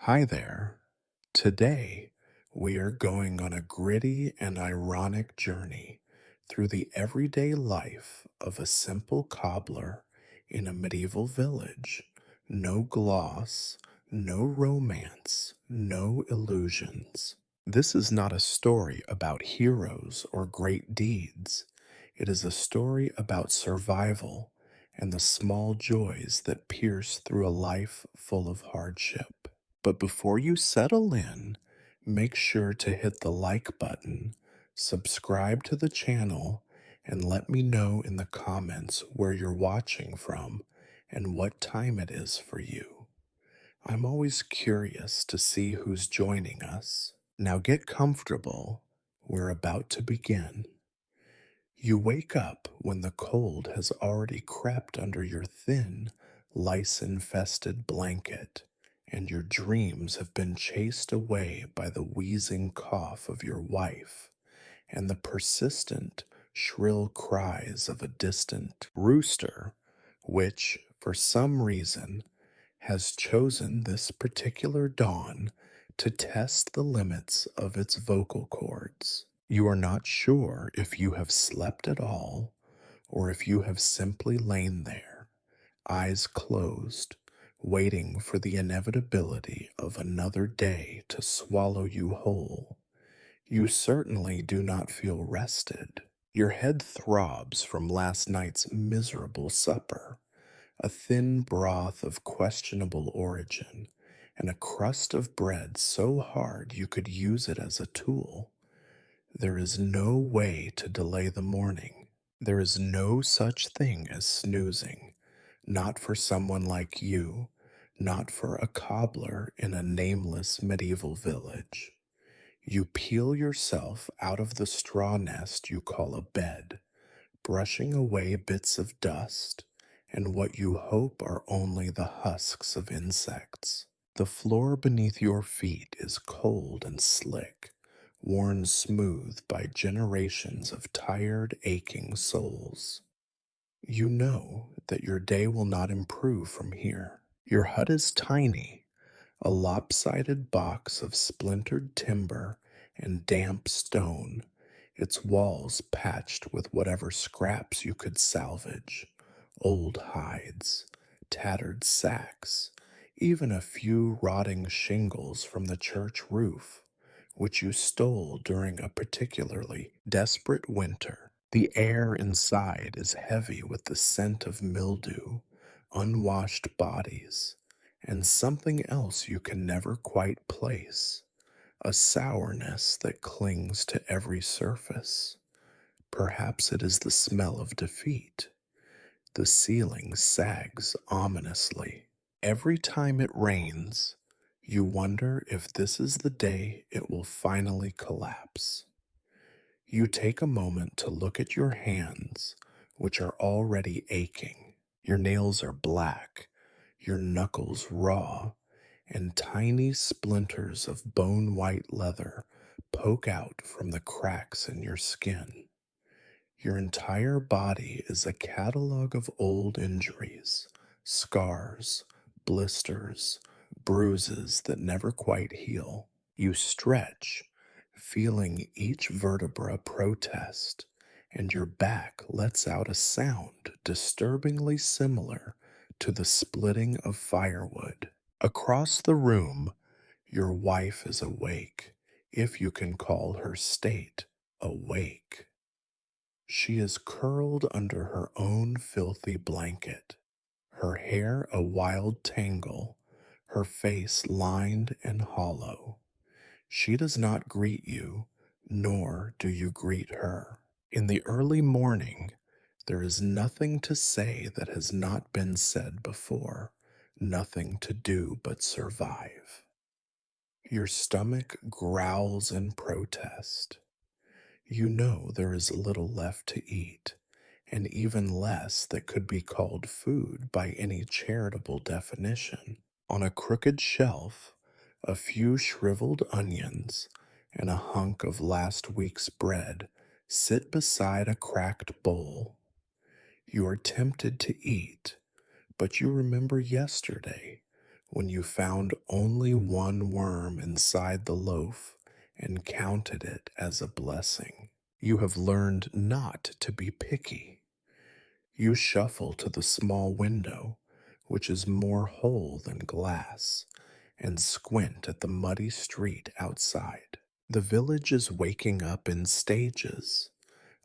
Hi there. Today, we are going on a gritty and ironic journey through the everyday life of a simple cobbler in a medieval village. No gloss, no romance, no illusions. This is not a story about heroes or great deeds. It is a story about survival and the small joys that pierce through a life full of hardship. But before you settle in, make sure to hit the like button, subscribe to the channel, and let me know in the comments where you're watching from and what time it is for you. I'm always curious to see who's joining us. Now get comfortable. We're about to begin. You wake up when the cold has already crept under your thin, lice infested blanket, and your dreams have been chased away by the wheezing cough of your wife and the persistent, shrill cries of a distant rooster, which, for some reason, has chosen this particular dawn to test the limits of its vocal cords. You are not sure if you have slept at all or if you have simply lain there, eyes closed, waiting for the inevitability of another day to swallow you whole. You certainly do not feel rested. Your head throbs from last night's miserable supper, a thin broth of questionable origin, and a crust of bread so hard you could use it as a tool. There is no way to delay the morning. There is no such thing as snoozing, not for someone like you, not for a cobbler in a nameless medieval village. You peel yourself out of the straw nest you call a bed, brushing away bits of dust and what you hope are only the husks of insects. The floor beneath your feet is cold and slick, worn smooth by generations of tired, aching souls. You know that your day will not improve from here. Your hut is tiny, a lopsided box of splintered timber and damp stone, its walls patched with whatever scraps you could salvage, old hides, tattered sacks, even a few rotting shingles from the church roof, which you stole during a particularly desperate winter. The air inside is heavy with the scent of mildew, unwashed bodies, and something else you can never quite place, a sourness that clings to every surface. Perhaps it is the smell of defeat. The ceiling sags ominously. Every time it rains, you wonder if this is the day it will finally collapse. You take a moment to look at your hands, which are already aching. Your nails are black, your knuckles raw, and tiny splinters of bone white leather poke out from the cracks in your skin. Your entire body is a catalog of old injuries, scars, blisters, bruises that never quite heal. You stretch, feeling each vertebra protest, and your back lets out a sound disturbingly similar to the splitting of firewood. Across the room, your wife is awake, if you can call her state awake. She is curled under her own filthy blanket, her hair a wild tangle, her face lined and hollow. She does not greet you, nor do you greet her. In the early morning, there is nothing to say that has not been said before, nothing to do but survive. Your stomach growls in protest. You know there is little left to eat, and even less that could be called food by any charitable definition. On a crooked shelf, a few shriveled onions and a hunk of last week's bread sit beside a cracked bowl. You are tempted to eat, but you remember yesterday when you found only one worm inside the loaf and counted it as a blessing. You have learned not to be picky. You shuffle to the small window, which is more whole than glass, and squint at the muddy street outside. The village is waking up in stages,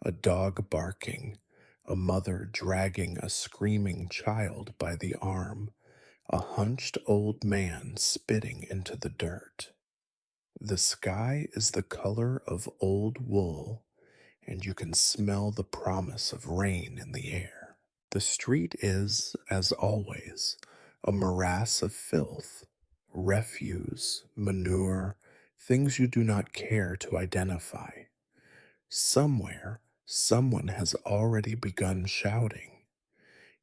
a dog barking, a mother dragging a screaming child by the arm, a hunched old man spitting into the dirt. The sky is the color of old wool, and you can smell the promise of rain in the air. The street is, as always, a morass of filth, refuse, manure, things you do not care to identify. Somewhere, someone has already begun shouting.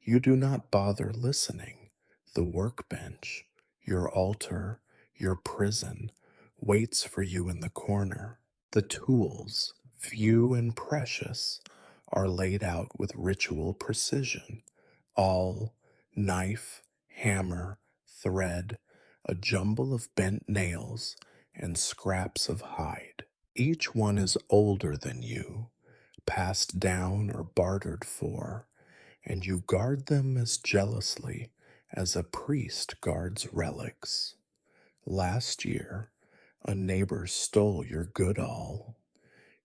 You do not bother listening. The workbench, your altar, your prison, waits for you in the corner. The tools, few and precious, are laid out with ritual precision. Awl, knife, hammer, thread, a jumble of bent nails, and scraps of hide. Each one is older than you, passed down or bartered for, and you guard them as jealously as a priest guards relics. Last year, a neighbor stole your good all.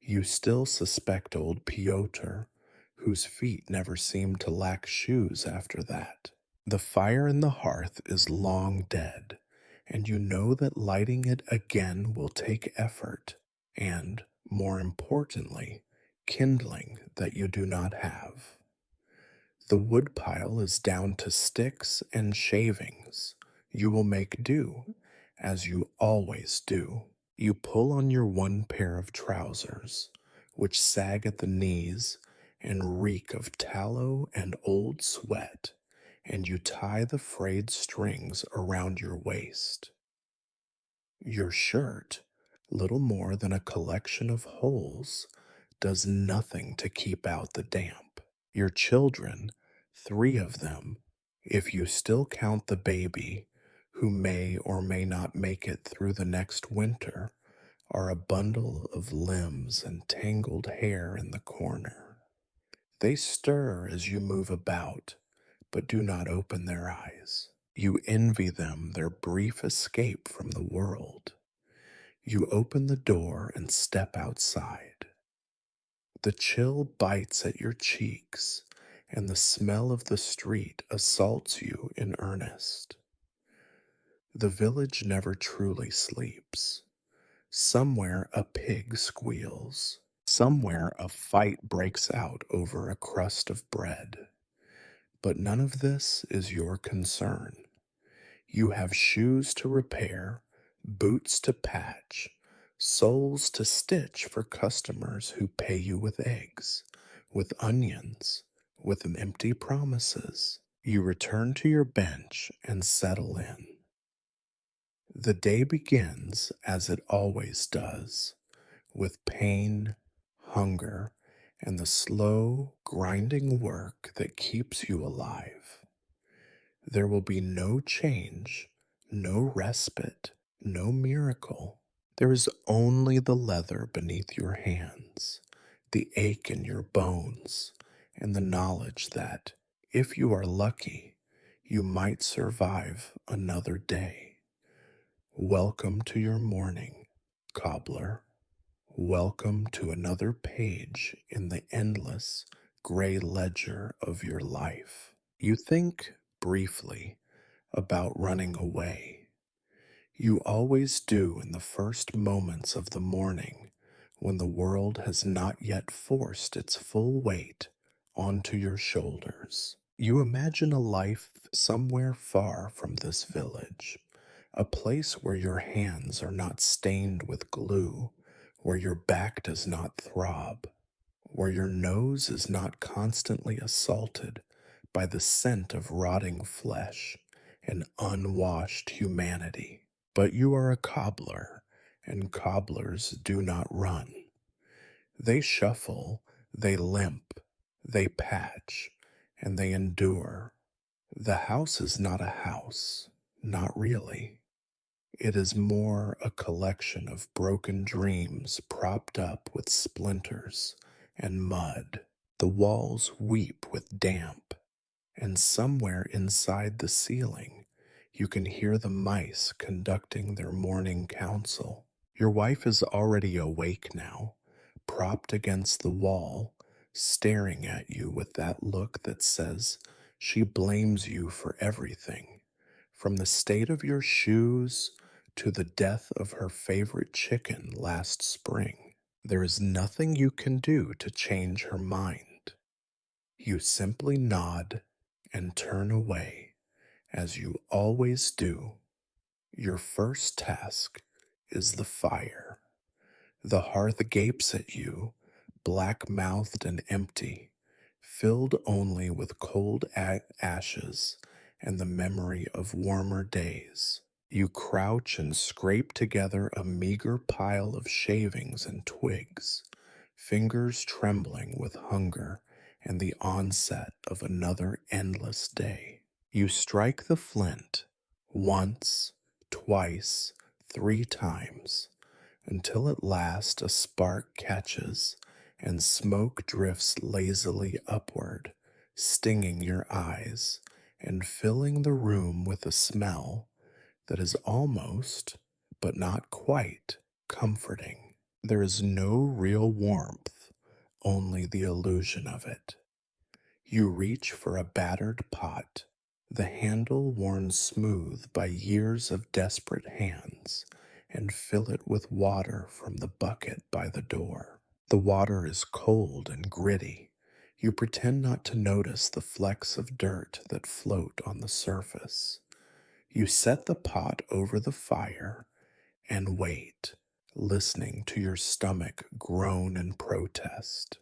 You still suspect old Piotr, whose feet never seemed to lack shoes after that. The fire in the hearth is long dead, and you know that lighting it again will take effort, and, more importantly, kindling that you do not have. The woodpile is down to sticks and shavings. You will make do, as you always do. You pull on your one pair of trousers, which sag at the knees and reek of tallow and old sweat, and you tie the frayed strings around your waist. Your shirt, little more than a collection of holes, does nothing to keep out the damp. Your children, three of them, if you still count the baby, who may or may not make it through the next winter, are a bundle of limbs and tangled hair in the corner. They stir as you move about, but do not open their eyes. You envy them their brief escape from the world. You open the door and step outside. The chill bites at your cheeks, and the smell of the street assaults you in earnest. The village never truly sleeps. Somewhere a pig squeals. Somewhere a fight breaks out over a crust of bread. But none of this is your concern. You have shoes to repair, boots to patch, soles to stitch for customers who pay you with eggs, with onions, with empty promises. You return to your bench and settle in. The day begins as it always does, with pain, hunger, and the slow, grinding work that keeps you alive. There will be no change, no respite, no miracle. There is only the leather beneath your hands, the ache in your bones, and the knowledge that, if you are lucky, you might survive another day. Welcome to your morning, cobbler. Welcome to another page in the endless gray ledger of your life. You think, briefly, about running away. You always do in the first moments of the morning when the world has not yet forced its full weight onto your shoulders. You imagine a life somewhere far from this village, a place where your hands are not stained with glue, where your back does not throb, where your nose is not constantly assaulted by the scent of rotting flesh and unwashed humanity. But you are a cobbler, and cobblers do not run. They shuffle, they limp, they patch, and they endure. The house is not a house. Not really. It is more a collection of broken dreams propped up with splinters and mud. The walls weep with damp, and somewhere inside the ceiling, you can hear the mice conducting their morning council. Your wife is already awake now, propped against the wall, staring at you with that look that says she blames you for everything, from the state of your shoes to the death of her favorite chicken last spring. There is nothing you can do to change her mind. You simply nod and turn away, as you always do. Your first task is the fire. The hearth gapes at you, black mouthed and empty, filled only with cold ashes and the memory of warmer days. You crouch and scrape together a meager pile of shavings and twigs, fingers trembling with hunger and the onset of another endless day. You strike the flint once, twice, 3 times, until at last a spark catches and smoke drifts lazily upward, stinging your eyes and filling the room with a smell that is almost, but not quite, comforting. There is no real warmth, only the illusion of it. You reach for a battered pot, the handle worn smooth by years of desperate hands, and fill it with water from the bucket by the door. The water is cold and gritty. You pretend not to notice the flecks of dirt that float on the surface. You set the pot over the fire and wait, listening to your stomach groan in protest.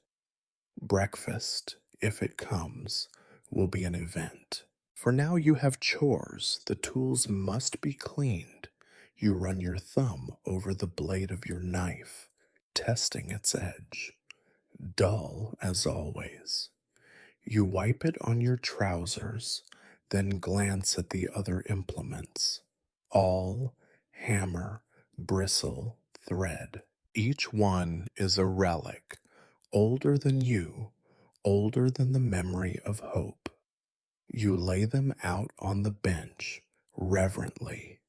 Breakfast, if it comes, will be an event. For now you have chores, the tools must be cleaned. You run your thumb over the blade of your knife, testing its edge. Dull as always. You wipe it on your trousers, then glance at the other implements. Awl, hammer, bristle, thread. Each one is a relic, older than you, older than the memory of hope. You lay them out on the bench, reverently,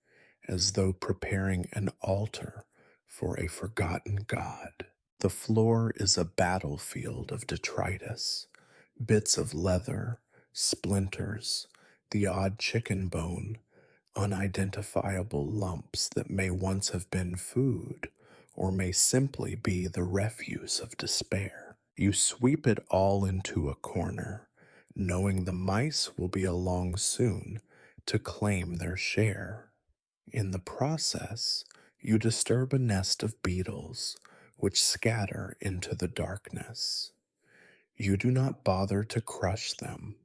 as though preparing an altar for a forgotten god. The floor is a battlefield of detritus, bits of leather, splinters, the odd chicken bone, unidentifiable lumps that may once have been food or may simply be the refuse of despair. You sweep it all into a corner, knowing the mice will be along soon to claim their share. In the process, you disturb a nest of beetles, which scatter into the darkness. You do not bother to crush them.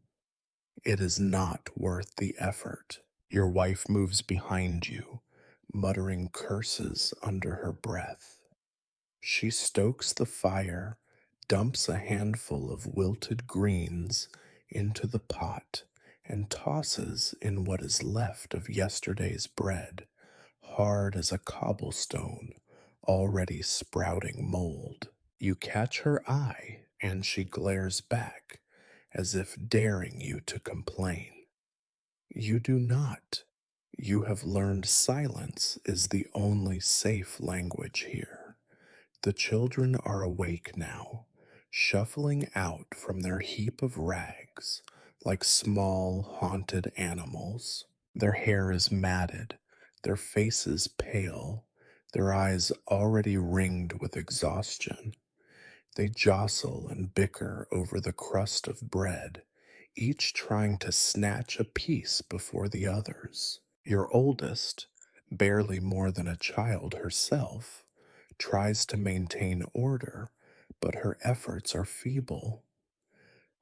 It is not worth the effort. Your wife moves behind you, muttering curses under her breath. She stokes the fire, dumps a handful of wilted greens into the pot, and tosses in what is left of yesterday's bread, hard as a cobblestone, already sprouting mold. You catch her eye, and she glares back, as if daring you to complain. You do not. You have learned silence is the only safe language here. The children are awake now, shuffling out from their heap of rags like small, haunted animals. Their hair is matted, their faces pale, their eyes already ringed with exhaustion. They jostle and bicker over the crust of bread, each trying to snatch a piece before the others. Your oldest, barely more than a child herself, tries to maintain order, but her efforts are feeble.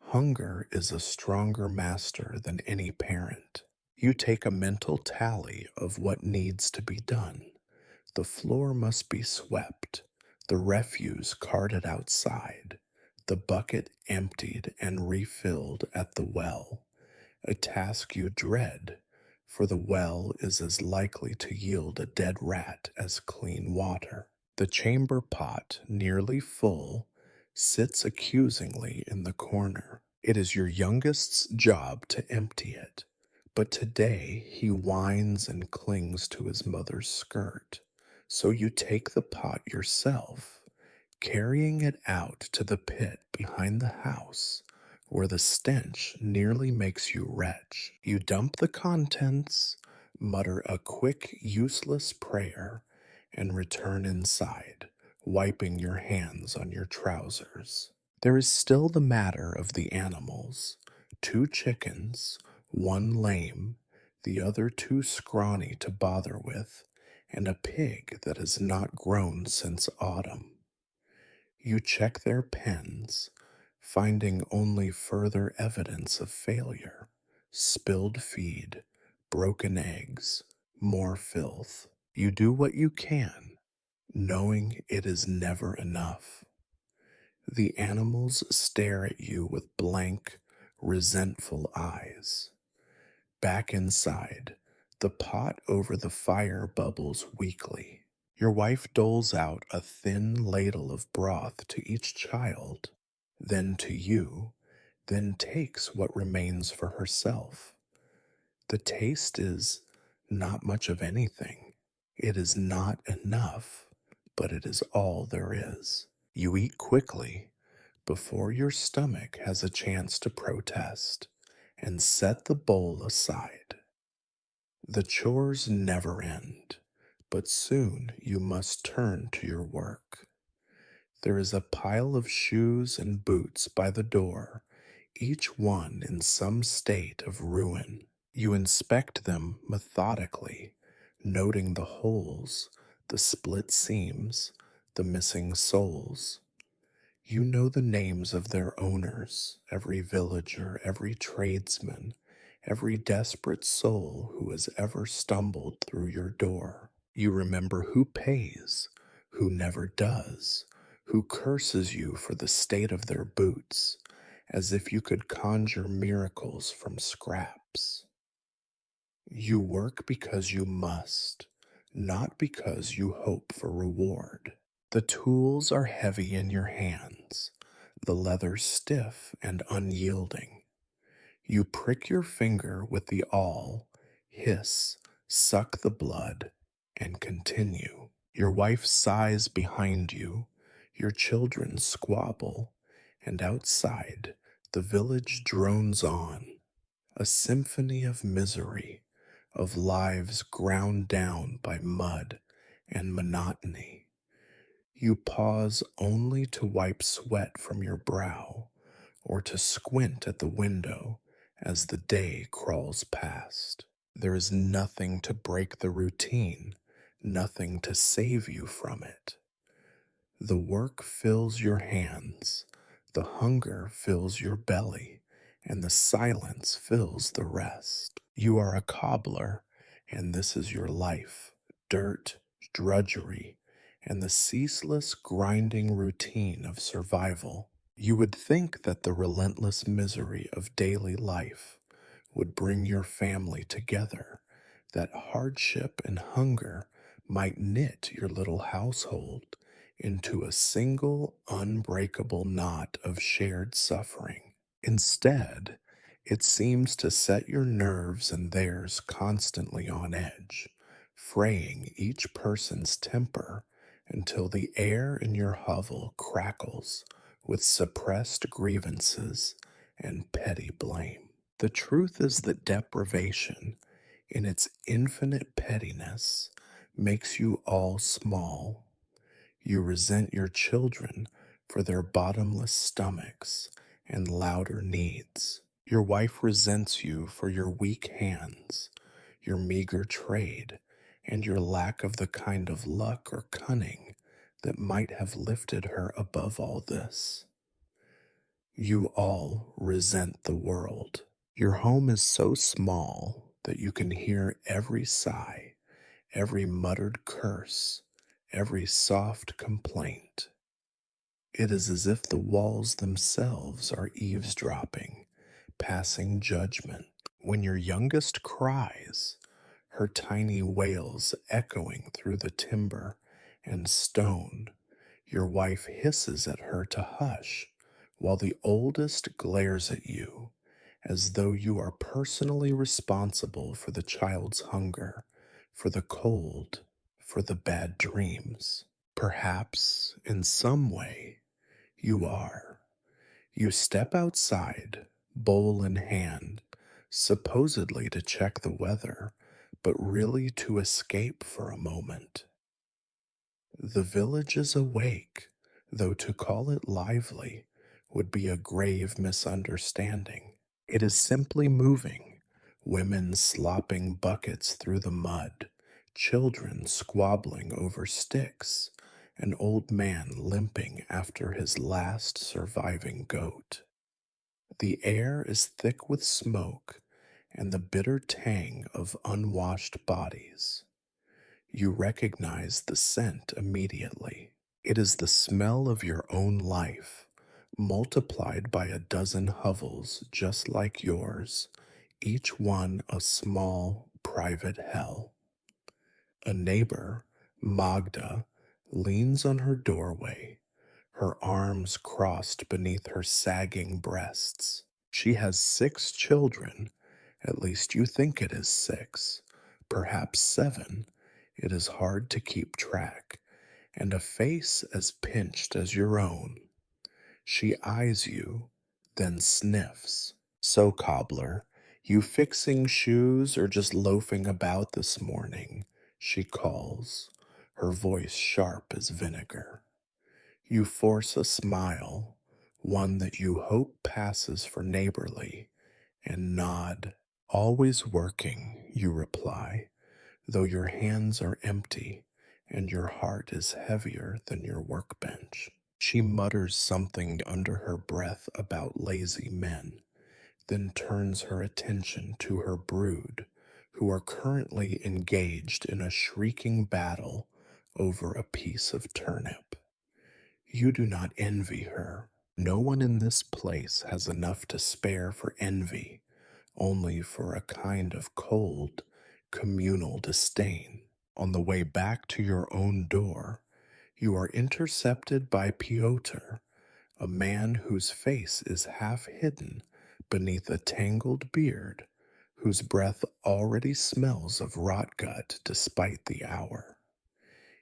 Hunger is a stronger master than any parent. You take a mental tally of what needs to be done. The floor must be swept, the refuse carted outside, the bucket emptied and refilled at the well, a task you dread, for the well is as likely to yield a dead rat as clean water. The chamber pot, nearly full, sits accusingly in the corner. It is your youngest's job to empty it, but today he whines and clings to his mother's skirt. So you take the pot yourself, carrying it out to the pit behind the house, where the stench nearly makes you retch. You dump the contents, mutter a quick, useless prayer, and return inside, wiping your hands on your trousers. There is still the matter of the animals: two chickens, one lame, the other too scrawny to bother with, and a pig that has not grown since autumn. You check their pens, finding only further evidence of failure: spilled feed, broken eggs, more filth. You do what you can, knowing it is never enough. The animals stare at you with blank, resentful eyes. Back inside, the pot over the fire bubbles weakly. Your wife doles out a thin ladle of broth to each child, then to you, then takes what remains for herself. The taste is not much of anything. It is not enough, but it is all there is. You eat quickly before your stomach has a chance to protest, and set the bowl aside. The chores never end, but soon you must turn to your work. There is a pile of shoes and boots by the door, each one in some state of ruin. You inspect them methodically, noting the holes, the split seams, the missing soles. You know the names of their owners, every villager, every tradesman, every desperate soul who has ever stumbled through your door. You remember who pays, who never does, who curses you for the state of their boots, as if you could conjure miracles from scraps. You work because you must, not because you hope for reward. The tools are heavy in your hands, the leather stiff and unyielding. You prick your finger with the awl, hiss, suck the blood, and continue. Your wife sighs behind you, your children squabble, and outside the village drones on, a symphony of misery, of lives ground down by mud and monotony. You pause only to wipe sweat from your brow or to squint at the window as the day crawls past. There is nothing to break the routine, nothing to save you from it. The work fills your hands, the hunger fills your belly, and the silence fills the rest. You are a cobbler, and this is your life: dirt, drudgery, and the ceaseless grinding routine of survival. You would think that the relentless misery of daily life would bring your family together, that hardship and hunger might knit your little household into a single unbreakable knot of shared suffering. Instead, it seems to set your nerves and theirs constantly on edge, fraying each person's temper until the air in your hovel crackles with suppressed grievances and petty blame. The truth is that deprivation, in its infinite pettiness, makes you all small. You resent your children for their bottomless stomachs and louder needs. Your wife resents you for your weak hands, your meager trade, and your lack of the kind of luck or cunning that might have lifted her above all this. You all resent the world. Your home is so small that you can hear every sigh, every muttered curse, every soft complaint. It is as if the walls themselves are eavesdropping, passing judgment. When your youngest cries, her tiny wails echoing through the timber and stone. Your wife hisses at her to hush, while the oldest glares at you as though you are personally responsible for the child's hunger, for the cold, for the bad dreams. Perhaps, in some way, you are. You step outside, bowl in hand, supposedly to check the weather, but really to escape for a moment. The village is awake, though to call it lively would be a grave misunderstanding. It is simply moving, women slopping buckets through the mud, children squabbling over sticks, an old man limping after his last surviving goat. The air is thick with smoke and the bitter tang of unwashed bodies. You recognize the scent immediately. It is the smell of your own life, multiplied by a dozen hovels just like yours, each one a small, private hell. A neighbor, Magda, leans on her doorway, her arms crossed beneath her sagging breasts. She has 6 children, at least you think it is 6, perhaps 7. It is hard to keep track, and a face as pinched as your own. She eyes you, then sniffs. So, cobbler, you fixing shoes or just loafing about this morning? She calls, her voice sharp as vinegar. You force a smile, one that you hope passes for neighborly, and nod. Always working, you reply, though your hands are empty and your heart is heavier than your workbench. She mutters something under her breath about lazy men, then turns her attention to her brood, who are currently engaged in a shrieking battle over a piece of turnip. You do not envy her. No one in this place has enough to spare for envy, only for a kind of cold, communal disdain. On the way back to your own door, you are intercepted by Piotr, a man whose face is half hidden beneath a tangled beard, whose breath already smells of rot gut despite the hour.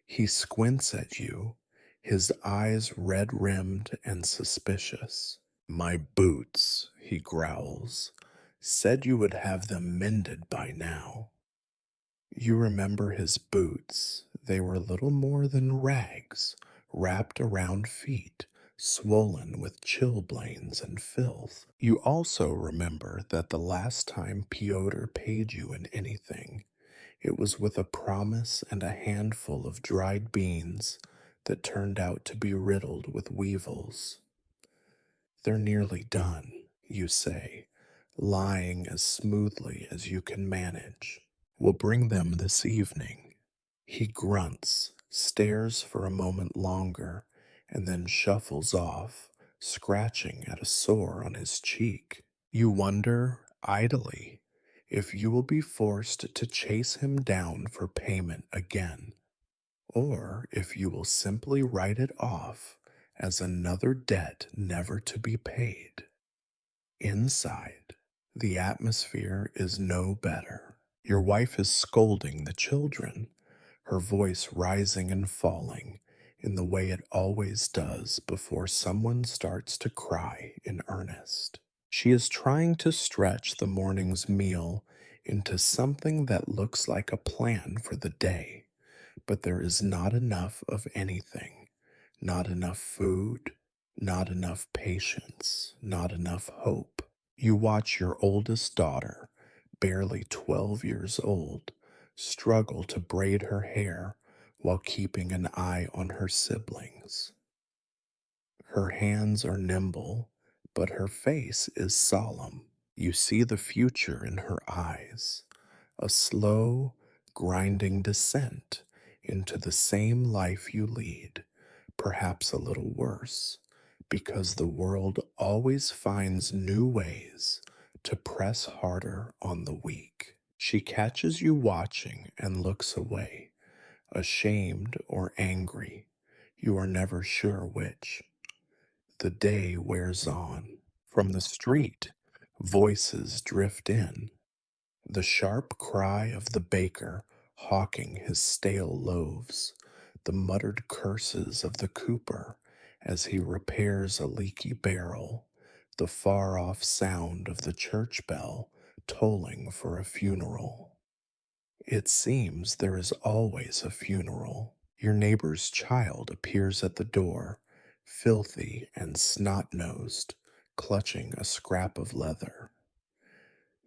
He squints at you, his eyes red rimmed and suspicious. My boots, he growls, said you would have them mended by now. You remember his boots. They were little more than rags, wrapped around feet, swollen with chilblains and filth. You also remember that the last time Piotr paid you in anything, it was with a promise and a handful of dried beans that turned out to be riddled with weevils. They're nearly done, you say, lying as smoothly as you can manage. We'll bring them this evening. He grunts, stares for a moment longer, and then shuffles off, scratching at a sore on his cheek. You wonder, idly, if you will be forced to chase him down for payment again, or if you will simply write it off as another debt never to be paid. Inside, the atmosphere is no better. Your wife is scolding the children, her voice rising and falling in the way it always does before someone starts to cry in earnest. She is trying to stretch the morning's meal into something that looks like a plan for the day, but there is not enough of anything. Not enough food, not enough patience, not enough hope. You watch your oldest daughter, barely 12 years old, struggle to braid her hair while keeping an eye on her siblings. Her hands are nimble, but her face is solemn. You see the future in her eyes, a slow, grinding descent into the same life you lead, perhaps a little worse, because the world always finds new ways to press harder on the weak. She catches you watching and looks away, ashamed or angry. You are never sure which. The day wears on. From the street, voices drift in. The sharp cry of the baker hawking his stale loaves, the muttered curses of the cooper as he repairs a leaky barrel, the far off sound of the church bell tolling for a funeral. It seems there is always a funeral. Your neighbor's child appears at the door, filthy and snot nosed, clutching a scrap of leather.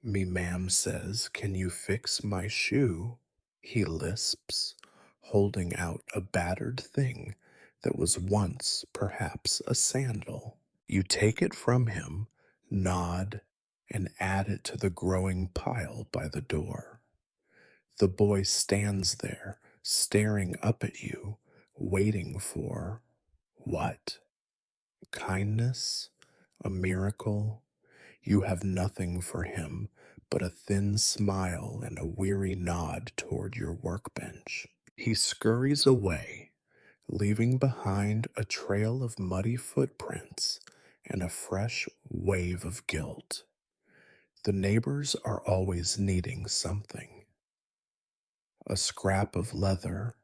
Me ma'am says, "Can you fix my shoe?" He lisps, holding out a battered thing that was once perhaps a sandal. You take it from him, nod, and add it to the growing pile by the door. The boy stands there, staring up at you, waiting for what? Kindness? A miracle? You have nothing for him but a thin smile and a weary nod toward your workbench. He scurries away, leaving behind a trail of muddy footprints and a fresh wave of guilt. The neighbors are always needing something: a scrap of leather,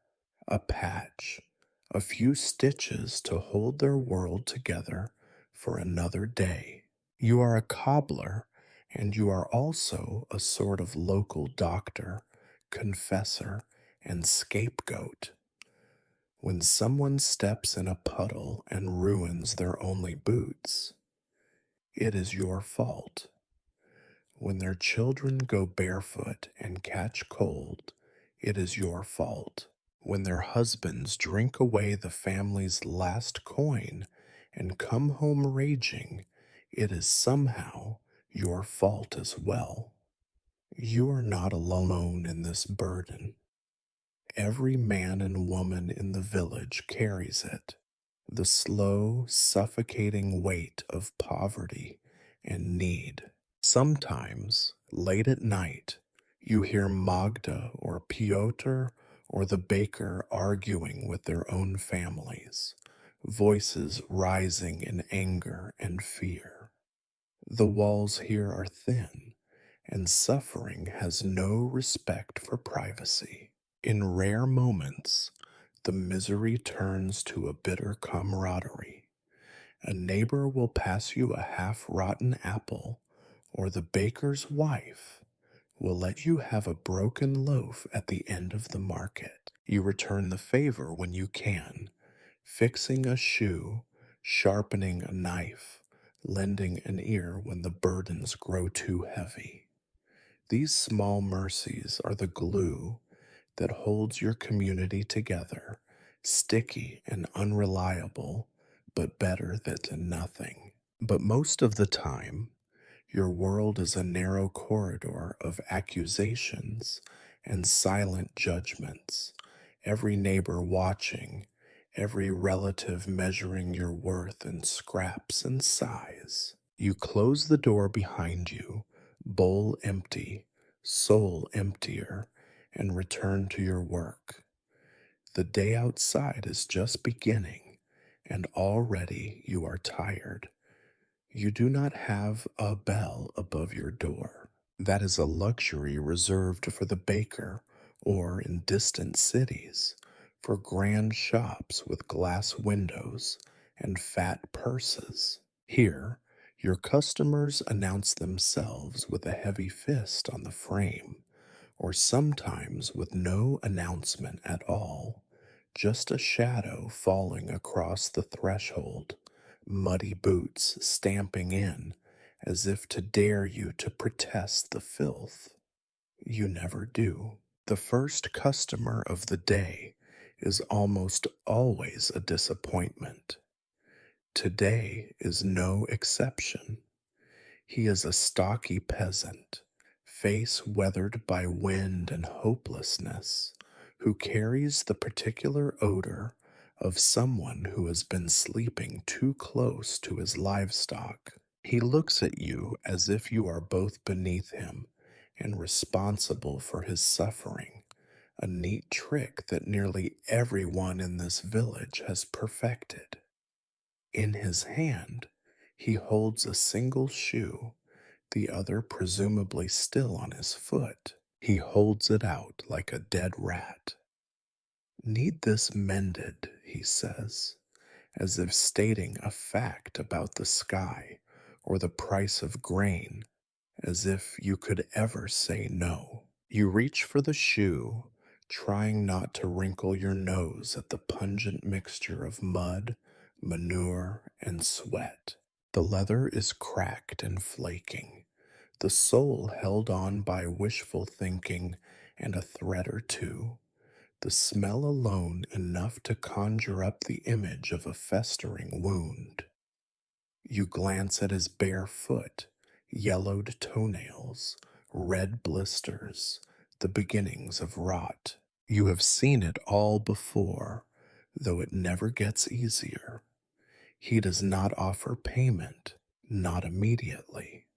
a patch, a few stitches to hold their world together for another day. You are a cobbler, and you are also a sort of local doctor, confessor, and scapegoat. When someone steps in a puddle and ruins their only boots, it is your fault. When their children go barefoot and catch cold, it is your fault. When their husbands drink away the family's last coin and come home raging, it is somehow your fault as well. You are not alone in this burden. Every man and woman in the village carries it, the slow, suffocating weight of poverty and need. Sometimes, late at night, you hear Magda or Piotr or the baker arguing with their own families, voices rising in anger and fear. The walls here are thin, and suffering has no respect for privacy. In rare moments, the misery turns to a bitter camaraderie. A neighbor will pass you a half rotten apple, or the baker's wife will let you have a broken loaf at the end of the market. You return the favor when you can, fixing a shoe, sharpening a knife, lending an ear when the burdens grow too heavy. These small mercies are the glue that holds your community together, sticky and unreliable, but better than nothing. But most of the time, your world is a narrow corridor of accusations and silent judgments, every neighbor watching, every relative measuring your worth in scraps and sighs. You close the door behind you, bowl empty, soul emptier, and return to your work. The day outside is just beginning, and already you are tired. You do not have a bell above your door. That is a luxury reserved for the baker, or in distant cities, for grand shops with glass windows and fat purses. Here, your customers announce themselves with a heavy fist on the frame, or sometimes with no announcement at all, just a shadow falling across the threshold, muddy boots stamping in as if to dare you to protest the filth. You never do. The first customer of the day is almost always a disappointment. Today is no exception. He is a stocky peasant, face weathered by wind and hopelessness, who carries the particular odor of someone who has been sleeping too close to his livestock. He looks at you as if you are both beneath him, and responsible for his suffering, a neat trick that nearly everyone in this village has perfected. In his hand, he holds a single shoe, the other presumably still on his foot. He holds it out like a dead rat. Need this mended, he says, as if stating a fact about the sky or the price of grain, as if you could ever say no. You reach for the shoe, trying not to wrinkle your nose at the pungent mixture of mud, manure, and sweat. The leather is cracked and flaking, the sole held on by wishful thinking and a thread or two, the smell alone enough to conjure up the image of a festering wound. You glance at his bare foot, yellowed toenails, red blisters, the beginnings of rot. You have seen it all before, though it never gets easier. He does not offer payment, not immediately.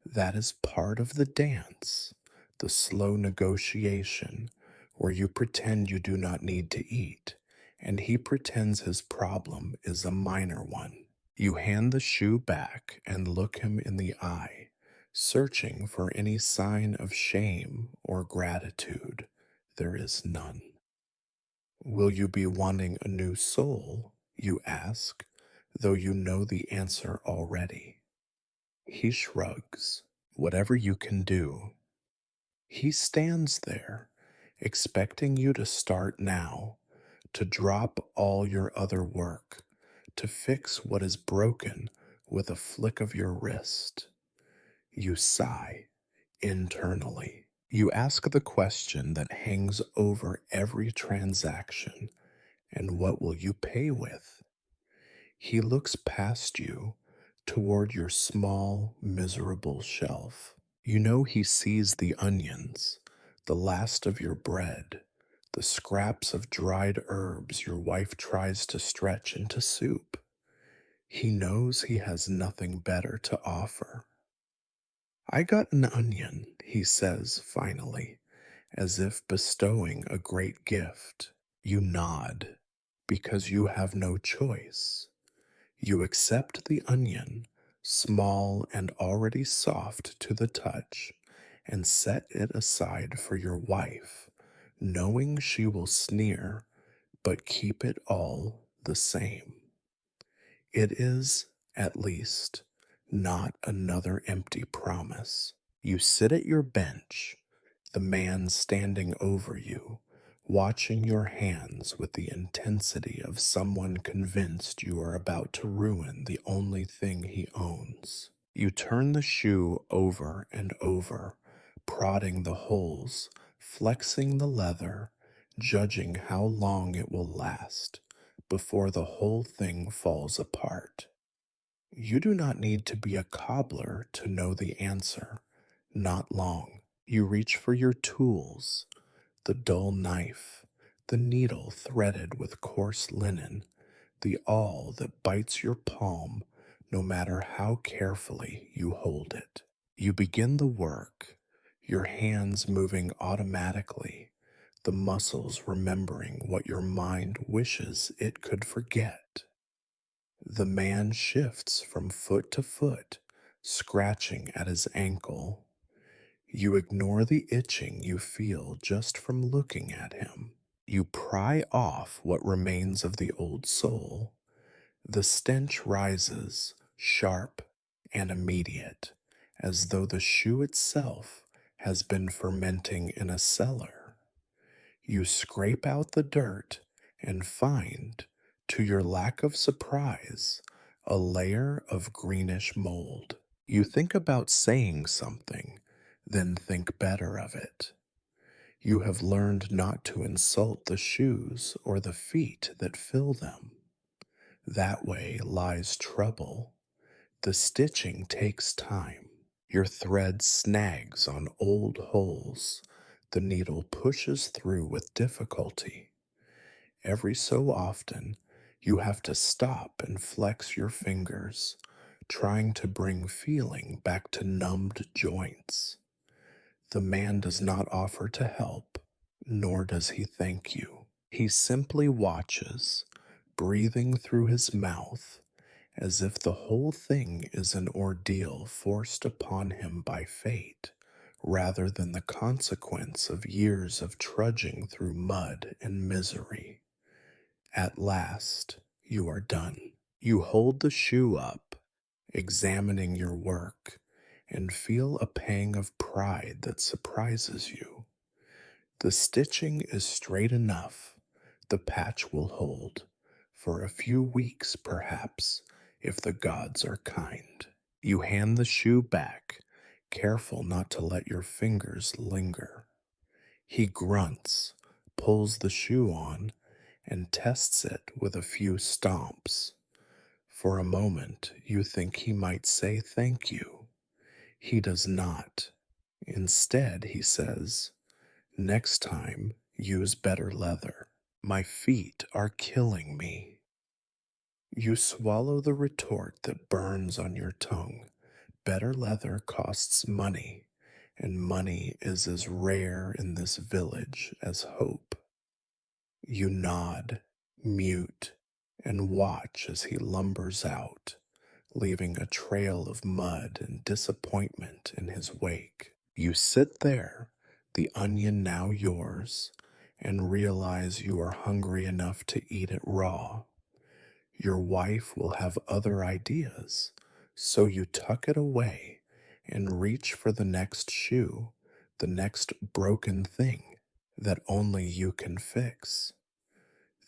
That is part of the dance, the slow negotiation, where you pretend you do not need to eat, and he pretends his problem is a minor one. You hand the shoe back and look him in the eye, searching for any sign of shame or gratitude. There is none. Will you be wanting a new soul? You ask, though you know the answer already. He shrugs. Whatever you can do. He stands there, expecting you to start now, to drop all your other work, to fix what is broken with a flick of your wrist. You sigh internally. You ask the question that hangs over every transaction, and what will you pay with? He looks past you toward your small, miserable shelf. You know he sees the onions, the last of your bread, the scraps of dried herbs your wife tries to stretch into soup. He knows he has nothing better to offer. I got an onion, he says finally, as if bestowing a great gift. You nod, because you have no choice. You accept the onion, small and already soft to the touch, and set it aside for your wife, knowing she will sneer, but keep it all the same. It is, at least, not another empty promise. You sit at your bench, the man standing over you, watching your hands with the intensity of someone convinced you are about to ruin the only thing he owns. You turn the shoe over and over, prodding the holes, flexing the leather, judging how long it will last before the whole thing falls apart. You do not need to be a cobbler to know the answer. Not long. You reach for your tools, the dull knife, the needle threaded with coarse linen, the awl that bites your palm no matter how carefully you hold it. You begin the work, your hands moving automatically, the muscles remembering what your mind wishes it could forget. The man shifts from foot to foot, scratching at his ankle. You ignore the itching you feel just from looking at him. You pry off what remains of the old soul. The stench rises, sharp and immediate, as though the shoe itself has been fermenting in a cellar. You scrape out the dirt and find, to your lack of surprise, a layer of greenish mold. You think about saying something, then think better of it. You have learned not to insult the shoes or the feet that fill them. That way lies trouble. The stitching takes time. Your thread snags on old holes. The needle pushes through with difficulty. Every so often, you have to stop and flex your fingers, trying to bring feeling back to numbed joints. The man does not offer to help, nor does he thank you. He simply watches, breathing through his mouth, as if the whole thing is an ordeal forced upon him by fate, rather than the consequence of years of trudging through mud and misery. At last, you are done. You hold the shoe up, examining your work, and feel a pang of pride that surprises you. The stitching is straight enough. The patch will hold for a few weeks, perhaps, if the gods are kind. You hand the shoe back, careful not to let your fingers linger. He grunts, pulls the shoe on, and tests it with a few stomps. For a moment, you think he might say thank you. He does not. Instead, he says, "Next time, use better leather. My feet are killing me." You swallow the retort that burns on your tongue. Better leather costs money, and money is as rare in this village as hope. You nod, mute, and watch as he lumbers out, leaving a trail of mud and disappointment in his wake. You sit there, the onion now yours, and realize you are hungry enough to eat it raw. Your wife will have other ideas, so you tuck it away and reach for the next shoe, the next broken thing that only you can fix.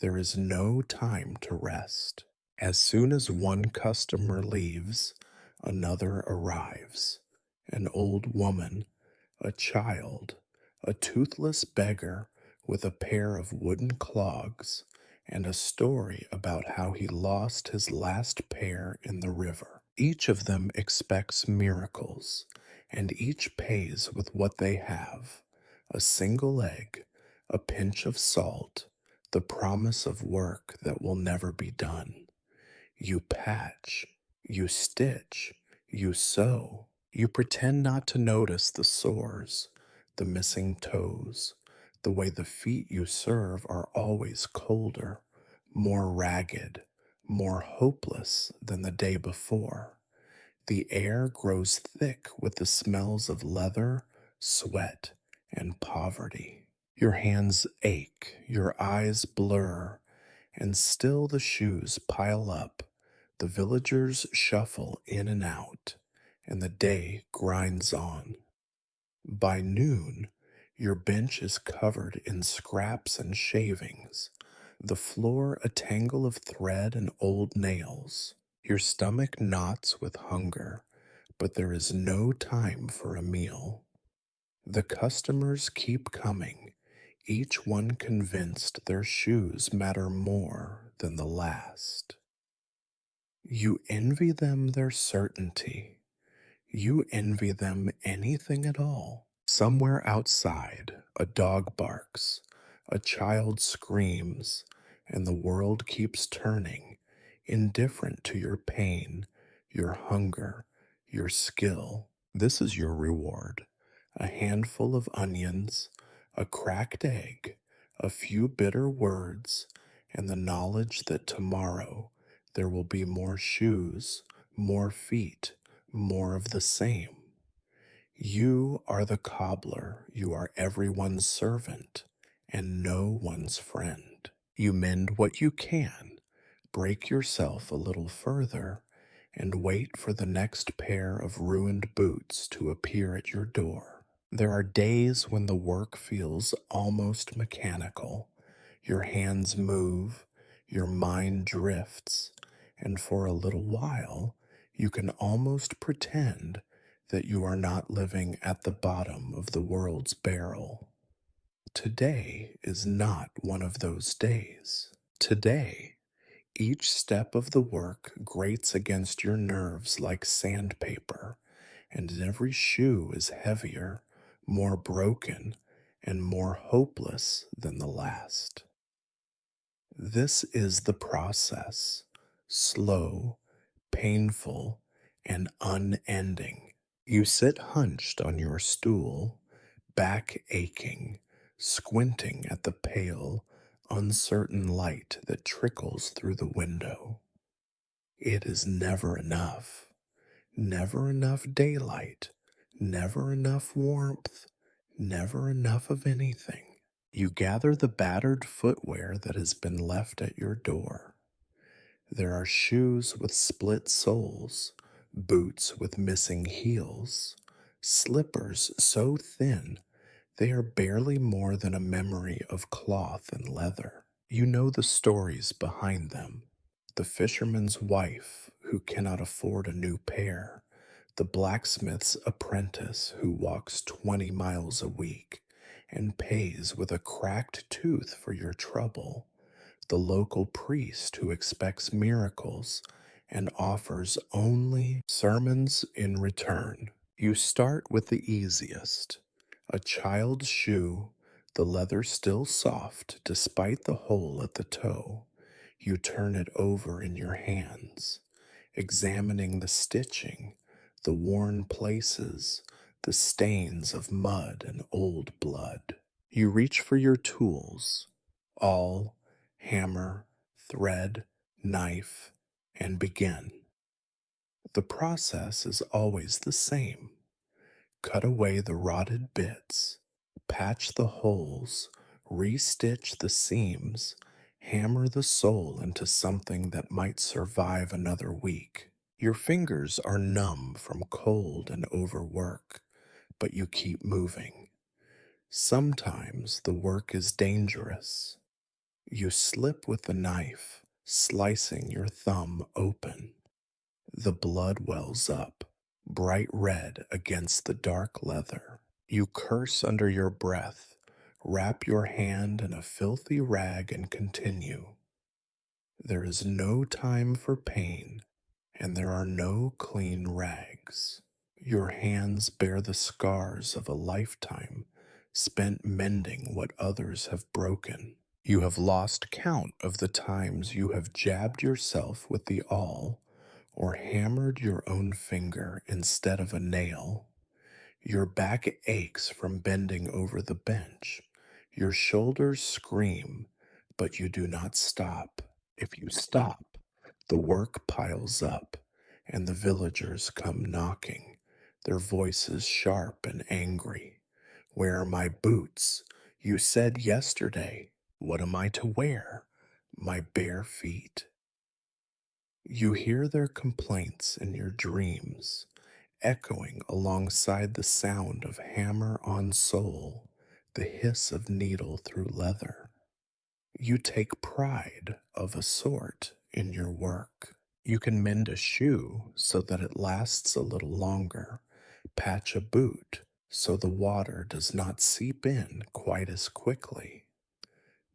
There is no time to rest. As soon as one customer leaves, another arrives. An old woman, a child, a toothless beggar with a pair of wooden clogs, and a story about how he lost his last pair in the river. Each of them expects miracles, and each pays with what they have: a single egg, a pinch of salt, the promise of work that will never be done. You patch, you stitch, you sew. You pretend not to notice the sores, the missing toes, the way the feet you serve are always colder, more ragged, more hopeless than the day before. The air grows thick with the smells of leather, sweat, and poverty. Your hands ache, your eyes blur, and still the shoes pile up. The villagers shuffle in and out, and the day grinds on. By noon, your bench is covered in scraps and shavings, the floor a tangle of thread and old nails. Your stomach knots with hunger, but there is no time for a meal. The customers keep coming, each one convinced their shoes matter more than the last. You envy them their certainty. You envy them anything at all. Somewhere outside, a dog barks, a child screams, and the world keeps turning, indifferent to your pain, your hunger, your skill. This is your reward: a handful of onions, a cracked egg, a few bitter words, and the knowledge that tomorrow there will be more shoes, more feet, more of the same. You are the cobbler, you are everyone's servant, and no one's friend. You mend what you can, break yourself a little further, and wait for the next pair of ruined boots to appear at your door. There are days when the work feels almost mechanical. Your hands move, your mind drifts, and for a little while, you can almost pretend that you are not living at the bottom of the world's barrel. Today is not one of those days. Today, each step of the work grates against your nerves like sandpaper, and every shoe is heavier, more broken, and more hopeless than the last. This is the process, slow, painful, and unending. You sit hunched on your stool, back aching, squinting at the pale, uncertain light that trickles through the window. It is never enough. Never enough daylight, never enough warmth, never enough of anything. You gather the battered footwear that has been left at your door. There are shoes with split soles, boots with missing heels, slippers so thin they are barely more than a memory of cloth and leather. You know the stories behind them. The fisherman's wife who cannot afford a new pair, the blacksmith's apprentice who walks 20 miles a week and pays with a cracked tooth for your trouble, the local priest who expects miracles and offers only sermons in return. You start with the easiest, a child's shoe, the leather still soft despite the hole at the toe. You turn it over in your hands, examining the stitching, the worn places, the stains of mud and old blood. You reach for your tools, awl, hammer, thread, knife, and begin. The process is always the same. Cut away the rotted bits, patch the holes, restitch the seams, hammer the sole into something that might survive another week. Your fingers are numb from cold and overwork, but you keep moving. Sometimes the work is dangerous. You slip with the knife, slicing your thumb open. The blood wells up, bright red against the dark leather. You curse under your breath, wrap your hand in a filthy rag, and continue. There is no time for pain, and there are no clean rags. Your hands bear the scars of a lifetime spent mending what others have broken. You have lost count of the times you have jabbed yourself with the awl or hammered your own finger instead of a nail. Your back aches from bending over the bench. Your shoulders scream, but you do not stop. If you stop, the work piles up, and the villagers come knocking, their voices sharp and angry. Where are my boots? You said yesterday. What am I to wear? My bare feet. You hear their complaints in your dreams, echoing alongside the sound of hammer on sole, the hiss of needle through leather. You take pride, of a sort, in your work. You can mend a shoe so that it lasts a little longer, patch a boot so the water does not seep in quite as quickly.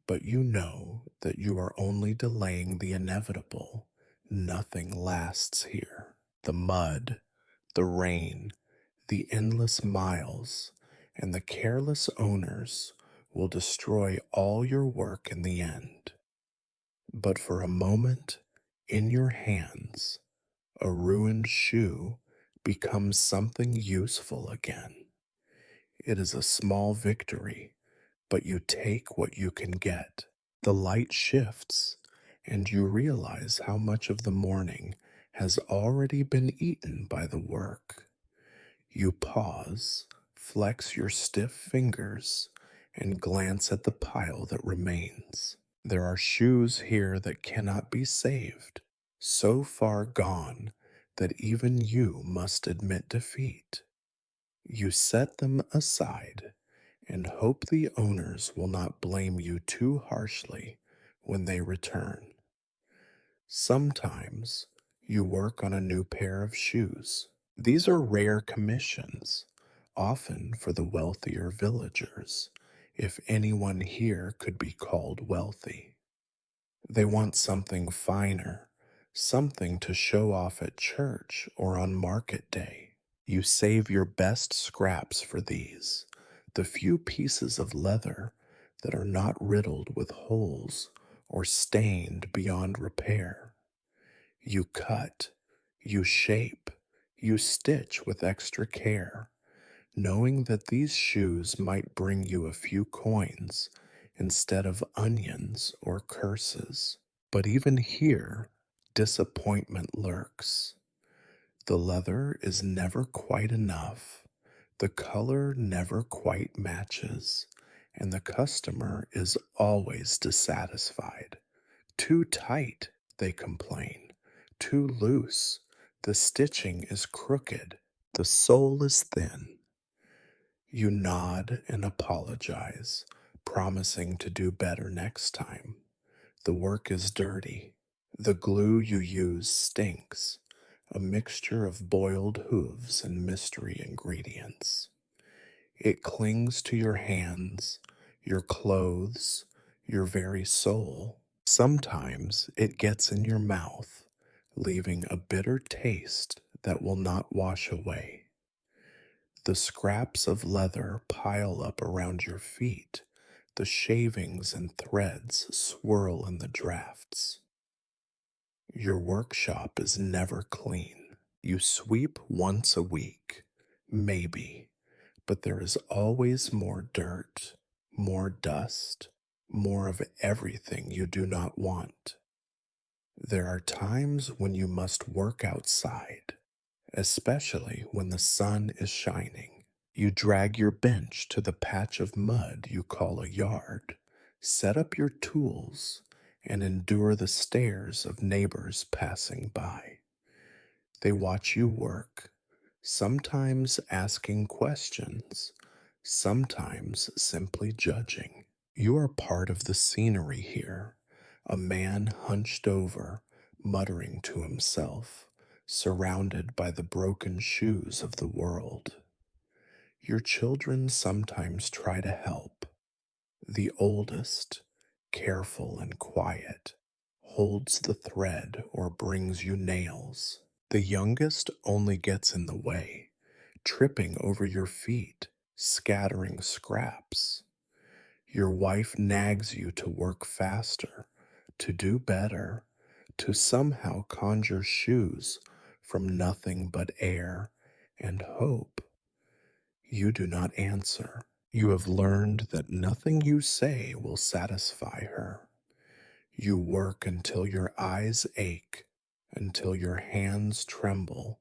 But you know that you are only delaying the inevitable. Nothing lasts here. The mud, the rain, the endless miles, and the careless owners will destroy all your work in the end. But for a moment, in your hands, a ruined shoe becomes something useful again. It is a small victory, but you take what you can get. The light shifts, and you realize how much of the morning has already been eaten by the work. You pause, flex your stiff fingers, and glance at the pile that remains. There are shoes here that cannot be saved, so far gone that even you must admit defeat. You set them aside and hope the owners will not blame you too harshly when they return. Sometimes you work on a new pair of shoes. These are rare commissions, often for the wealthier villagers, if anyone here could be called wealthy. They want something finer, something to show off at church or on market day. You save your best scraps for these, the few pieces of leather that are not riddled with holes or stained beyond repair. You cut, you shape, you stitch with extra care, knowing that these shoes might bring you a few coins instead of onions or curses. But even here, disappointment lurks. The leather is never quite enough, the color never quite matches, and the customer is always dissatisfied. Too tight, they complain. Too loose. The stitching is crooked. The sole is thin. You nod and apologize, promising to do better next time. The work is dirty. The glue you use stinks, a mixture of boiled hooves and mystery ingredients. It clings to your hands, your clothes, your very soul. Sometimes it gets in your mouth, leaving a bitter taste that will not wash away. The scraps of leather pile up around your feet. The shavings and threads swirl in the drafts. Your workshop is never clean. You sweep once a week, maybe, but there is always more dirt, more dust, more of everything you do not want. There are times when you must work outside, especially when the sun is shining. You drag your bench to the patch of mud you call a yard, set up your tools, and endure the stares of neighbors passing by. They watch you work, sometimes asking questions, sometimes simply judging. You are part of the scenery here, a man hunched over, muttering to himself, surrounded by the broken shoes of the world. Your children sometimes try to help. The oldest, careful and quiet, holds the thread or brings you nails. The youngest only gets in the way, tripping over your feet, scattering scraps. Your wife nags you to work faster, to do better, to somehow conjure shoes from nothing but air and hope. You do not answer. You have learned that nothing you say will satisfy her. You work until your eyes ache, until your hands tremble,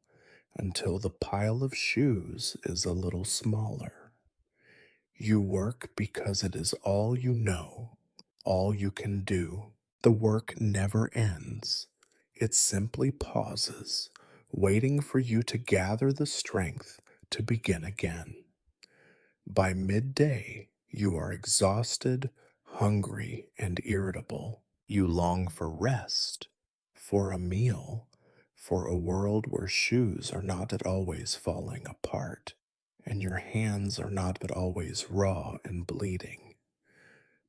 until the pile of shoes is a little smaller. You work because it is all you know, all you can do. The work never ends. It simply pauses, waiting for you to gather the strength to begin again. By midday, you are exhausted, hungry, and irritable. You long for rest, for a meal, for a world where shoes are not at always falling apart, and your hands are not at always raw and bleeding.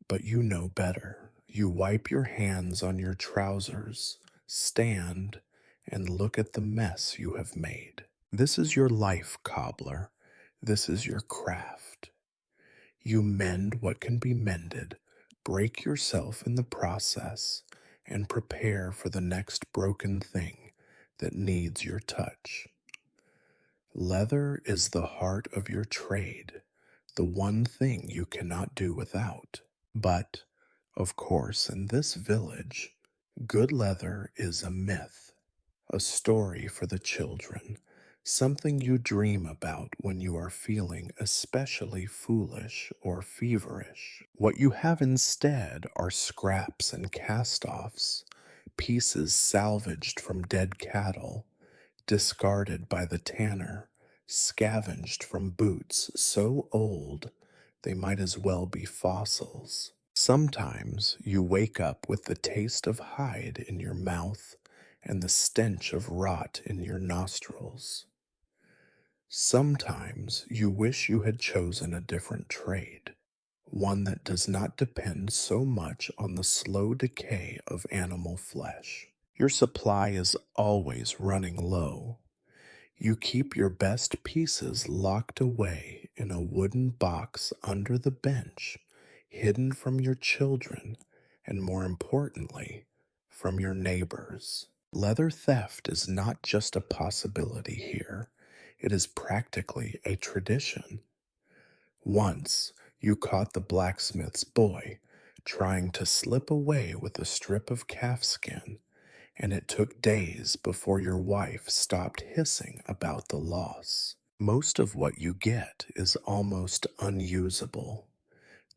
But you know better. You wipe your hands on your trousers, stand, and look at the mess you have made. This is your life, cobbler. This is your craft. You mend what can be mended, break yourself in the process, and prepare for the next broken thing that needs your touch. Leather is the heart of your trade, the one thing you cannot do without. But, of course, in this village, good leather is a myth, a story for the children, something you dream about when you are feeling especially foolish or feverish. What you have instead are scraps and cast offs, pieces salvaged from dead cattle, discarded by the tanner, scavenged from boots so old they might as well be fossils. Sometimes you wake up with the taste of hide in your mouth and the stench of rot in your nostrils. Sometimes you wish you had chosen a different trade, one that does not depend so much on the slow decay of animal flesh. Your supply is always running low. You keep your best pieces locked away in a wooden box under the bench, hidden from your children, and more importantly, from your neighbors. Leather theft is not just a possibility here, It is practically a tradition. Once you caught the blacksmith's boy trying to slip away with a strip of calfskin, and it took days before your wife stopped hissing about the loss. Most of what you get is almost unusable.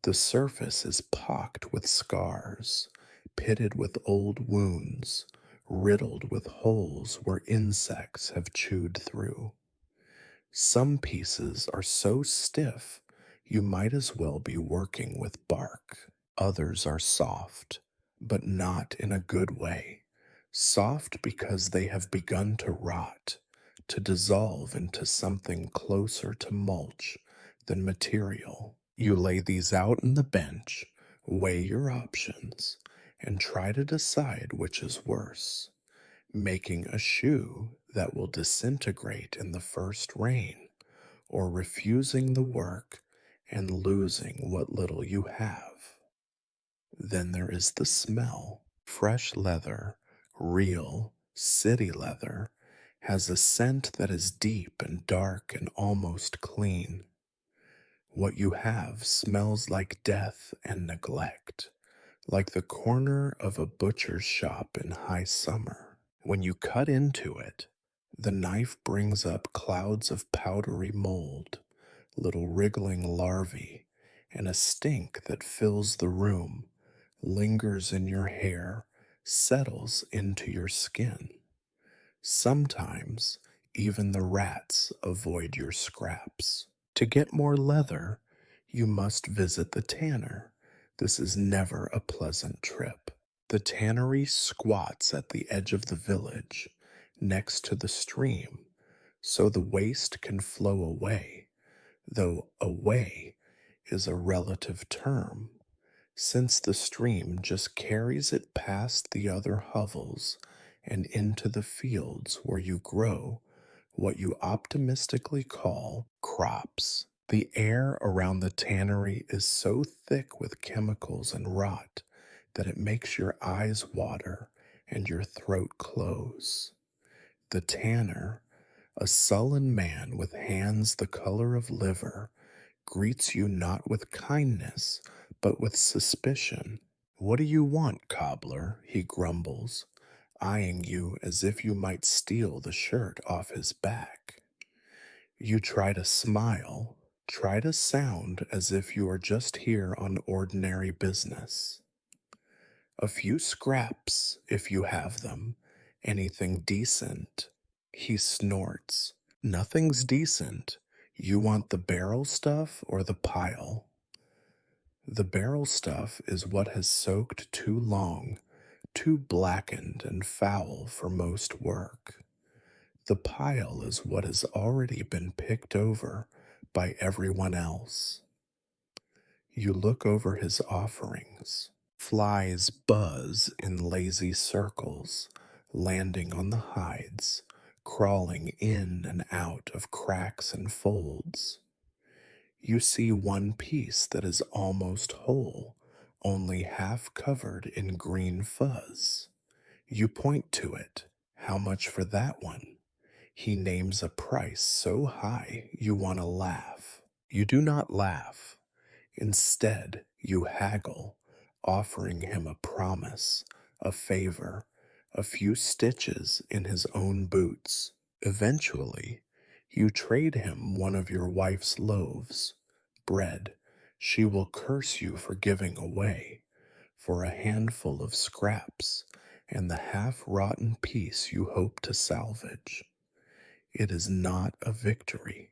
The surface is pocked with scars, pitted with old wounds, riddled with holes where insects have chewed through. Some pieces are so stiff you might as well be working with bark. Others are soft, but not in a good way. Soft because they have begun to rot, to dissolve into something closer to mulch than material. You lay these out on the bench, weigh your options, and try to decide which is worse: making a shoe that will disintegrate in the first rain, or refusing the work and losing what little you have. Then there is the smell. Fresh leather, real city leather, has a scent that is deep and dark and almost clean. What you have smells like death and neglect, like the corner of a butcher's shop in high summer. When you cut into it, the knife brings up clouds of powdery mold, little wriggling larvae, and a stink that fills the room, lingers in your hair, settles into your skin. Sometimes even the rats avoid your scraps. To get more leather, you must visit the tanner. This is never a pleasant trip. The tannery squats at the edge of the village, next to the stream, so the waste can flow away, though away is a relative term, since the stream just carries it past the other hovels and into the fields where you grow what you optimistically call crops. The air around the tannery is so thick with chemicals and rot that it makes your eyes water and your throat close. The tanner, a sullen man with hands the color of liver, greets you not with kindness, but with suspicion. "What do you want, cobbler?" he grumbles, eyeing you as if you might steal the shirt off his back. You try to smile, try to sound as if you are just here on ordinary business. "A few scraps, if you have them. Anything decent." He snorts. "Nothing's decent. You want the barrel stuff or the pile?" The barrel stuff is what has soaked too long, too blackened and foul for most work. The pile is what has already been picked over by everyone else. You look over his offerings. Flies buzz in lazy circles, landing on the hides, crawling in and out of cracks and folds. You see one piece that is almost whole, only half covered in green fuzz. You point to it. "How much for that one?" He names a price so high you want to laugh. You do not laugh. Instead, you haggle, offering him a promise, a favor, a few stitches in his own boots. Eventually, you trade him one of your wife's loaves, bread she will curse you for giving away, for a handful of scraps and the half-rotten piece you hope to salvage. It is not a victory,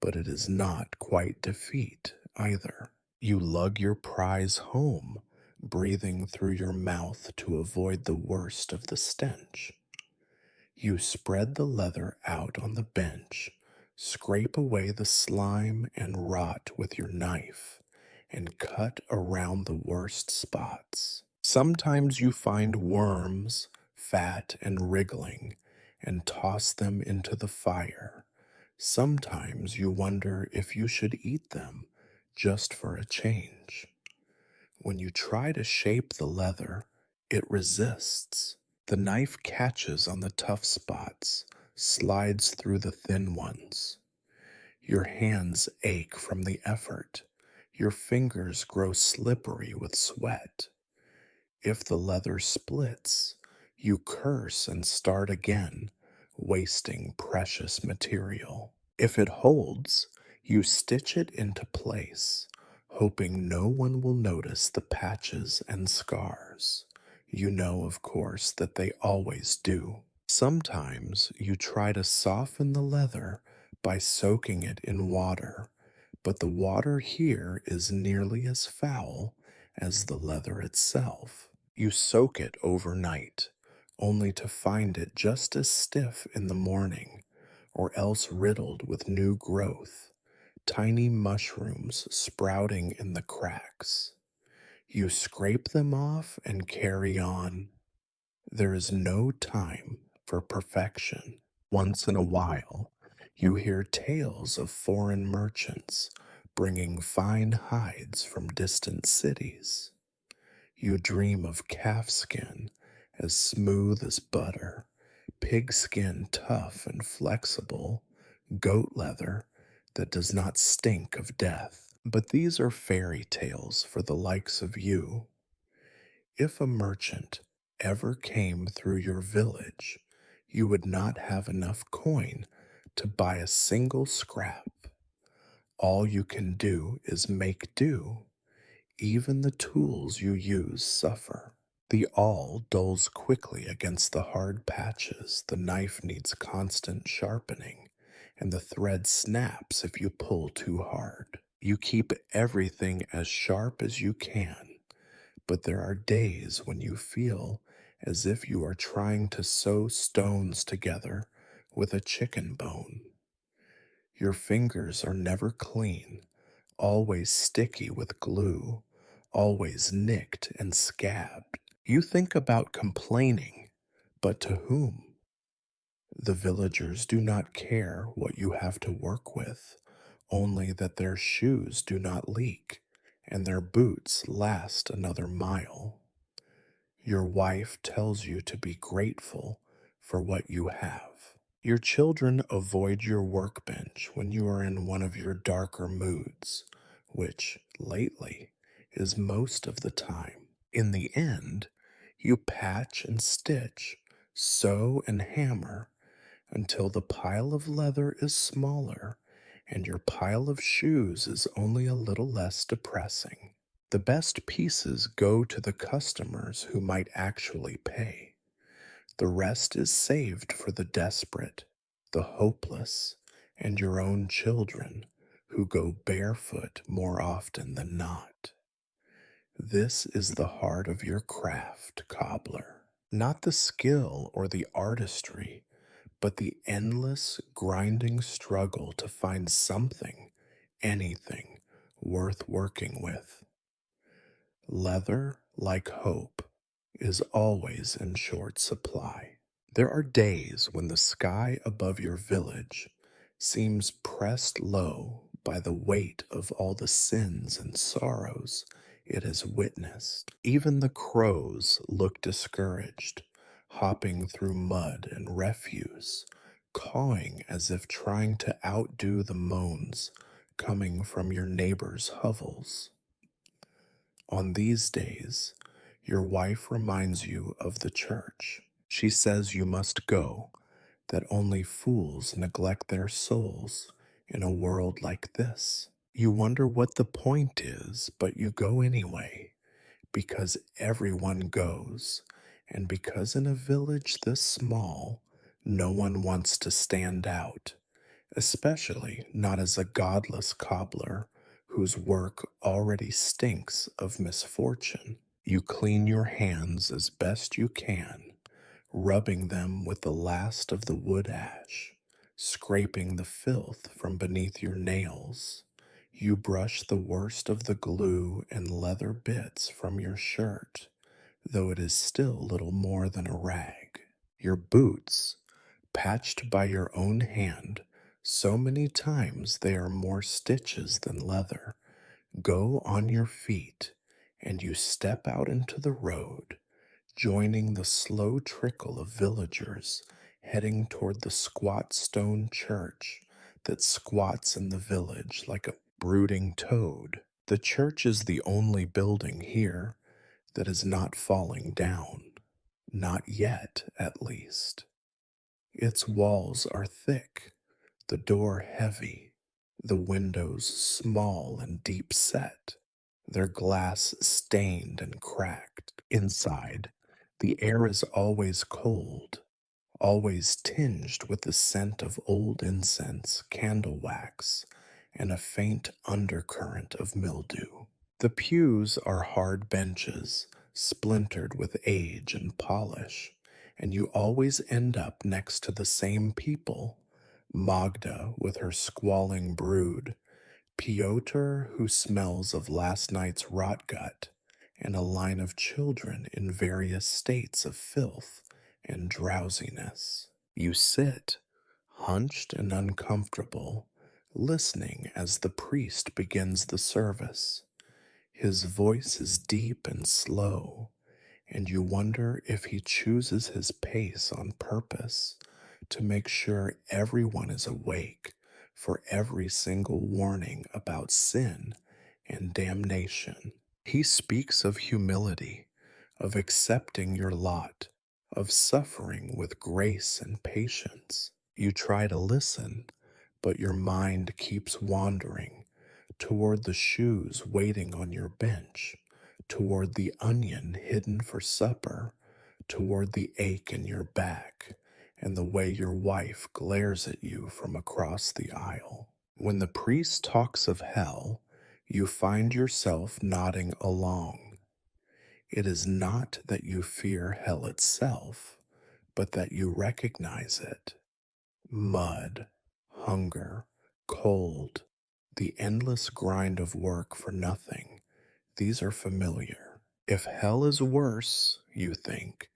but it is not quite defeat either. You lug your prize home, breathing through your mouth to avoid the worst of the stench. You spread the leather out on the bench, scrape away the slime and rot with your knife, and cut around the worst spots. Sometimes you find worms, fat and wriggling, and toss them into the fire. Sometimes you wonder if you should eat them just for a change. When you try to shape the leather, it resists. The knife catches on the tough spots, slides through the thin ones. Your hands ache from the effort. Your fingers grow slippery with sweat. If the leather splits, you curse and start again, wasting precious material. If it holds, you stitch it into place, hoping no one will notice the patches and scars. You know, of course, that they always do. Sometimes you try to soften the leather by soaking it in water, but the water here is nearly as foul as the leather itself. You soak it overnight, only to find it just as stiff in the morning, or else riddled with new growth, tiny mushrooms sprouting in the cracks. You scrape them off and carry on. There is no time for perfection. Once in a while, you hear tales of foreign merchants bringing fine hides from distant cities. You dream of calf skin as smooth as butter, pig skin tough and flexible, goat leather that does not stink of death. But these are fairy tales for the likes of you. If a merchant ever came through your village, you would not have enough coin to buy a single scrap. All you can do is make do. Even the tools you use suffer. The awl dulls quickly against the hard patches, the knife needs constant sharpening, and the thread snaps if you pull too hard. You keep everything as sharp as you can, but there are days when you feel as if you are trying to sew stones together with a chicken bone. Your fingers are never clean, always sticky with glue, always nicked and scabbed. You think about complaining, but to whom? The villagers do not care what you have to work with, only that their shoes do not leak and their boots last another mile. Your wife tells you to be grateful for what you have. Your children avoid your workbench when you are in one of your darker moods, which, lately, is most of the time. In the end, you patch and stitch, sew and hammer until the pile of leather is smaller and your pile of shoes is only a little less depressing. The best pieces go to the customers who might actually pay. The rest is saved for the desperate, the hopeless, and your own children who go barefoot more often than not. This is the heart of your craft, cobbler. Not the skill or the artistry, but the endless, grinding struggle to find something, anything, worth working with. Leather, like hope, is always in short supply. There are days when the sky above your village seems pressed low by the weight of all the sins and sorrows it has witnessed. Even the crows look discouraged, hopping through mud and refuse, cawing as if trying to outdo the moans coming from your neighbors' hovels. On these days, your wife reminds you of the church. She says you must go, that only fools neglect their souls in a world like this. You wonder what the point is, but you go anyway, because everyone goes, and because in a village this small, no one wants to stand out, especially not as a godless cobbler whose work already stinks of misfortune. You clean your hands as best you can, rubbing them with the last of the wood ash, scraping the filth from beneath your nails. You brush the worst of the glue and leather bits from your shirt, though it is still little more than a rag. Your boots, patched by your own hand, so many times they are more stitches than leather, go on your feet, and you step out into the road, joining the slow trickle of villagers heading toward the squat stone church that squats in the village like a brooding toad. The church is the only building here that is not falling down. Not yet, at least. Its walls are thick, the door heavy, the windows small and deep set, their glass stained and cracked. Inside, the air is always cold, always tinged with the scent of old incense, candle wax, and a faint undercurrent of mildew. The pews are hard benches, splintered with age and polish, and you always end up next to the same people: Magda with her squalling brood, Piotr who smells of last night's rot gut, and a line of children in various states of filth and drowsiness. You sit, hunched and uncomfortable, listening as the priest begins the service. His voice is deep and slow, and you wonder if he chooses his pace on purpose to make sure everyone is awake for every single warning about sin and damnation. He speaks of humility, of accepting your lot, of suffering with grace and patience. You try to listen, but your mind keeps wandering toward the shoes waiting on your bench, toward the onion hidden for supper, toward the ache in your back, and the way your wife glares at you from across the aisle. When the priest talks of hell, you find yourself nodding along. It is not that you fear hell itself, but that you recognize it. Mud, hunger, cold, the endless grind of work for nothing, these are familiar. If hell is worse, you think,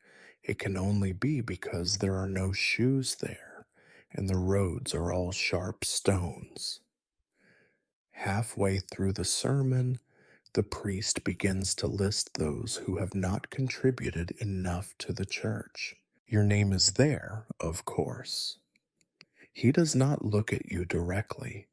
it can only be because there are no shoes there, and the roads are all sharp stones. Halfway through the sermon, the priest begins to list those who have not contributed enough to the church. Your name is there, of course. He does not look at you directly,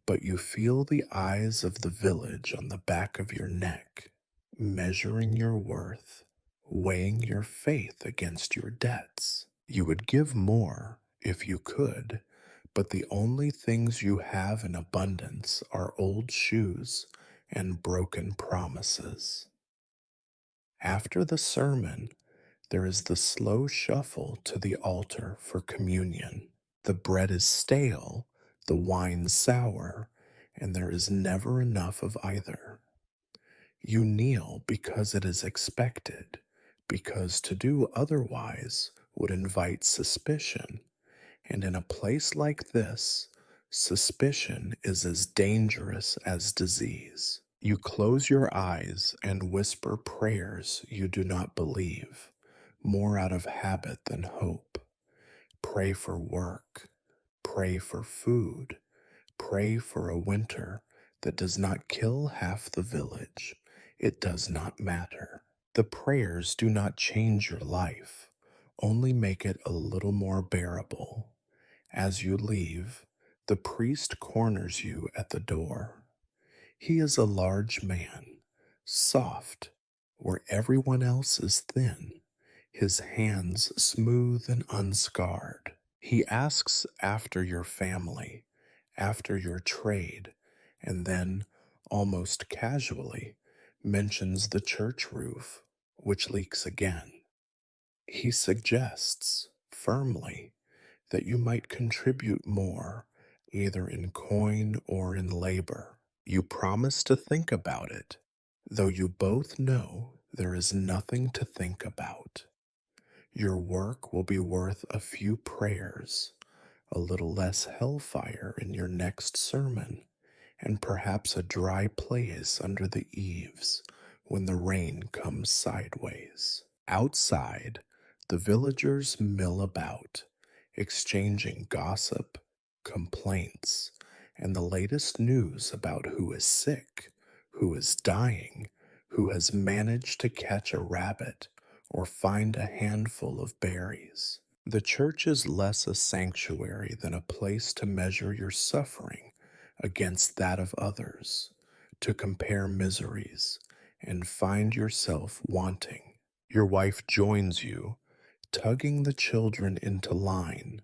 but you feel the eyes of the village on the back of your neck, measuring your worth, weighing your faith against your debts. You would give more if you could, but the only things you have in abundance are old shoes and broken promises. After the sermon, there is the slow shuffle to the altar for communion. The bread is stale, the wine sour, and there is never enough of either. You kneel because it is expected, because to do otherwise would invite suspicion, and in a place like this, suspicion is as dangerous as disease. You close your eyes and whisper prayers you do not believe, more out of habit than hope. Pray for work, pray for food, pray for a winter that does not kill half the village. It does not matter. The prayers do not change your life, only make it a little more bearable. As you leave, the priest corners you at the door. He is a large man, soft, where everyone else is thin, his hands smooth and unscarred. He asks after your family, after your trade, and then, almost casually, mentions the church roof, which leaks again. He suggests, firmly, that you might contribute more, either in coin or in labor. You promise to think about it, though you both know there is nothing to think about. Your work will be worth a few prayers, a little less hellfire in your next sermon, and perhaps a dry place under the eaves when the rain comes sideways. Outside, the villagers mill about, exchanging gossip, complaints, and the latest news about who is sick, who is dying, who has managed to catch a rabbit or find a handful of berries. The church is less a sanctuary than a place to measure your suffering against that of others, to compare miseries, and find yourself wanting. Your wife joins you, tugging the children into line,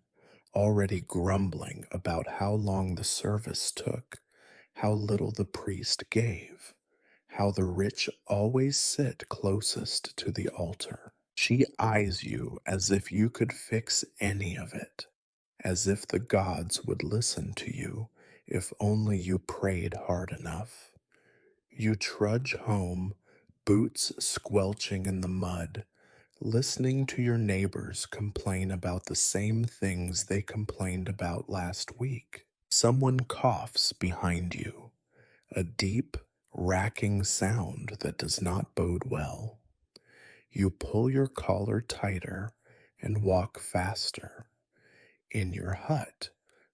already grumbling about how long the service took, how little the priest gave, how the rich always sit closest to the altar. She eyes you as if you could fix any of it, as if the gods would listen to you if only you prayed hard enough. You trudge home, boots squelching in the mud, listening to your neighbors complain about the same things they complained about last week. Someone coughs behind you, a deep, racking sound that does not bode well. You pull your collar tighter and walk faster. In your hut,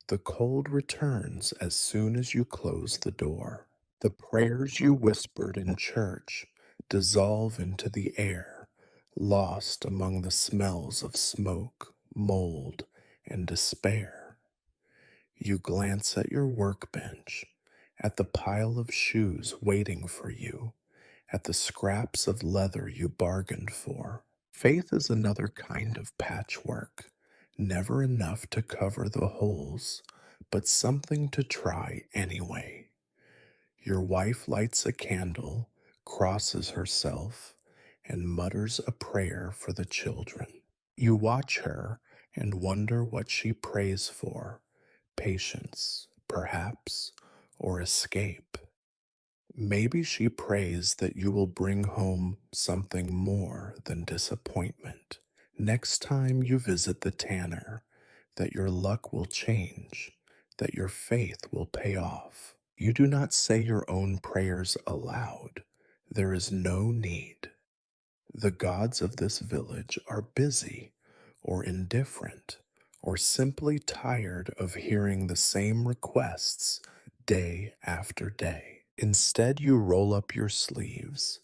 the cold returns as soon as you close the door. The prayers you whispered in church dissolve into the air, lost among the smells of smoke, mold, and despair. You glance at your workbench, at the pile of shoes waiting for you, at the scraps of leather you bargained for. Faith is another kind of patchwork, never enough to cover the holes, but something to try anyway. Your wife lights a candle, crosses herself, and mutters a prayer for the children. You watch her and wonder what she prays for: patience, perhaps, or escape. Maybe she prays that you will bring home something more than disappointment. Next time you visit the tanner, that your luck will change, that your faith will pay off. You do not say your own prayers aloud. There is no need. The gods of this village are busy, or indifferent, or simply tired of hearing the same requests day after day. Instead, you roll up your sleeves,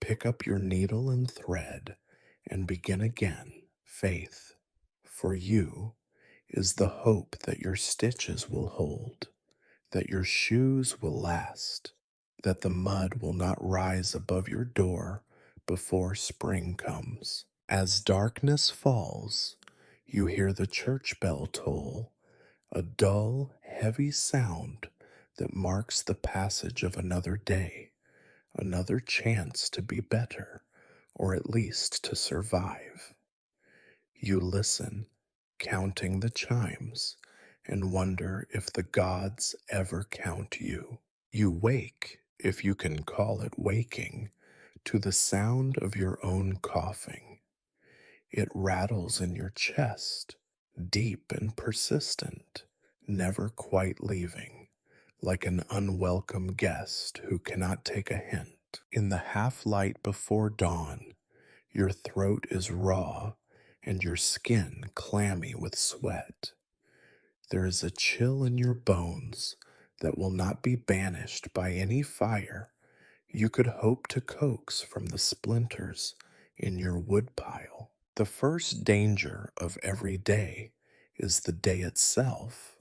pick up your needle and thread, and begin again. Faith, for you, is the hope that your stitches will hold, that your shoes will last, that the mud will not rise above your door before spring comes. As darkness falls, you hear the church bell toll, a dull, heavy sound that marks the passage of another day, another chance to be better, or at least to survive. You listen, counting the chimes, and wonder if the gods ever count you. You wake, if you can call it waking, to the sound of your own coughing. It rattles in your chest, deep and persistent, never quite leaving, like an unwelcome guest who cannot take a hint. In the half light before dawn, your throat is raw and your skin clammy with sweat. There is a chill in your bones that will not be banished by any fire you could hope to coax from the splinters in your woodpile. The first danger of every day is the day itself,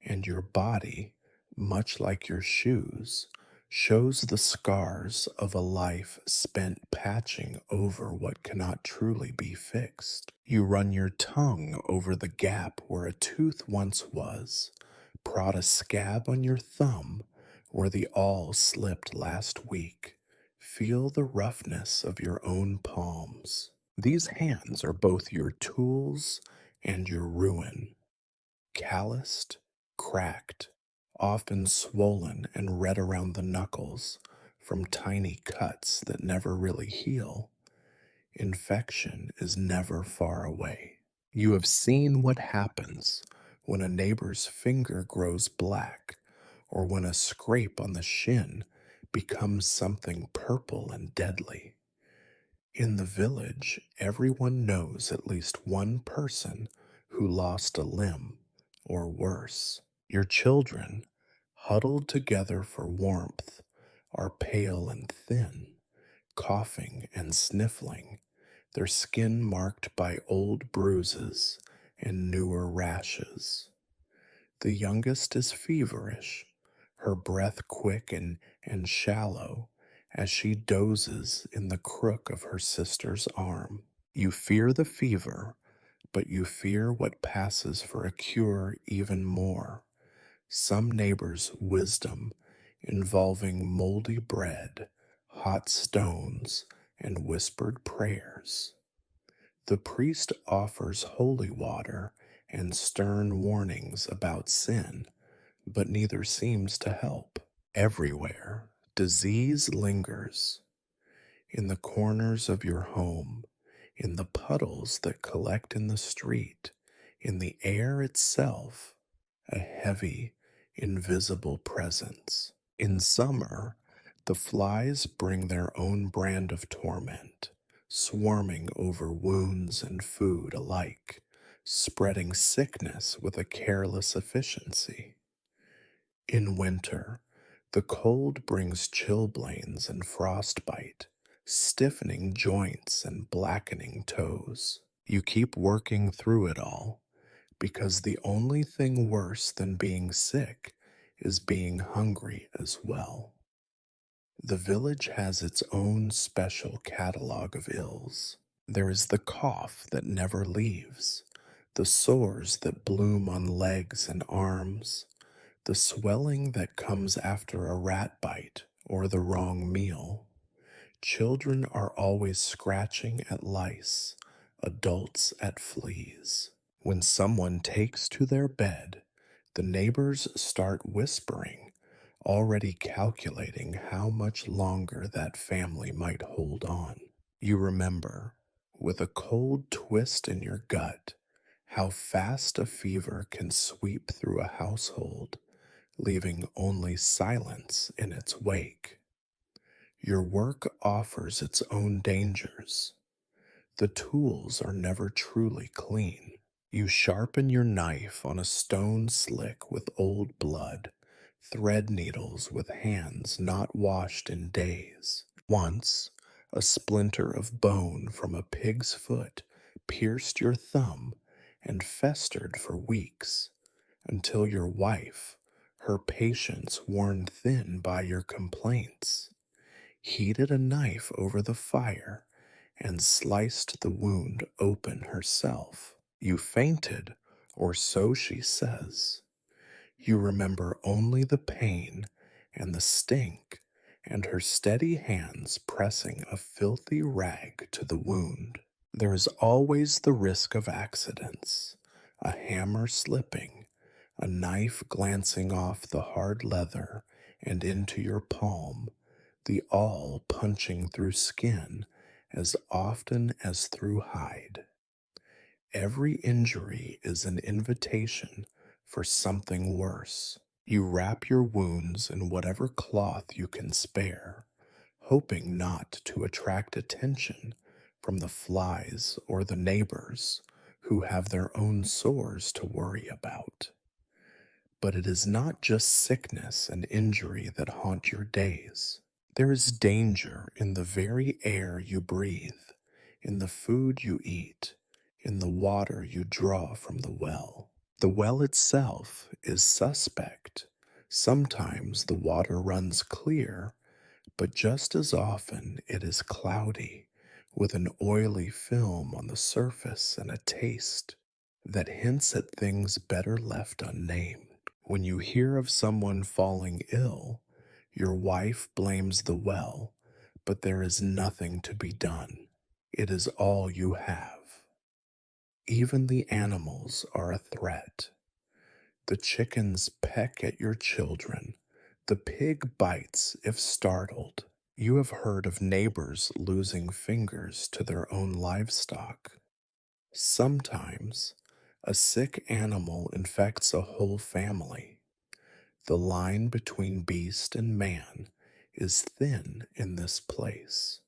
and your body, much like your shoes, shows the scars of a life spent patching over what cannot truly be fixed. You run your tongue over the gap where a tooth once was, prod a scab on your thumb where the awl slipped last week. Feel the roughness of your own palms. These hands are both your tools and your ruin, calloused, cracked, often swollen and red around the knuckles from tiny cuts that never really heal. Infection is never far away. You have seen what happens when a neighbor's finger grows black, or when a scrape on the shin becomes something purple and deadly. In the village, everyone knows at least one person who lost a limb, or worse. Your children, huddled together for warmth, are pale and thin, coughing and sniffling, their skin marked by old bruises and newer rashes. The youngest is feverish, her breath quick and shallow as she dozes in the crook of her sister's arm. You fear the fever, but you fear what passes for a cure even more. Some neighbors' wisdom involving moldy bread, hot stones, and whispered prayers. The priest offers holy water and stern warnings about sin, but neither seems to help. Everywhere, disease lingers in the corners of your home, in the puddles that collect in the street, in the air itself, a heavy, invisible presence. In summer, the flies bring their own brand of torment, swarming over wounds and food alike, spreading sickness with a careless efficiency. In winter, the cold brings chilblains and frostbite, stiffening joints and blackening toes. You keep working through it all, because the only thing worse than being sick is being hungry as well. The village has its own special catalog of ills. There is the cough that never leaves, the sores that bloom on legs and arms, the swelling that comes after a rat bite or the wrong meal. Children are always scratching at lice, adults at fleas. When someone takes to their bed, the neighbors start whispering, already calculating how much longer that family might hold on. You remember, with a cold twist in your gut, how fast a fever can sweep through a household, leaving only silence in its wake. Your work offers its own dangers. The tools are never truly clean. You sharpen your knife on a stone slick with old blood, thread needles with hands not washed in days. Once, a splinter of bone from a pig's foot pierced your thumb and festered for weeks, until your wife, her patience worn thin by your complaints, heated a knife over the fire and sliced the wound open herself. You fainted, or so she says. You remember only the pain and the stink, and her steady hands pressing a filthy rag to the wound. There is always the risk of accidents, a hammer slipping, a knife glancing off the hard leather and into your palm, the awl punching through skin as often as through hide. Every injury is an invitation for something worse. You wrap your wounds in whatever cloth you can spare, hoping not to attract attention from the flies or the neighbors who have their own sores to worry about. But it is not just sickness and injury that haunt your days. There is danger in the very air you breathe, in the food you eat, in the water you draw from the well. The well itself is suspect. Sometimes the water runs clear, but just as often it is cloudy, with an oily film on the surface and a taste that hints at things better left unnamed. When you hear of someone falling ill, your wife blames the well, but there is nothing to be done. It is all you have. Even the animals are a threat. The chickens peck at your children. The pig bites if startled. You have heard of neighbors losing fingers to their own livestock. Sometimes, a sick animal infects a whole family. The line between beast and man is thin in this place.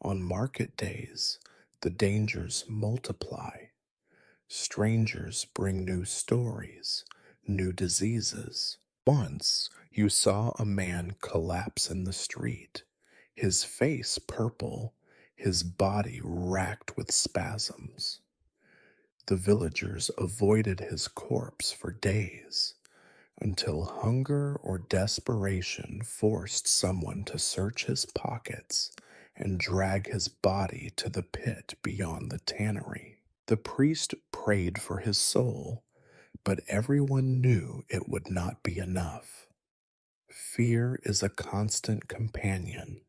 On market days, the dangers multiply. Strangers bring new stories, new diseases. Once you saw a man collapse in the street, his face purple, his body racked with spasms. The villagers avoided his corpse for days until hunger or desperation forced someone to search his pockets and drag his body to the pit beyond the tannery. The priest prayed for his soul, but everyone knew it would not be enough. Fear is a constant companion,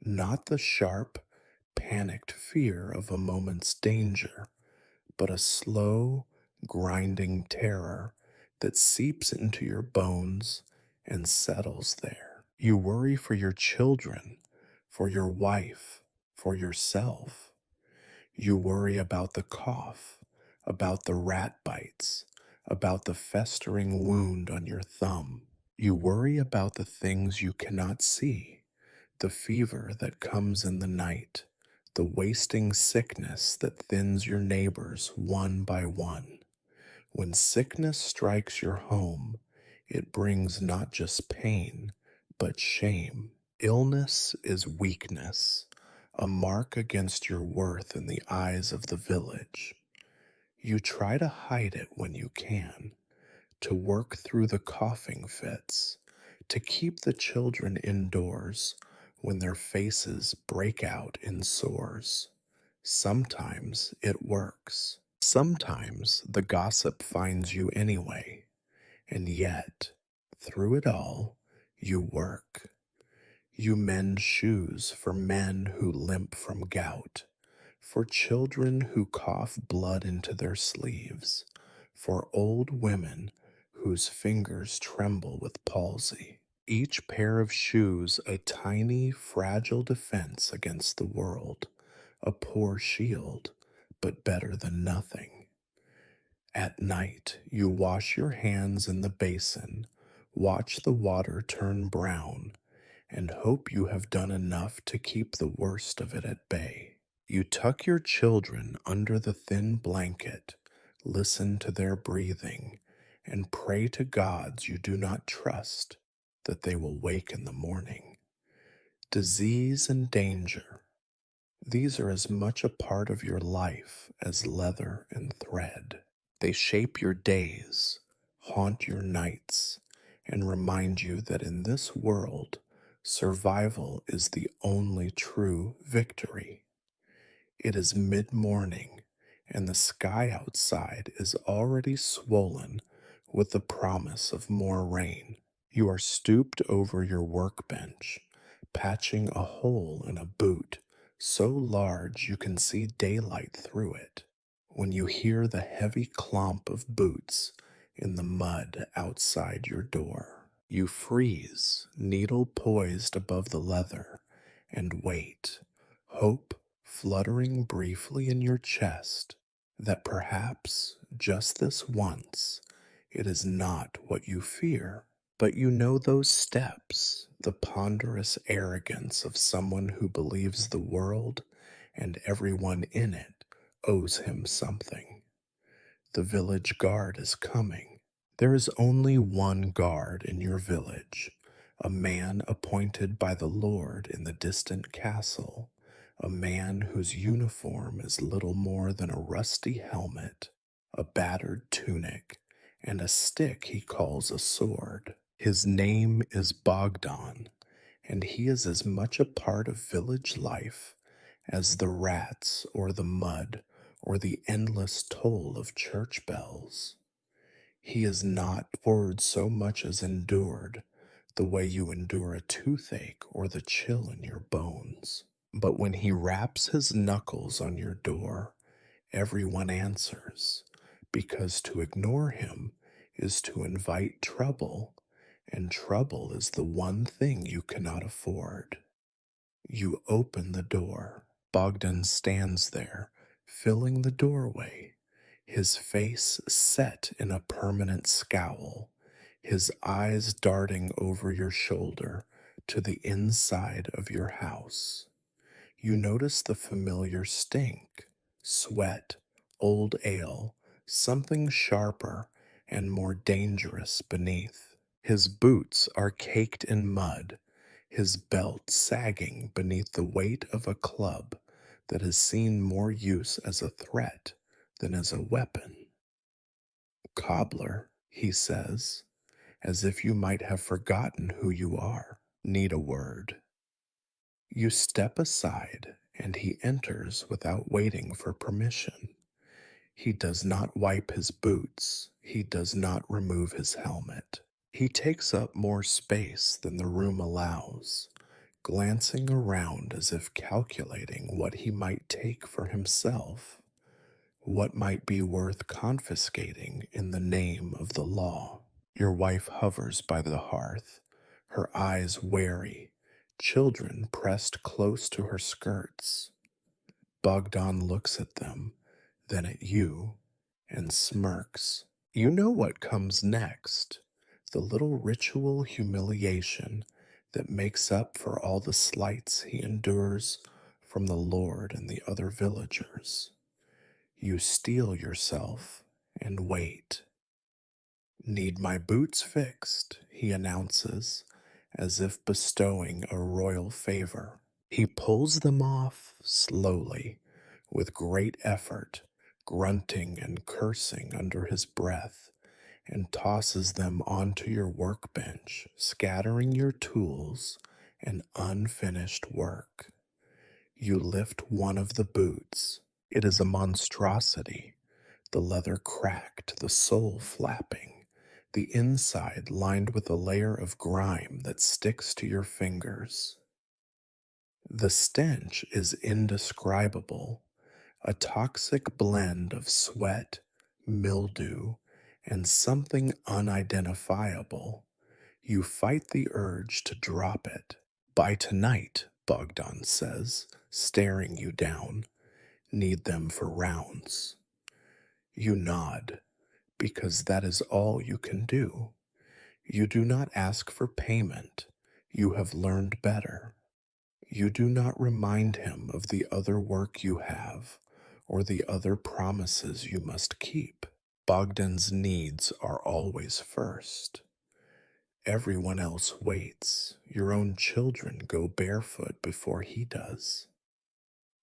not the sharp, panicked fear of a moment's danger, but a slow, grinding terror that seeps into your bones and settles there. You worry for your children, for your wife, for yourself. You worry about the cough, about the rat bites, about the festering wound on your thumb. You worry about the things you cannot see, the fever that comes in the night, the wasting sickness that thins your neighbors one by one. When sickness strikes your home, it brings not just pain, but shame. Illness is weakness, a mark against your worth in the eyes of the village. You try to hide it when you can, to work through the coughing fits, to keep the children indoors when their faces break out in sores. Sometimes it works. Sometimes the gossip finds you anyway, and yet, through it all, you work. You mend shoes for men who limp from gout, for children who cough blood into their sleeves, for old women whose fingers tremble with palsy. Each pair of shoes a tiny, fragile defense against the world, a poor shield, but better than nothing. At night, you wash your hands in the basin, watch the water turn brown, and hope you have done enough to keep the worst of it at bay. You tuck your children under the thin blanket, listen to their breathing, and pray to gods you do not trust that they will wake in the morning. Disease and danger, these are as much a part of your life as leather and thread. They shape your days, haunt your nights, and remind you that in this world, survival is the only true victory. It is mid morning, and the sky outside is already swollen with the promise of more rain. You are stooped over your workbench, patching a hole in a boot so large you can see daylight through it, when you hear the heavy clomp of boots in the mud outside your door. You freeze, needle poised above the leather, and wait, hope fluttering briefly in your chest that perhaps just this once it is not what you fear. But you know those steps, the ponderous arrogance of someone who believes the world and everyone in it owes him something. The village guard is coming. There is only one guard in your village, a man appointed by the Lord in the distant castle, a man whose uniform is little more than a rusty helmet, a battered tunic, and a stick he calls a sword. His name is Bogdan, and he is as much a part of village life as the rats or the mud or the endless toll of church bells. He is not forward so much as endured, the way you endure a toothache or the chill in your bones. But when he raps his knuckles on your door, everyone answers, because to ignore him is to invite trouble, and trouble is the one thing you cannot afford. You open the door. Bogdan stands there, filling the doorway, his face set in a permanent scowl, his eyes darting over your shoulder to the inside of your house. You notice the familiar stink, sweat, old ale, something sharper and more dangerous beneath. His boots are caked in mud, his belt sagging beneath the weight of a club that has seen more use as a threat than as a weapon. Cobbler, he says, as if you might have forgotten who you are, need a word. You step aside, and he enters without waiting for permission. He does not wipe his boots. He does not remove his helmet. He takes up more space than the room allows, glancing around as if calculating what he might take for himself, what might be worth confiscating in the name of the law. Your wife hovers by the hearth, her eyes wary, children pressed close to her skirts. Bogdan looks at them, then at you, and smirks. You know what comes next, the little ritual humiliation that makes up for all the slights he endures from the Lord and the other villagers. You steel yourself and wait. Need my boots fixed, he announces, as if bestowing a royal favor. He pulls them off slowly, with great effort, grunting and cursing under his breath, and tosses them onto your workbench, scattering your tools and unfinished work. You lift one of the boots. It is a monstrosity, the leather cracked, the sole flapping, the inside lined with a layer of grime that sticks to your fingers. The stench is indescribable, a toxic blend of sweat, mildew, and something unidentifiable. You fight the urge to drop it. By tonight, Bogdan says, staring you down, need them for rounds. You nod, because that is all you can do. You do not ask for payment. You have learned better. You do not remind him of the other work you have or the other promises you must keep. Bogdan's needs are always first. Everyone else waits. Your own children go barefoot before he does.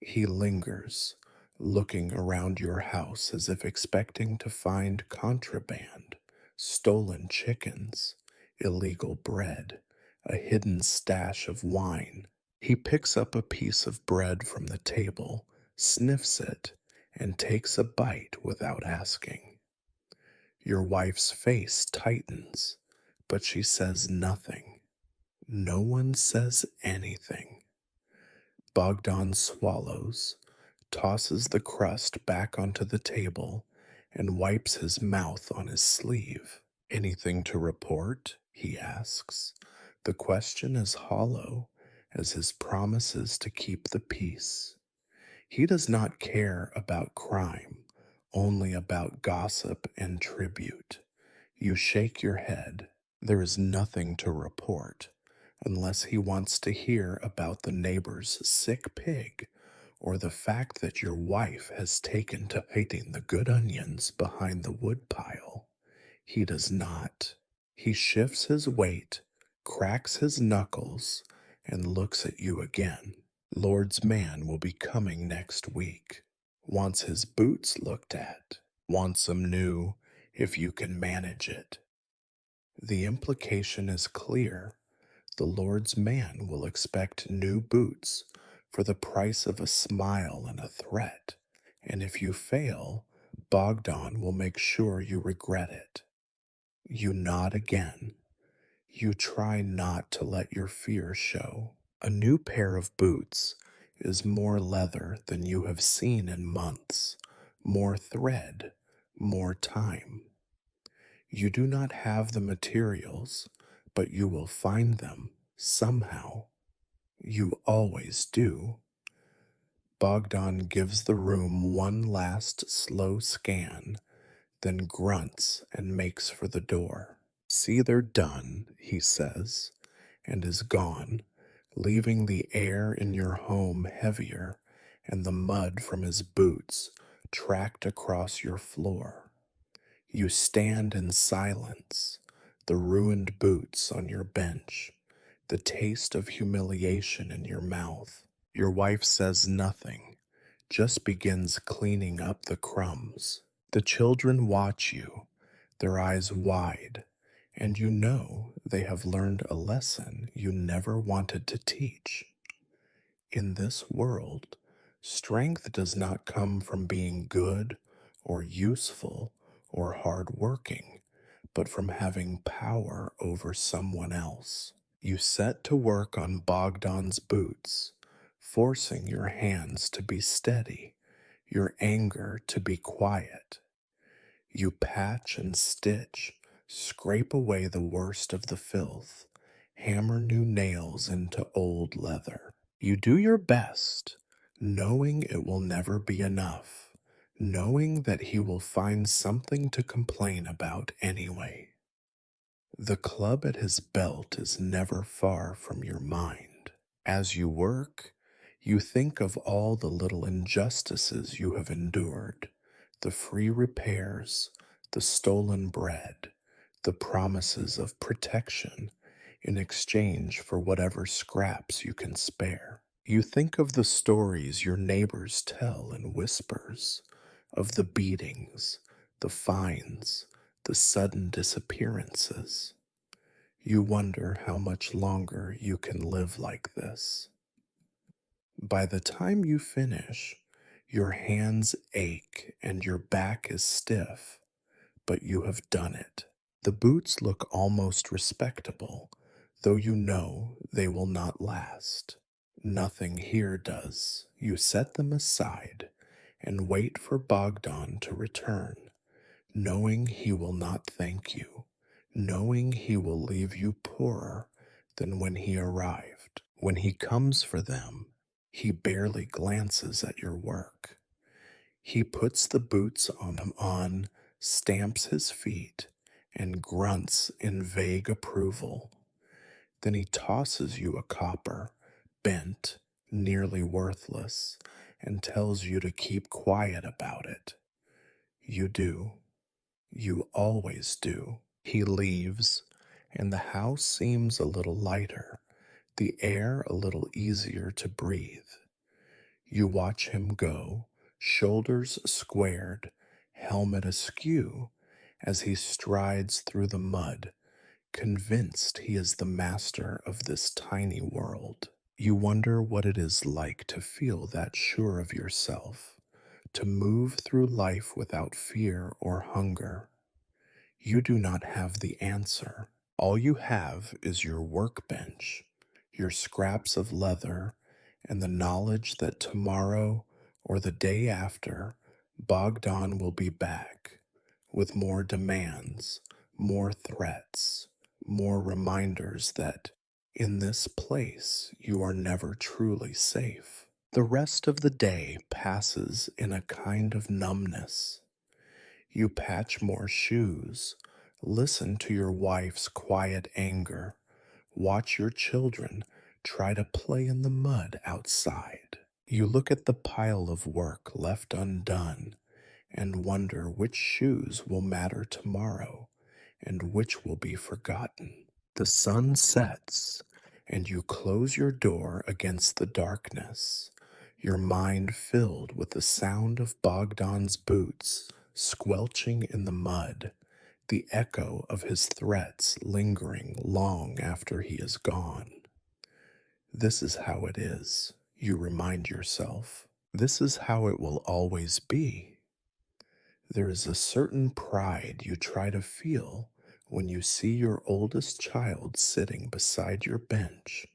He lingers, looking around your house as if expecting to find contraband, stolen chickens, illegal bread, a hidden stash of wine. He picks up a piece of bread from the table, sniffs it, and takes a bite without asking. Your wife's face tightens, but she says nothing. No one says anything. Bogdan swallows, tosses the crust back onto the table, and wipes his mouth on his sleeve. Anything to report? He asks. The question is hollow as his promises to keep the peace. He does not care about crime, only about gossip and tribute. You shake your head. There is nothing to report, unless he wants to hear about the neighbor's sick pig or the fact that your wife has taken to hiding the good onions behind the woodpile. He does not. He shifts his weight, cracks his knuckles, and looks at you again. Lord's man will be coming next week. Wants his boots looked at. Wants 'em new if you can manage it. The implication is clear. The Lord's man will expect new boots for the price of a smile and a threat, and if you fail, Bogdan will make sure you regret it. You nod again. You try not to let your fear show. A new pair of boots is more leather than you have seen in months, more thread, more time. You do not have the materials, but you will find them somehow. You always do. Bogdan gives the room one last slow scan, then grunts and makes for the door. See, they're done, he says, and is gone, leaving the air in your home heavier and the mud from his boots tracked across your floor. You stand in silence, the ruined boots on your bench, the taste of humiliation in your mouth. Your wife says nothing, just begins cleaning up the crumbs. The children watch you, their eyes wide, and you know they have learned a lesson you never wanted to teach. In this world, strength does not come from being good or useful or hardworking, but from having power over someone else. You set to work on Bogdan's boots, forcing your hands to be steady, your anger to be quiet. You patch and stitch, scrape away the worst of the filth, hammer new nails into old leather. You do your best, knowing it will never be enough, knowing that he will find something to complain about anyway. The club at his belt is never far from your mind. As you work, you think of all the little injustices you have endured, the free repairs, the stolen bread, the promises of protection in exchange for whatever scraps you can spare. You think of the stories your neighbors tell in whispers, of the beatings, the fines, the sudden disappearances. You wonder how much longer you can live like this. By the time you finish, your hands ache and your back is stiff, but you have done it. The boots look almost respectable, though you know they will not last. Nothing here does. You set them aside and wait for Bogdan to return, knowing he will not thank you, knowing he will leave you poorer than when he arrived. When he comes for them, he barely glances at your work. He puts the boots on, stamps his feet, and grunts in vague approval. Then he tosses you a copper, bent, nearly worthless, and tells you to keep quiet about it. You do. You always do. He leaves, and the house seems a little lighter, the air a little easier to breathe. You watch him go, shoulders squared, helmet askew, as he strides through the mud, convinced he is the master of this tiny world. You wonder what it is like to feel that sure of yourself, to move through life without fear or hunger. You do not have the answer. All you have is your workbench, your scraps of leather, and the knowledge that tomorrow or the day after, Bogdan will be back with more demands, more threats, more reminders that in this place you are never truly safe. The rest of the day passes in a kind of numbness. You patch more shoes, listen to your wife's quiet anger, watch your children try to play in the mud outside. You look at the pile of work left undone and wonder which shoes will matter tomorrow and which will be forgotten. The sun sets, and you close your door against the darkness, your mind filled with the sound of Bogdan's boots squelching in the mud, the echo of his threats lingering long after he is gone. This is how it is, you remind yourself. This is how it will always be. There is a certain pride you try to feel when you see your oldest child sitting beside your bench,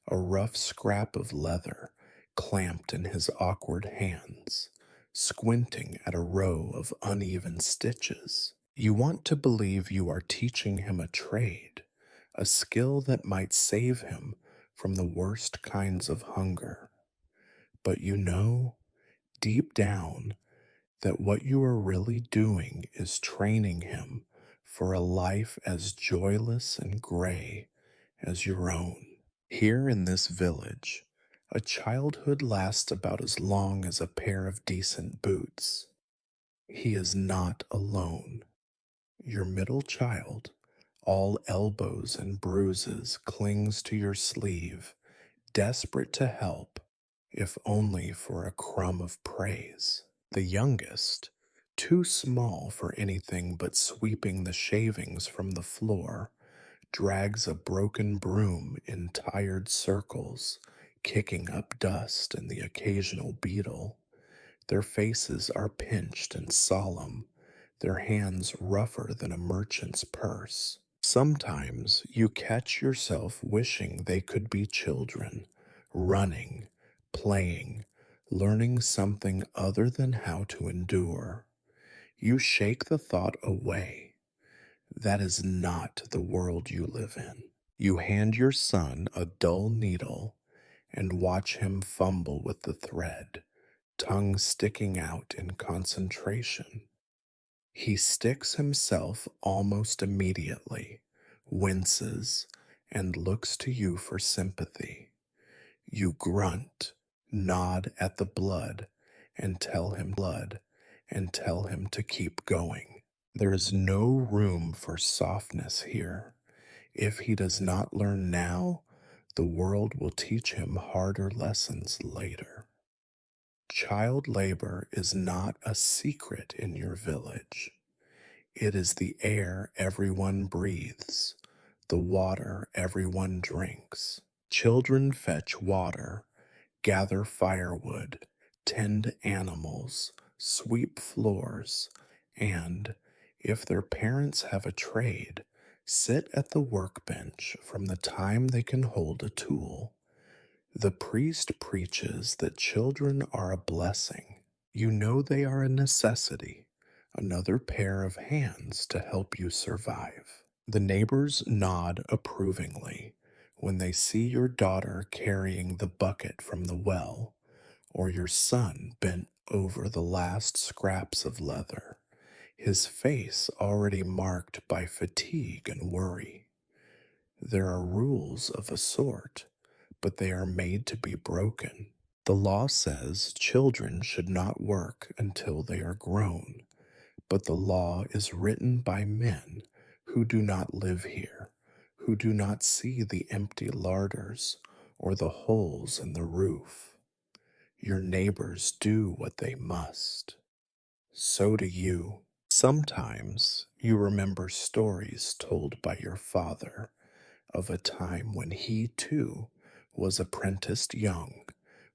a rough scrap of leather clamped in his awkward hands, squinting at a row of uneven stitches. You want to believe you are teaching him a trade, a skill that might save him from the worst kinds of hunger. But you know, deep down, that what you are really doing is training him for a life as joyless and gray as your own. Here in this village, a childhood lasts about as long as a pair of decent boots. He is not alone. Your middle child, all elbows and bruises, clings to your sleeve, desperate to help, if only for a crumb of praise. The youngest, too small for anything but sweeping the shavings from the floor, drags a broken broom in tired circles, kicking up dust and the occasional beetle. Their faces are pinched and solemn, their hands rougher than a merchant's purse. Sometimes you catch yourself wishing they could be children, running, playing, learning something other than how to endure. You shake the thought away. That is not the world you live in. You hand your son a dull needle and watch him fumble with the thread, tongue sticking out in concentration. He sticks himself almost immediately, winces, and looks to you for sympathy. You grunt, nod at the and tell him to keep going. There is no room for softness here. If he does not learn now, the world will teach him harder lessons later. Child labor is not a secret in your village. It is the air everyone breathes, the water everyone drinks. Children fetch water, gather firewood, tend animals, sweep floors, and, if their parents have a trade, sit at the workbench from the time they can hold a tool. The priest preaches that children are a blessing. You know they are a necessity, another pair of hands to help you survive. The neighbors nod approvingly when they see your daughter carrying the bucket from the well, or your son bent over the last scraps of leather, his face already marked by fatigue and worry. There are rules of a sort, but they are made to be broken. The law says children should not work until they are grown, but the law is written by men who do not live here, who do not see the empty larders or the holes in the roof. Your neighbors do what they must. So do you. Sometimes you remember stories told by your father of a time when he too was apprenticed young,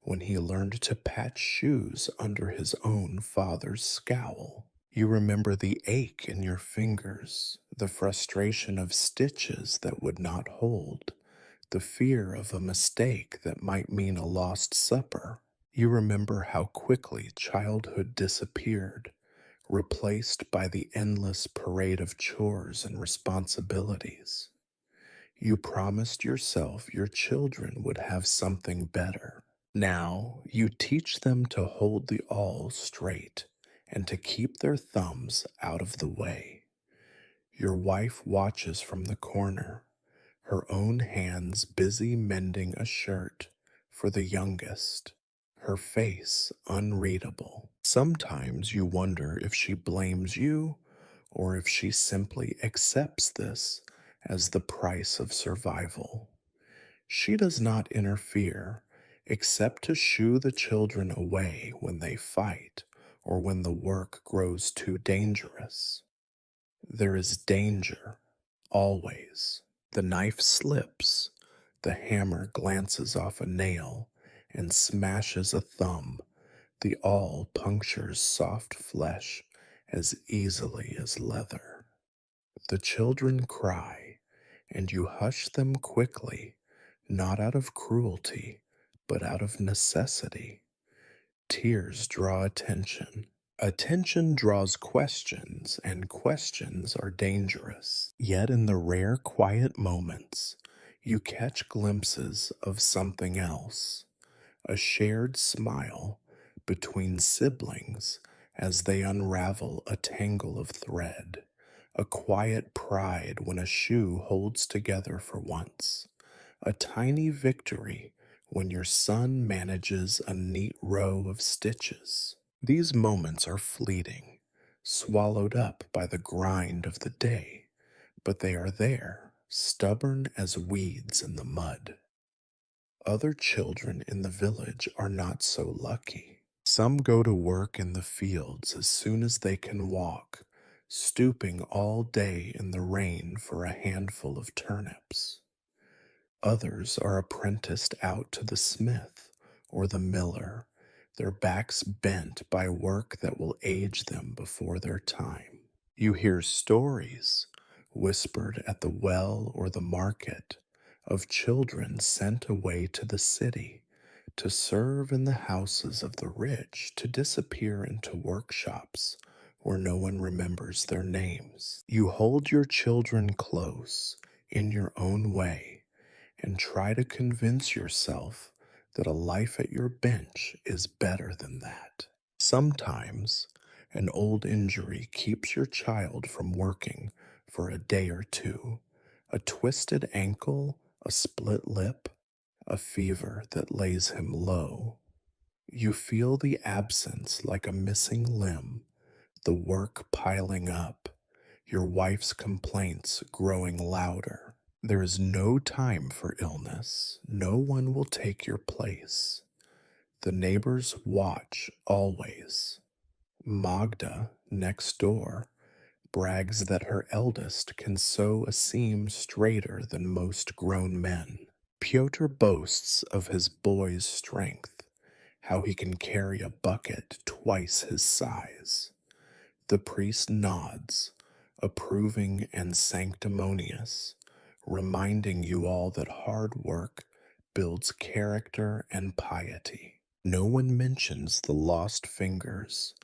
when he learned to patch shoes under his own father's scowl. You remember the ache in your fingers, the frustration of stitches that would not hold, the fear of a mistake that might mean a lost supper. You remember how quickly childhood disappeared, replaced by the endless parade of chores and responsibilities. You promised yourself your children would have something better. Now you teach them to hold the awl straight and to keep their thumbs out of the way. Your wife watches from the corner, her own hands busy mending a shirt for the youngest, her face unreadable. Sometimes you wonder if she blames you or if she simply accepts this as the price of survival. She does not interfere except to shoo the children away when they fight or when the work grows too dangerous. There is danger, always. The knife slips, the hammer glances off a nail and smashes a thumb. The awl punctures soft flesh as easily as leather. The children cry, and you hush them quickly, not out of cruelty, but out of necessity. Tears draw attention. Attention draws questions, and questions are dangerous. Yet, in the rare quiet moments, you catch glimpses of something else, a shared smile between siblings as they unravel a tangle of thread, a quiet pride when a shoe holds together for once, a tiny victory when your son manages a neat row of stitches. These moments are fleeting, swallowed up by the grind of the day, but they are there, stubborn as weeds in the mud. other children in the village are not so lucky. Some go to work in the fields as soon as they can walk, stooping all day in the rain for a handful of turnips. Others are apprenticed out to the smith or the miller, their backs bent by work that will age them before their time. You hear stories, whispered at the well or the market, of children sent away to the city to serve in the houses of the rich, to disappear into workshops where no one remembers their names. You hold your children close in your own way and try to convince yourself that a life at your bench is better than that. Sometimes an old injury keeps your child from working for a day or two. A twisted ankle, a split lip, a fever that lays him low. You feel the absence like a missing limb, the work piling up, your wife's complaints growing louder. There is no time for illness. No one will take your place. The neighbors watch always. Magda, next door, brags that her eldest can sew a seam straighter than most grown men. Pyotr boasts of his boy's strength, how he can carry a bucket twice his size. The priest nods, approving and sanctimonious, reminding you all that hard work builds character and piety. No one mentions the lost fingers,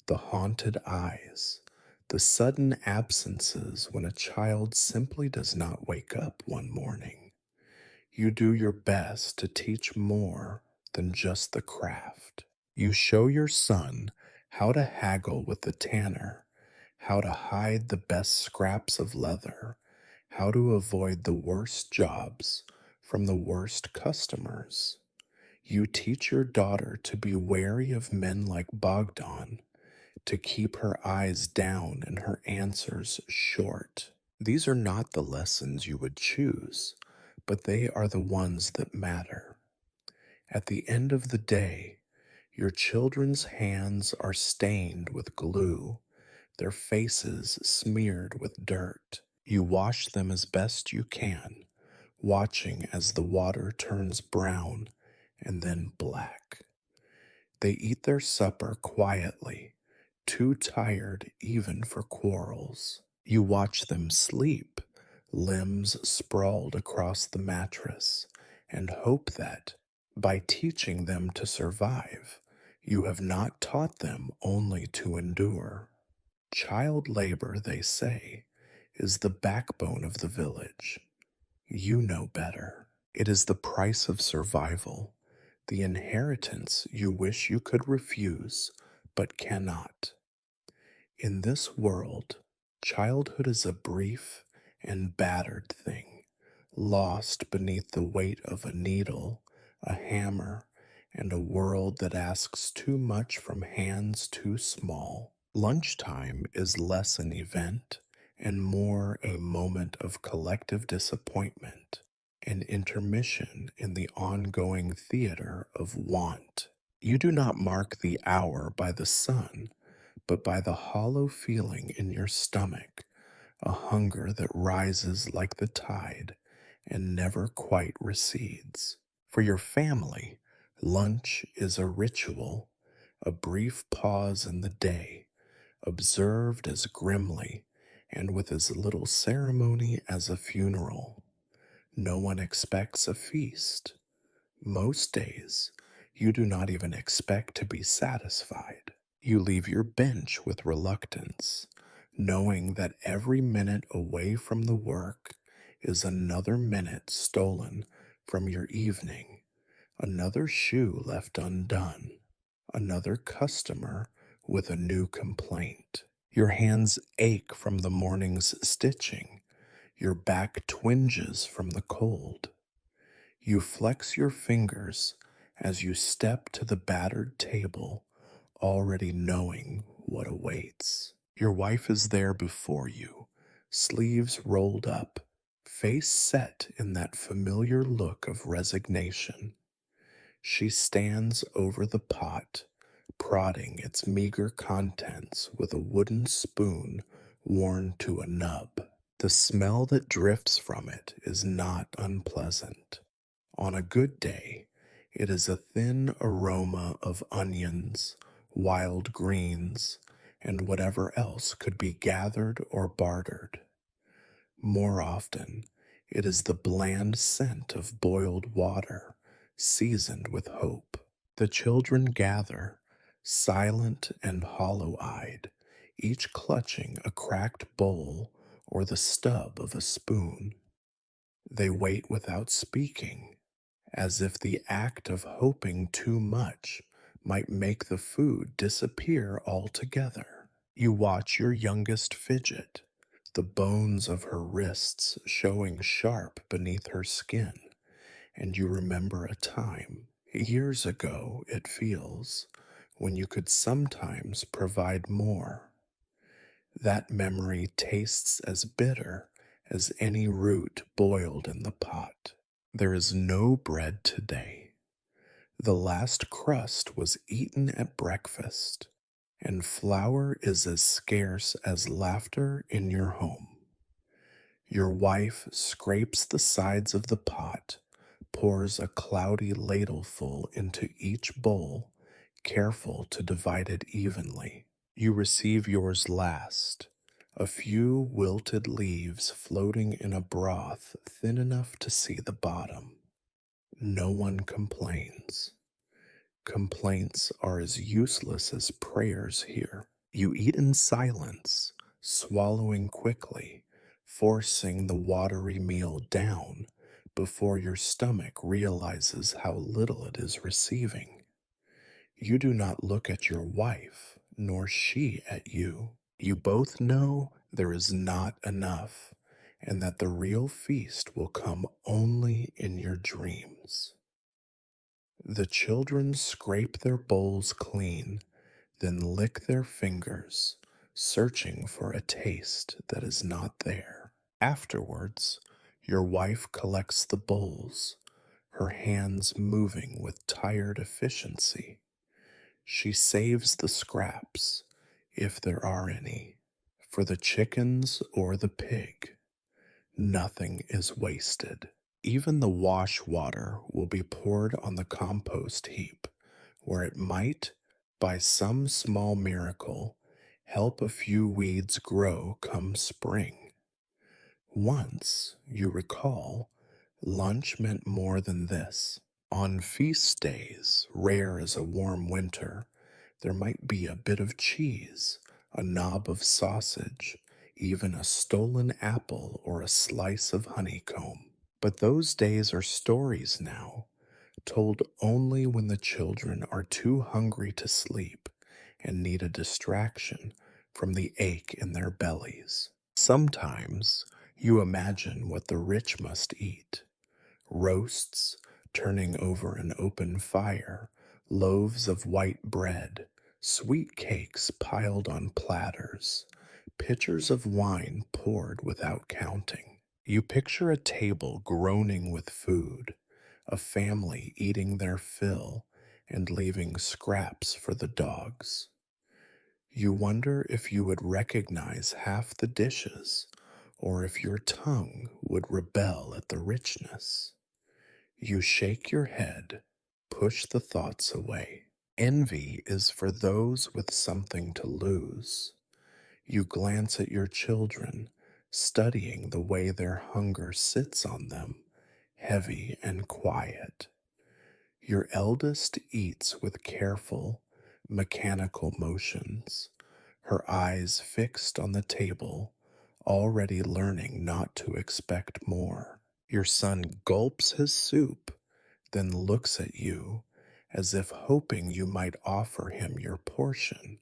the haunted eyes, the sudden absences when a child simply does not wake up one morning. You do your best to teach more than just the craft. You show your son how to haggle with the tanner, how to hide the best scraps of leather, how to avoid the worst jobs from the worst customers. You teach your daughter to be wary of men like Bogdan, to keep her eyes down and her answers short. These are not the lessons you would choose, but they are the ones that matter. At the end of the day, your children's hands are stained with glue, their faces smeared with dirt. You wash them as best you can, watching as the water turns brown and then black. They eat their supper quietly, too tired even for quarrels. You watch them sleep, limbs sprawled across the mattress, and hope that, by teaching them to survive, you have not taught them only to endure. Child labor, they say, is the backbone of the village. You know better. It is the price of survival, the inheritance you wish you could refuse, but cannot. In this world, childhood is a brief and battered thing, lost beneath the weight of a needle, a hammer, and a world that asks too much from hands too small. Lunchtime is less an event and more a moment of collective disappointment, an intermission in the ongoing theater of want. You do not mark the hour by the sun, but by the hollow feeling in your stomach, a hunger that rises like the tide and never quite recedes. For your family, lunch is a ritual, a brief pause in the day, observed as grimly and with as little ceremony as a funeral. No one expects a feast. Most days, you do not even expect to be satisfied. You leave your bench with reluctance, knowing that every minute away from the work is another minute stolen from your evening, another shoe left undone, another customer with a new complaint. Your hands ache from the morning's stitching, your back twinges from the cold. You flex your fingers as you step to the battered table, already knowing what awaits. Your wife is there before you, sleeves rolled up, face set in that familiar look of resignation. She stands over the pot, prodding its meager contents with a wooden spoon worn to a nub. The smell that drifts from it is not unpleasant. On a good day, it is a thin aroma of onions, wild greens, and whatever else could be gathered or bartered. More often, it is the bland scent of boiled water, seasoned with hope. The children gather, silent and hollow eyed, each clutching a cracked bowl or the stub of a spoon. They wait without speaking, as if the act of hoping too much might make the food disappear altogether. You watch your youngest fidget, the bones of her wrists showing sharp beneath her skin, and you remember a time, years ago it feels, when you could sometimes provide more. That memory tastes as bitter as any root boiled in the pot. There is no bread today. The last crust was eaten at breakfast, and flour is as scarce as laughter in your home. Your wife scrapes the sides of the pot, pours a cloudy ladleful into each bowl, careful to divide it evenly. You receive yours last, a few wilted leaves floating in a broth thin enough to see the bottom. No one complains. Complaints are as useless as prayers here. You eat in silence, swallowing quickly, forcing the watery meal down before your stomach realizes how little it is receiving. You do not look at your wife, nor she at you. You both know there is not enough, and that the real feast will come only in your dreams. The children scrape their bowls clean, then lick their fingers, searching for a taste that is not there. Afterwards, your wife collects the bowls, her hands moving with tired efficiency. She saves the scraps, if there are any, for the chickens or the pig. Nothing is wasted. Even the wash water will be poured on the compost heap, where it might, by some small miracle, help a few weeds grow come spring. Once, you recall, lunch meant more than this. On feast days, rare as a warm winter, there might be a bit of cheese, a knob of sausage, even a stolen apple or a slice of honeycomb. But those days are stories now, told only when the children are too hungry to sleep and need a distraction from the ache in their bellies. Sometimes you imagine what the rich must eat: roasts turning over an open fire, loaves of white bread, sweet cakes piled on platters, pitchers of wine poured without counting. You picture a table groaning with food, a family eating their fill and leaving scraps for the dogs. You wonder if you would recognize half the dishes, or if your tongue would rebel at the richness. You shake your head, push the thoughts away. Envy is for those with something to lose. You glance at your children, studying the way their hunger sits on them, heavy and quiet. Your eldest eats with careful, mechanical motions, her eyes fixed on the table, already learning not to expect more. Your son gulps his soup, then looks at you as if hoping you might offer him your portion.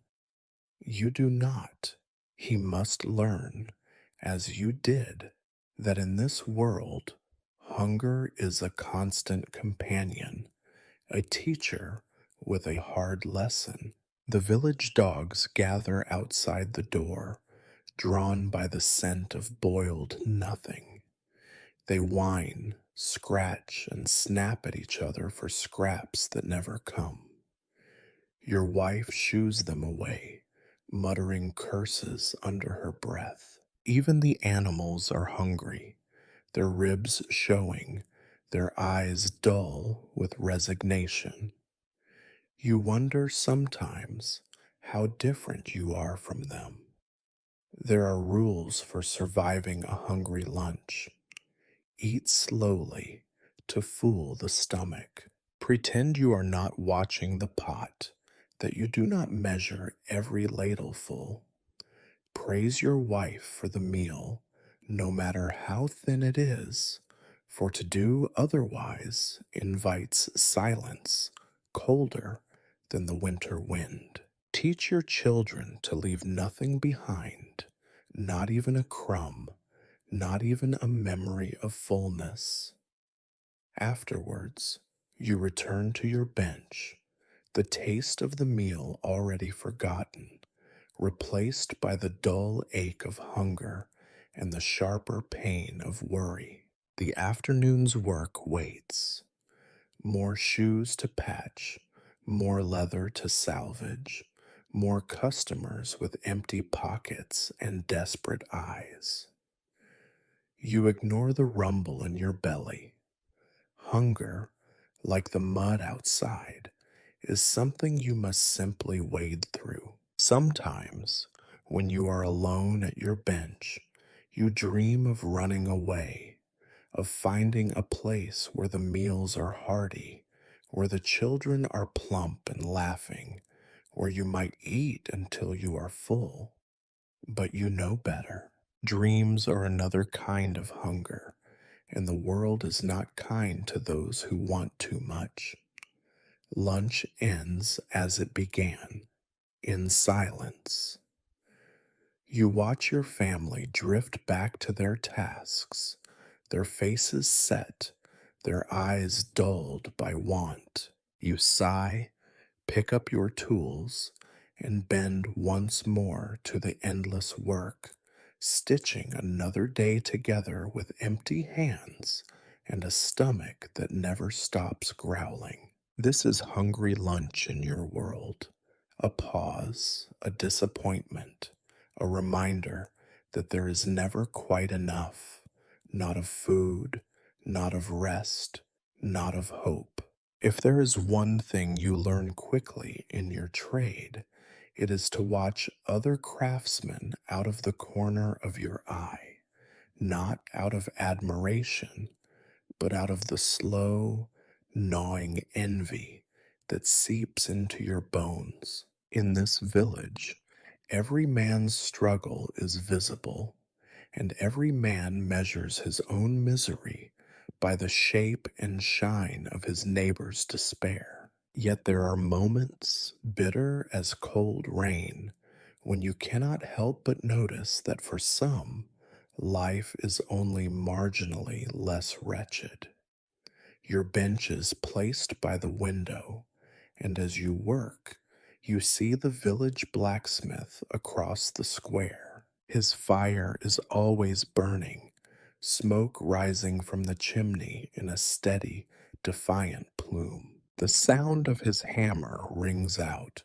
You do not. He must learn, as you did, that in this world, hunger is a constant companion, a teacher with a hard lesson. The village dogs gather outside the door, drawn by the scent of boiled nothing. They whine, scratch, and snap at each other for scraps that never come. Your wife shoos them away, muttering curses under her breath. Even the animals are hungry, their ribs showing, their eyes dull with resignation. You wonder sometimes how different you are from them. There are rules for surviving a hungry lunch. Eat slowly to fool the stomach. Pretend you are not watching the pot, that you do not measure every ladleful. Praise your wife for the meal, no matter how thin it is, for to do otherwise invites silence, colder than the winter wind. Teach your children to leave nothing behind, not even a crumb, not even a memory of fullness. Afterwards, you return to your bench, the taste of the meal already forgotten, replaced by the dull ache of hunger and the sharper pain of worry. The afternoon's work waits. More shoes to patch, more leather to salvage, more customers with empty pockets and desperate eyes. You ignore the rumble in your belly. Hunger, like the mud outside, is something you must simply wade through. Sometimes, when you are alone at your bench, you dream of running away, of finding a place where the meals are hearty, where the children are plump and laughing, where you might eat until you are full. But you know better. Dreams are another kind of hunger, and the world is not kind to those who want too much. Lunch ends as it began, in silence. You watch your family drift back to their tasks, their faces set, their eyes dulled by want. You sigh, pick up your tools, and bend once more to the endless work, stitching another day together with empty hands and a stomach that never stops growling. This is hungry lunch in your world. A pause, a disappointment, a reminder that there is never quite enough, not of food, not of rest, not of hope. If there is one thing you learn quickly in your trade, it is to watch other craftsmen out of the corner of your eye, not out of admiration, but out of the slow, gnawing envy that seeps into your bones. In this village, every man's struggle is visible, and every man measures his own misery by the shape and shine of his neighbor's despair. Yet there are moments, bitter as cold rain, when you cannot help but notice that for some, life is only marginally less wretched. Your bench is placed by the window, and as you work, you see the village blacksmith across the square. His fire is always burning, smoke rising from the chimney in a steady, defiant plume. The sound of his hammer rings out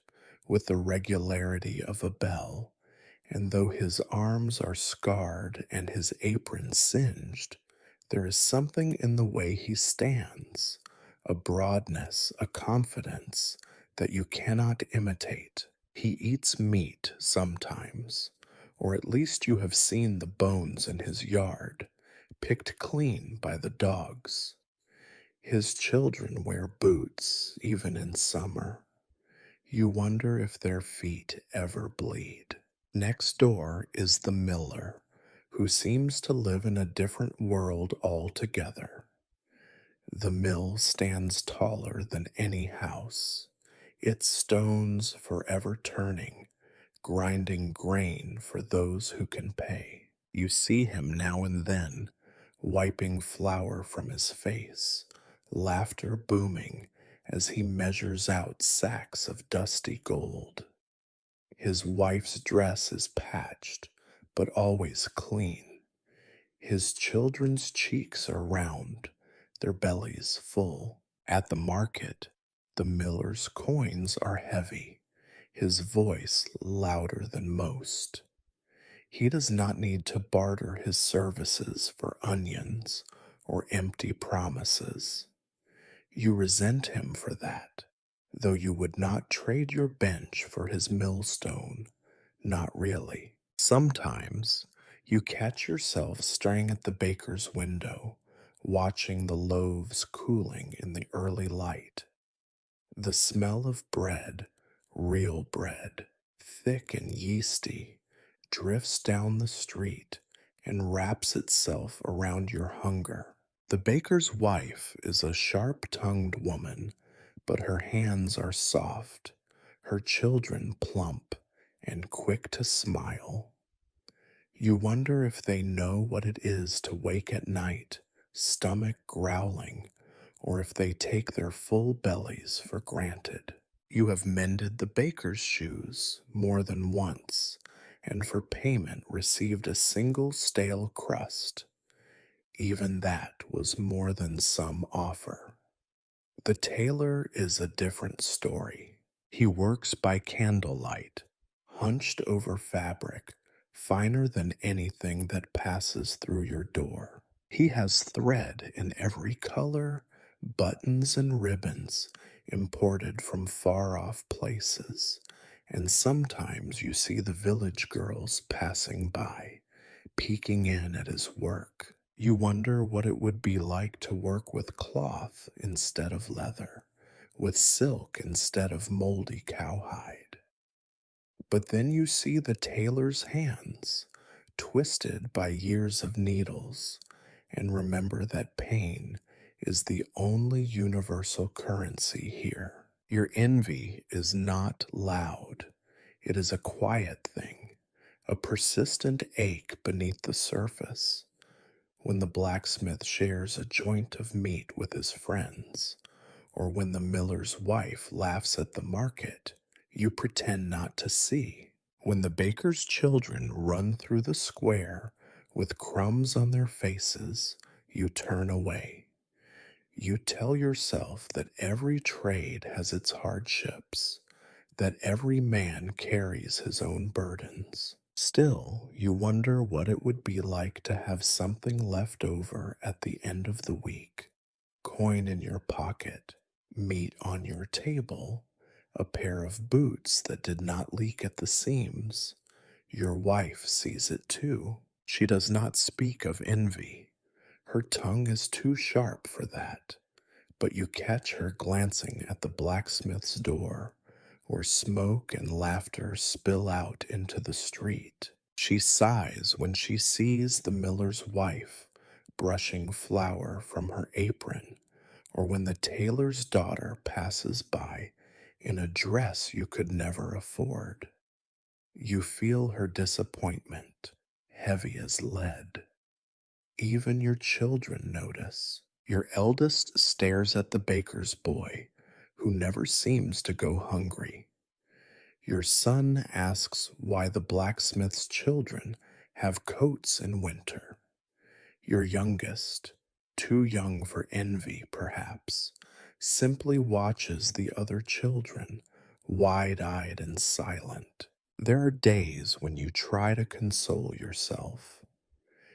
with the regularity of a bell, and though his arms are scarred and his apron singed, there is something in the way he stands, a broadness, a confidence that you cannot imitate. He eats meat sometimes, or at least you have seen the bones in his yard, picked clean by the dogs. His children wear boots, even in summer. You wonder if their feet ever bleed. Next door is the miller, who seems to live in a different world altogether. The mill stands taller than any house, its stones forever turning, grinding grain for those who can pay. You see him now and then, wiping flour from his face, laughter booming as he measures out sacks of dusty gold. His wife's dress is patched, but always clean. His children's cheeks are round, their bellies full. At the market, the miller's coins are heavy, his voice louder than most. He does not need to barter his services for onions or empty promises. You resent him for that, though you would not trade your bench for his millstone. Not really. Sometimes you catch yourself staring at the baker's window, watching the loaves cooling in the early light. The smell of bread, real bread, thick and yeasty, drifts down the street and wraps itself around your hunger. The baker's wife is a sharp tongued woman, but her hands are soft, her children plump and quick to smile. You wonder if they know what it is to wake at night, stomach growling, or if they take their full bellies for granted. You have mended the baker's shoes more than once, and for payment received a single stale crust. Even that was more than some offer. The tailor is a different story. He works by candlelight, hunched over fabric, finer than anything that passes through your door. He has thread in every color, buttons and ribbons imported from far off places, and sometimes you see the village girls passing by, peeking in at his work. You wonder what it would be like to work with cloth instead of leather, with silk instead of moldy cowhide. But then you see the tailor's hands, twisted by years of needles, and remember that pain is the only universal currency here. Your envy is not loud, it is a quiet thing, a persistent ache beneath the surface. When the blacksmith shares a joint of meat with his friends, or when the miller's wife laughs at the market, you pretend not to see. When the baker's children run through the square with crumbs on their faces, you turn away. You tell yourself that every trade has its hardships, that every man carries his own burdens. Still, you wonder what it would be like to have something left over at the end of the week. Coin in your pocket, meat on your table, a pair of boots that did not leak at the seams. Your wife sees it too. She does not speak of envy. Her tongue is too sharp for that. But you catch her glancing at the blacksmith's door, where smoke and laughter spill out into the street. She sighs when she sees the miller's wife brushing flour from her apron, or when the tailor's daughter passes by in a dress you could never afford. You feel her disappointment, heavy as lead. Even your children notice. Your eldest stares at the baker's boy, who never seems to go hungry. Your son asks why the blacksmith's children have coats in winter. Your youngest, too young for envy perhaps, simply watches the other children, wide-eyed and silent. There are days when you try to console yourself.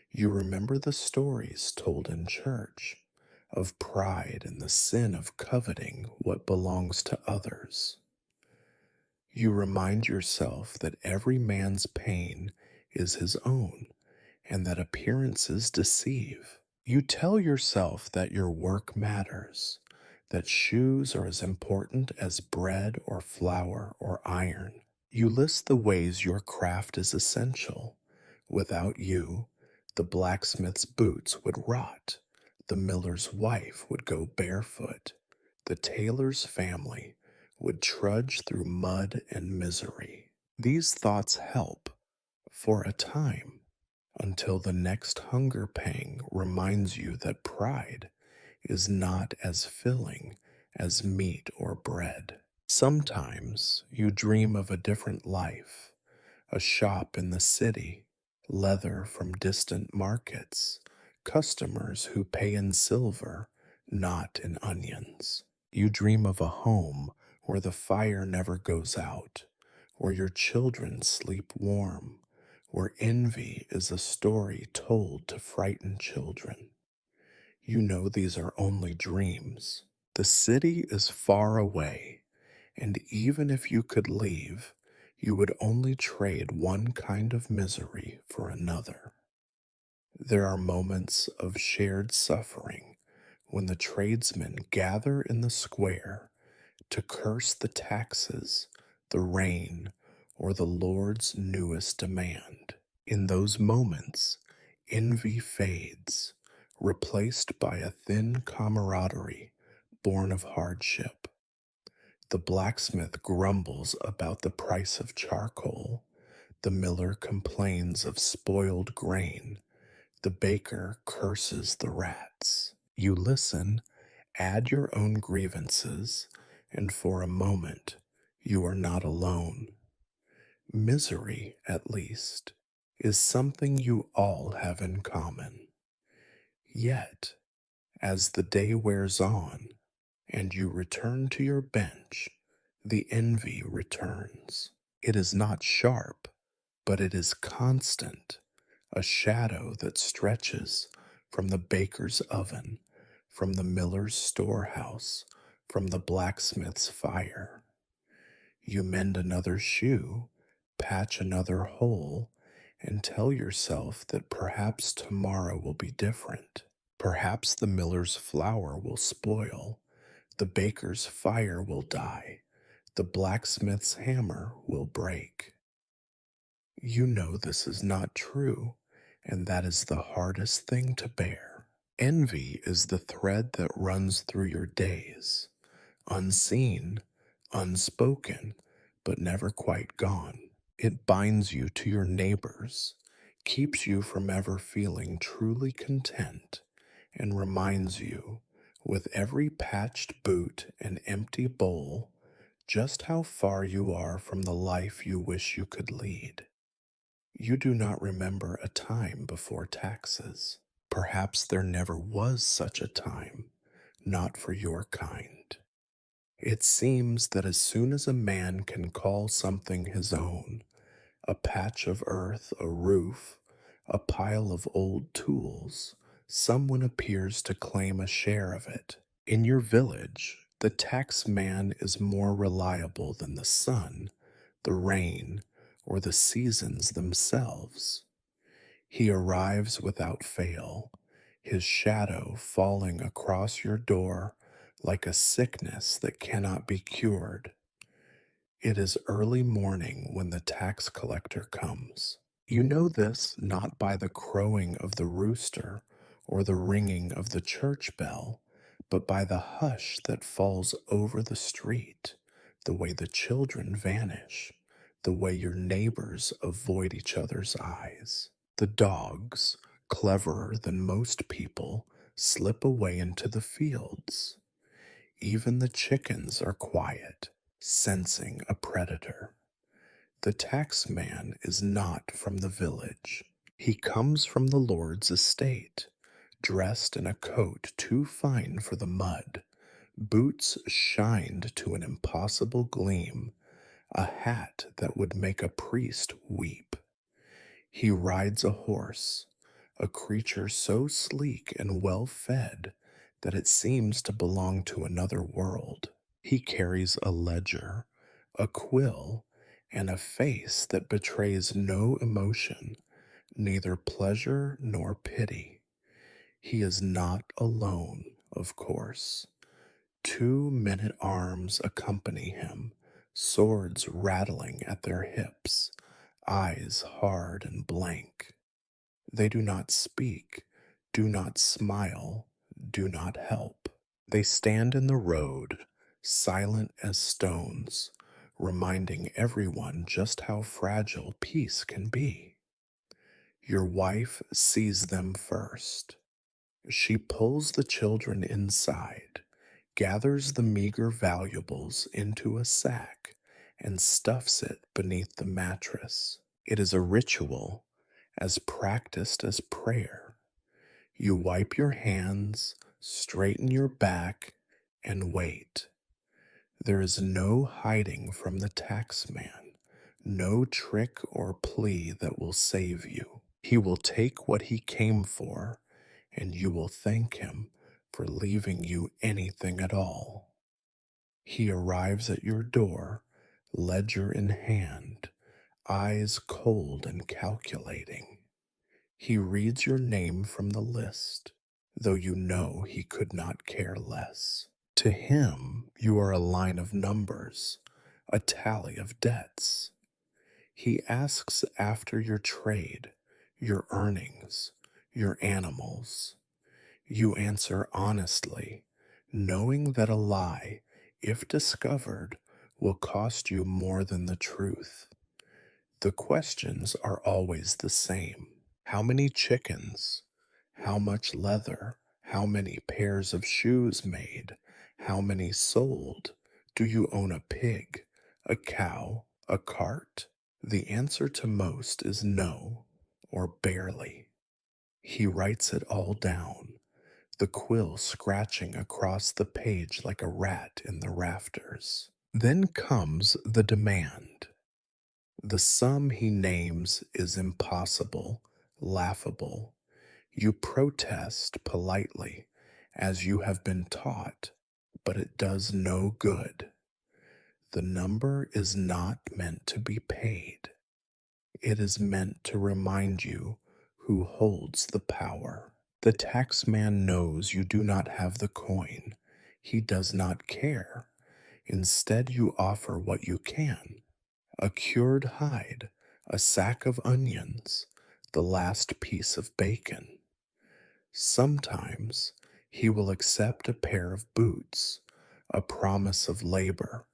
You remember the stories told in church of pride and the sin of coveting what belongs to others. You remind yourself that every man's pain is his own and that appearances deceive. You tell yourself that your work matters, that shoes are as important as bread or flour or iron. You list the ways your craft is essential. Without you, the blacksmith's boots would rot, the miller's wife would go barefoot, the tailor's family would trudge through mud and misery. These thoughts help for a time until the next hunger pang reminds you that pride is not as filling as meat or bread. Sometimes you dream of a different life, a shop in the city, leather from distant markets, customers who pay in silver, not in onions. You dream of a home where the fire never goes out, where your children sleep warm, where envy is a story told to frighten children. You know these are only dreams. The city is far away, and even if you could leave, you would only trade one kind of misery for another. There are moments of shared suffering when the tradesmen gather in the square to curse the taxes, the rain, or the Lord's newest demand. In those moments, envy fades, replaced by a thin camaraderie born of hardship. The blacksmith grumbles about the price of charcoal. The miller complains of spoiled grain. The baker curses the rats. You listen, add your own grievances, and for a moment you are not alone. Misery, at least, is something you all have in common. Yet, as the day wears on and you return to your bench, the envy returns. It is not sharp, but it is constant, a shadow that stretches from the baker's oven, from the miller's storehouse, from the blacksmith's fire. You mend another shoe, patch another hole, and tell yourself that perhaps tomorrow will be different. Perhaps the miller's flour will spoil, the baker's fire will die, the blacksmith's hammer will break. You know this is not true, and that is the hardest thing to bear. Envy is the thread that runs through your days, unseen, unspoken, but never quite gone. It binds you to your neighbors, keeps you from ever feeling truly content, and reminds you, with every patched boot and empty bowl, just how far you are from the life you wish you could lead. You do not remember a time before taxes. Perhaps there never was such a time, not for your kind. It seems that as soon as a man can call something his own, a patch of earth, a roof, a pile of old tools, someone appears to claim a share of it. In your village, the tax man is more reliable than the sun, the rain, or the seasons themselves. He arrives without fail, his shadow falling across your door like a sickness that cannot be cured. It is early morning when the tax collector comes. You know this not by the crowing of the rooster or the ringing of the church bell, but by the hush that falls over the street, the way the children vanish, the way your neighbors avoid each other's eyes. The dogs, cleverer than most people, slip away into the fields. Even the chickens are quiet, sensing a predator. The tax man is not from the village. He comes from the Lord's estate, dressed in a coat too fine for the mud, boots shined to an impossible gleam, a hat that would make a priest weep. He rides a horse, a creature so sleek and well fed that it seems to belong to another world. He carries a ledger, a quill, and a face that betrays no emotion, neither pleasure nor pity. He is not alone, of course. 2 men-at-arms accompany him, swords rattling at their hips, eyes hard and blank. They do not speak, do not smile, do not help. They stand in the road, silent as stones, reminding everyone just how fragile peace can be. Your wife sees them first. She pulls the children inside, gathers the meager valuables into a sack, and stuffs it beneath the mattress. It is a ritual, as practiced as prayer. You wipe your hands, straighten your back, and wait. There is no hiding from the taxman, no trick or plea that will save you. He will take what he came for, and you will thank him for leaving you anything at all. He arrives at your door, ledger in hand, eyes cold and calculating. He reads your name from the list, though you know he could not care less. To him, you are a line of numbers, a tally of debts. He asks after your trade, your earnings, your animals. You answer honestly, knowing that a lie, if discovered, will cost you more than the truth. The questions are always the same. How many chickens? How much leather? How many pairs of shoes made? How many sold? Do you own a pig, a cow, a cart? The answer to most is no, or barely. He writes it all down, the quill scratching across the page like a rat in the rafters. Then comes the demand. The sum he names is impossible, laughable. You protest politely, as you have been taught, but it does no good. The number is not meant to be paid. It is meant to remind you who holds the power. The taxman knows you do not have the coin. He does not care. Instead, you offer what you can: a cured hide, a sack of onions, the last piece of bacon. Sometimes he will accept a pair of boots, a promise of labor,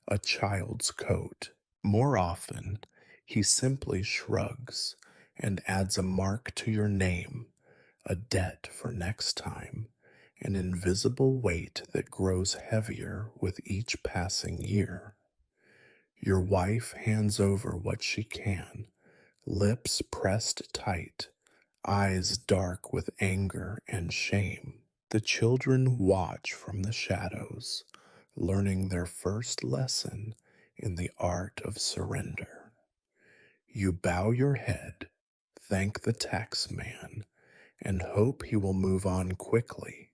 a child's coat. More often, he simply shrugs and adds a mark to your name, a debt for next time, an invisible weight that grows heavier with each passing year. Your wife hands over what she can, lips pressed tight, eyes dark with anger and shame. The children watch from the shadows, learning their first lesson in the art of surrender. You bow your head, thank the taxman, and hope he will move on quickly.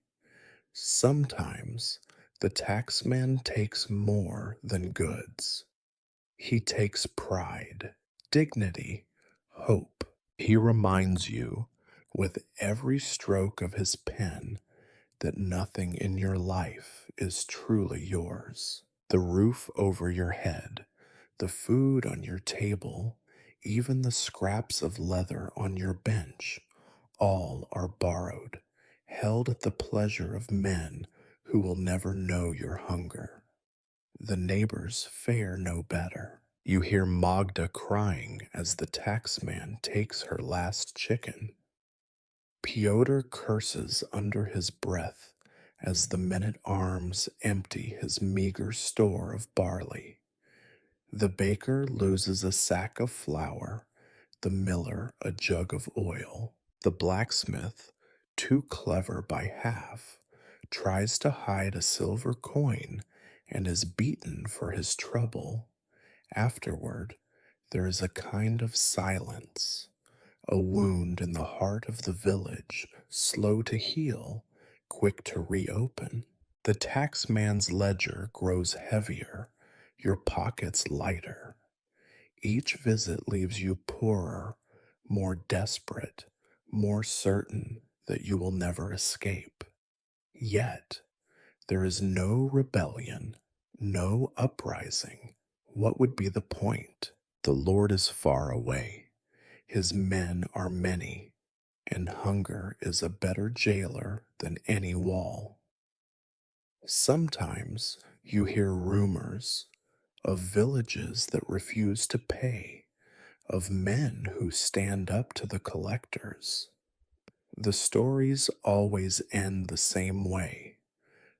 Sometimes the taxman takes more than goods. He takes pride, dignity, hope. He reminds you, with every stroke of his pen, that nothing in your life is truly yours. The roof over your head, the food on your table, even the scraps of leather on your bench, all are borrowed, held at the pleasure of men who will never know your hunger. The neighbors fare no better. You hear Magda crying as the taxman takes her last chicken. Pyotr curses under his breath as the men-at-arms empty his meager store of barley. The baker loses a sack of flour, the miller a jug of oil. The blacksmith, too clever by half, tries to hide a silver coin and is beaten for his trouble. Afterward, there is a kind of silence, a wound in the heart of the village, slow to heal, quick to reopen. The taxman's ledger grows heavier, your pockets lighter. Each visit leaves you poorer, more desperate, more certain that you will never escape. Yet, there is no rebellion, no uprising. What would be the point? The Lord is far away. His men are many, and hunger is a better jailer than any wall. Sometimes you hear rumors of villages that refuse to pay, of men who stand up to the collectors. The stories always end the same way: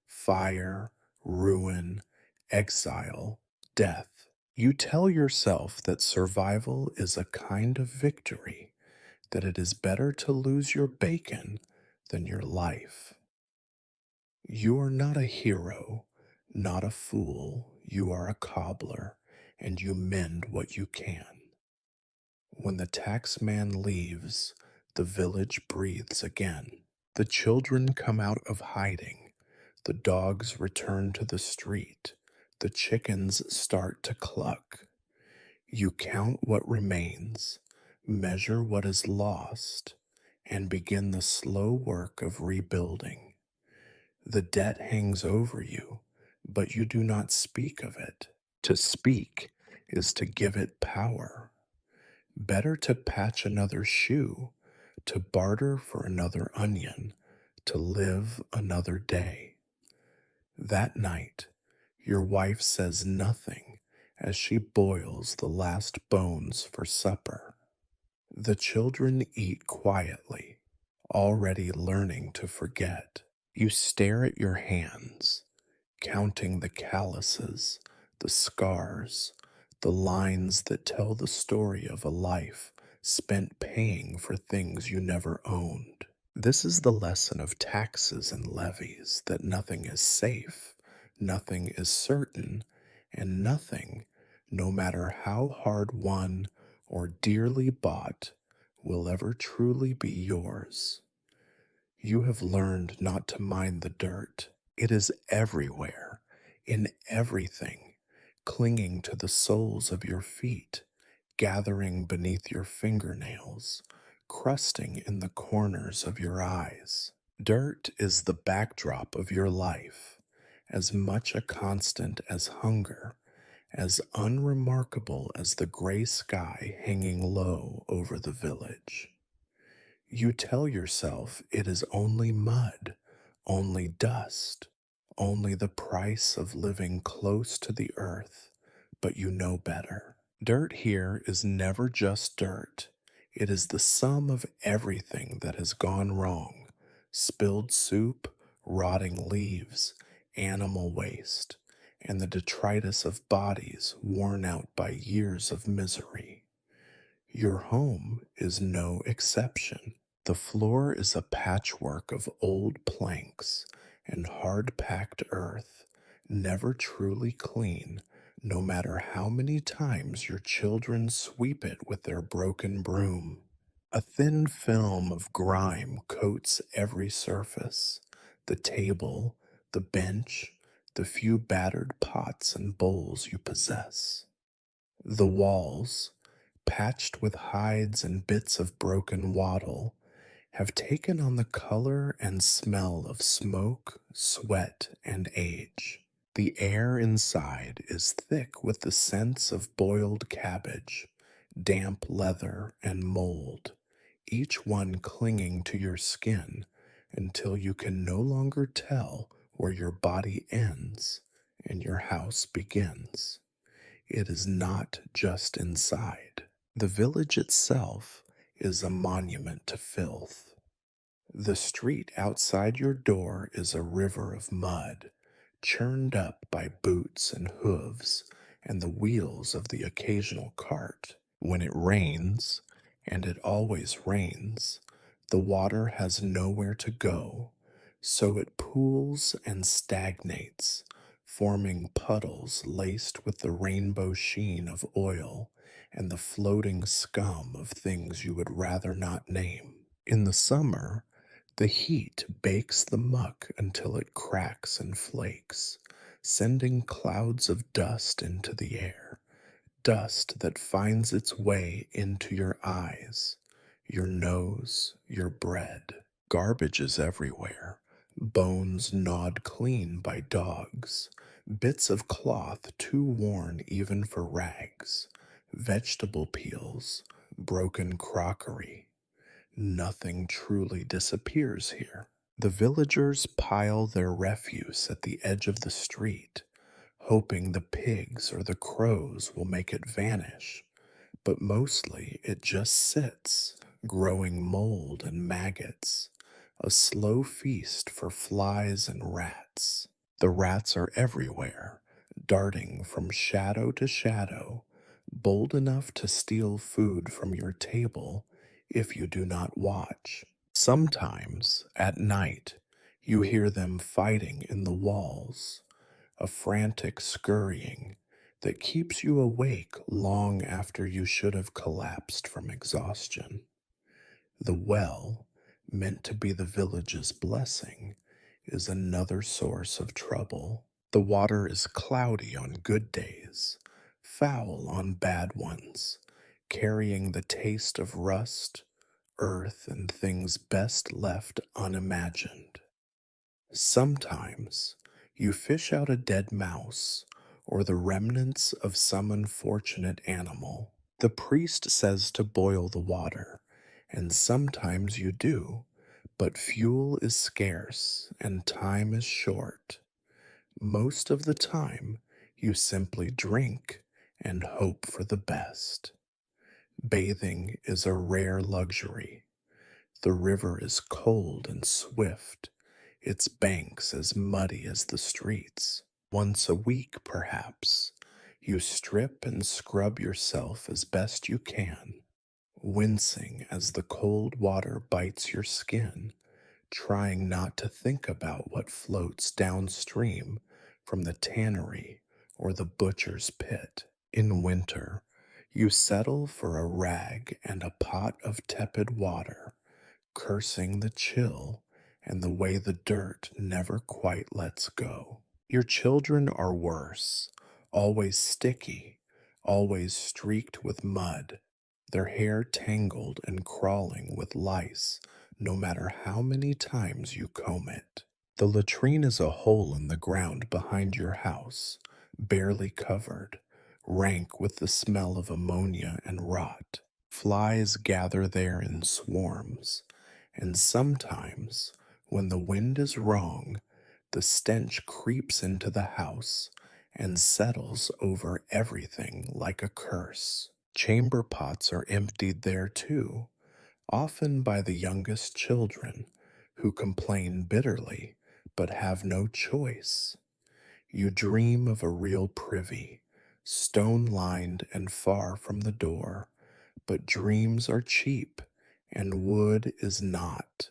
fire, ruin, exile, death. You tell yourself that survival is a kind of victory, that it is better to lose your bacon than your life. You are not a hero, not a fool. You are a cobbler, and you mend what you can. When the taxman leaves, the village breathes again. The children come out of hiding. The dogs return to the street. The chickens start to cluck. You count what remains, measure what is lost, and begin the slow work of rebuilding. The debt hangs over you, but you do not speak of it. To speak is to give it power. Better to patch another shoe, to barter for another onion, to live another day. That night, your wife says nothing as she boils the last bones for supper. The children eat quietly, already learning to forget. You stare at your hands, counting the calluses, the scars, the lines that tell the story of a life spent paying for things you never owned. This is the lesson of taxes and levies, that nothing is safe, nothing is certain, and nothing, no matter how hard won or dearly bought, will ever truly be yours. You have learned not to mind the dirt. It is everywhere, in everything, clinging to the soles of your feet, gathering beneath your fingernails, crusting in the corners of your eyes. Dirt is the backdrop of your life, as much a constant as hunger, as unremarkable as the gray sky hanging low over the village. You tell yourself it is only mud, only dust, only the price of living close to the earth, but you know better. Dirt here is never just dirt. It is the sum of everything that has gone wrong: spilled soup, rotting leaves, animal waste, and the detritus of bodies worn out by years of misery. Your home is no exception. The floor is a patchwork of old planks and hard packed earth, never truly clean, no matter how many times your children sweep it with their broken broom. A thin film of grime coats every surface: the table, the bench, the few battered pots and bowls you possess. The walls, patched with hides and bits of broken wattle, have taken on the color and smell of smoke, sweat, and age. The air inside is thick with the scents of boiled cabbage, damp leather, and mold, each one clinging to your skin until you can no longer tell where your body ends and your house begins. It is not just inside. The village itself is a monument to filth. The street outside your door is a river of mud, churned up by boots and hooves and the wheels of the occasional cart. When it rains, and it always rains, the water has nowhere to go, so it pools and stagnates, forming puddles laced with the rainbow sheen of oil and the floating scum of things you would rather not name. In the summer, the heat bakes the muck until it cracks and flakes, sending clouds of dust into the air, dust that finds its way into your eyes, your nose, your bread. Garbage is everywhere: bones gnawed clean by dogs, bits of cloth too worn even for rags, vegetable peels, broken crockery. Nothing truly disappears here. The villagers pile their refuse at the edge of the street, hoping the pigs or the crows will make it vanish, but mostly it just sits, growing mold and maggots, a slow feast for flies and rats. The rats are everywhere, darting from shadow to shadow, bold enough to steal food from your table if you do not watch. Sometimes, at night, you hear them fighting in the walls, a frantic scurrying that keeps you awake long after you should have collapsed from exhaustion. The well, meant to be the village's blessing, is another source of trouble. The water is cloudy on good days, foul on bad ones, carrying the taste of rust, earth, and things best left unimagined. Sometimes you fish out a dead mouse or the remnants of some unfortunate animal. The priest says to boil the water, and sometimes you do, but fuel is scarce and time is short. Most of the time, you simply drink and hope for the best. Bathing is a rare luxury. The river is cold and swift, its banks as muddy as the streets. Once a week, perhaps, you strip and scrub yourself as best you can, wincing as the cold water bites your skin, trying not to think about what floats downstream from the tannery or the butcher's pit. In winter, you settle for a rag and a pot of tepid water, cursing the chill and the way the dirt never quite lets go. Your children are worse, always sticky, always streaked with mud, their hair tangled and crawling with lice, no matter how many times you comb it. The latrine is a hole in the ground behind your house, barely covered, rank with the smell of ammonia and rot. Flies gather there in swarms, and sometimes, when the wind is wrong, the stench creeps into the house and settles over everything like a curse. Chamber pots are emptied there too, often by the youngest children, who complain bitterly but have no choice. You dream of a real privy, stone lined and far from the door, but dreams are cheap and wood is not.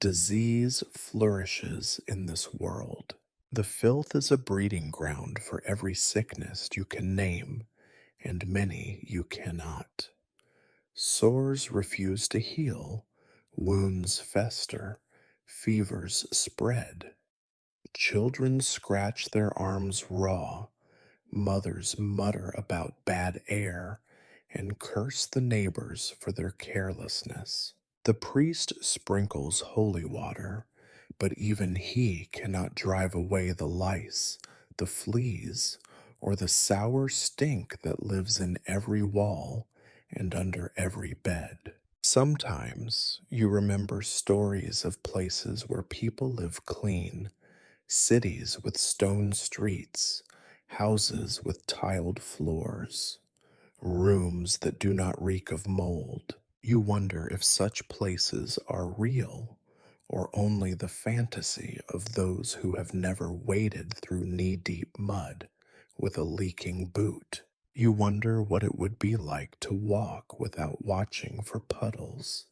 Disease flourishes in this world. The filth is a breeding ground for every sickness you can name, and many you cannot. Sores refuse to heal, wounds fester, fevers spread. Children scratch their arms raw, mothers mutter about bad air, and curse the neighbors for their carelessness. The priest sprinkles holy water, but even he cannot drive away the lice, the fleas, or the sour stink that lives in every wall and under every bed. Sometimes you remember stories of places where people live clean, cities with stone streets, houses with tiled floors, rooms that do not reek of mold. You wonder if such places are real or only the fantasy of those who have never waded through knee-deep mud with a leaking boot. You wonder what it would be like to walk without watching for puddles,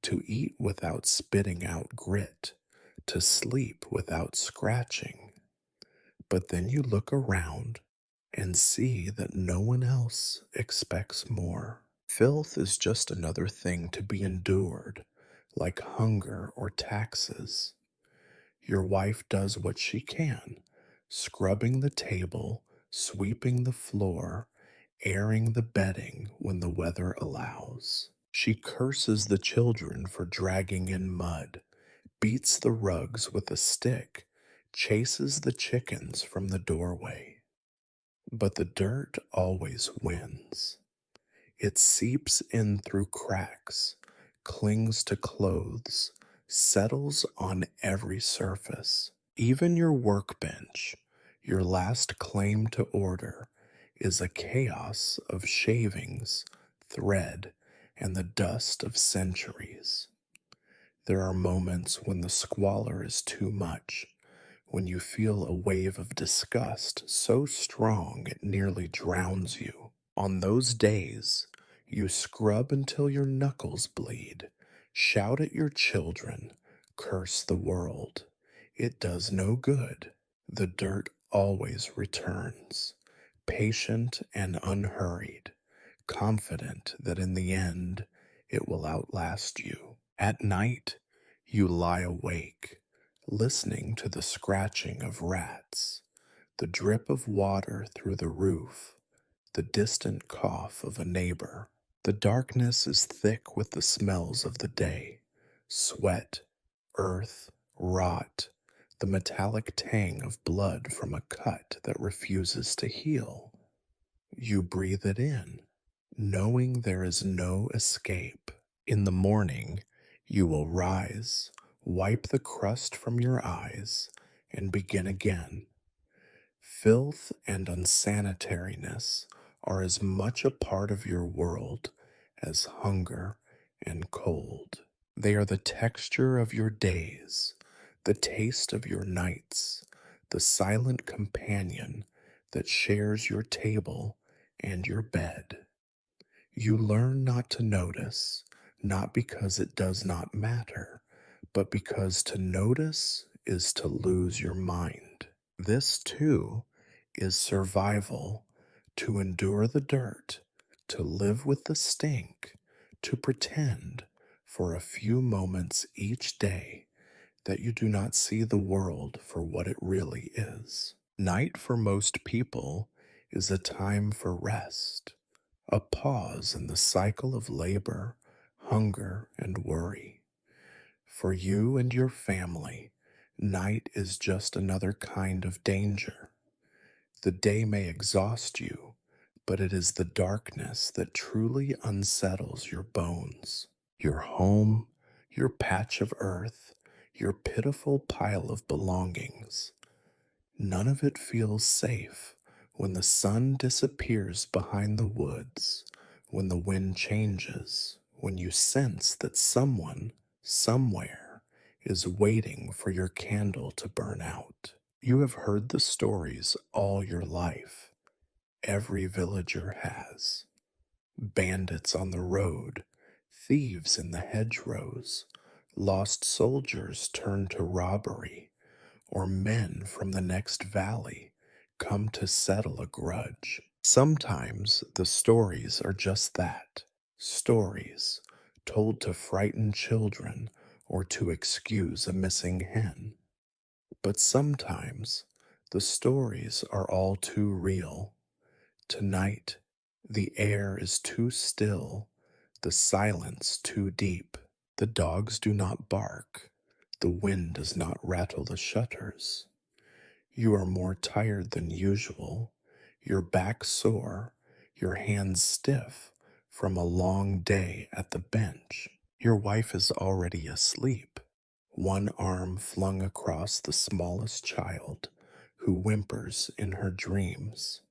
to eat without spitting out grit, to sleep without scratching. But then you look around and see that no one else expects more. Filth is just another thing to be endured, like hunger or taxes. Your wife does what she can, scrubbing the table, sweeping the floor, airing the bedding when the weather allows. She curses the children for dragging in mud, beats the rugs with a stick, chases the chickens from the doorway. But the dirt always wins. It seeps in through cracks, clings to clothes, settles on every surface. Even your workbench, your last claim to order, is a chaos of shavings, thread, and the dust of centuries. There are moments when the squalor is too much, when you feel a wave of disgust so strong it nearly drowns you. On those days, You scrub until your knuckles bleed, shout at your children, curse the world. It does no good. The dirt always returns, patient and unhurried, confident that in the end it will outlast you. At night, you lie awake, listening to the scratching of rats, the drip of water through the roof, the distant cough of a neighbor. The darkness is thick with the smells of the day: sweat, earth, rot, the metallic tang of blood from a cut that refuses to heal. You breathe it in, knowing there is no escape. In the morning, you will rise, wipe the crust from your eyes, and begin again. Filth and unsanitariness are as much a part of your world as hunger and cold. They are the texture of your days, the taste of your nights, the silent companion that shares your table and your bed. You learn not to notice, not because it does not matter, but because to notice is to lose your mind. This, too, is survival: to endure the dirt, to live with the stink, to pretend for a few moments each day that you do not see the world for what it really is. Night for most people is a time for rest, a pause in the cycle of labor, hunger, and worry. For you and your family, night is just another kind of danger. The day may exhaust you, but it is the darkness that truly unsettles your bones. Your home, your patch of earth, your pitiful pile of belongings. None of it feels safe when the sun disappears behind the woods, when the wind changes, when you sense that someone, somewhere, is waiting for your candle to burn out. You have heard the stories all your life. Every villager has. Bandits on the road, thieves in the hedgerows, lost soldiers turned to robbery, or men from the next valley come to settle a grudge. Sometimes the stories are just that: stories told to frighten children or to excuse a missing hen. But sometimes the stories are all too real. Tonight, the air is too still, the silence too deep. The dogs do not bark, the wind does not rattle the shutters. You are more tired than usual, your back sore, your hands stiff from a long day at the bench. Your wife is already asleep, one arm flung across the smallest child, who whimpers in her dreams.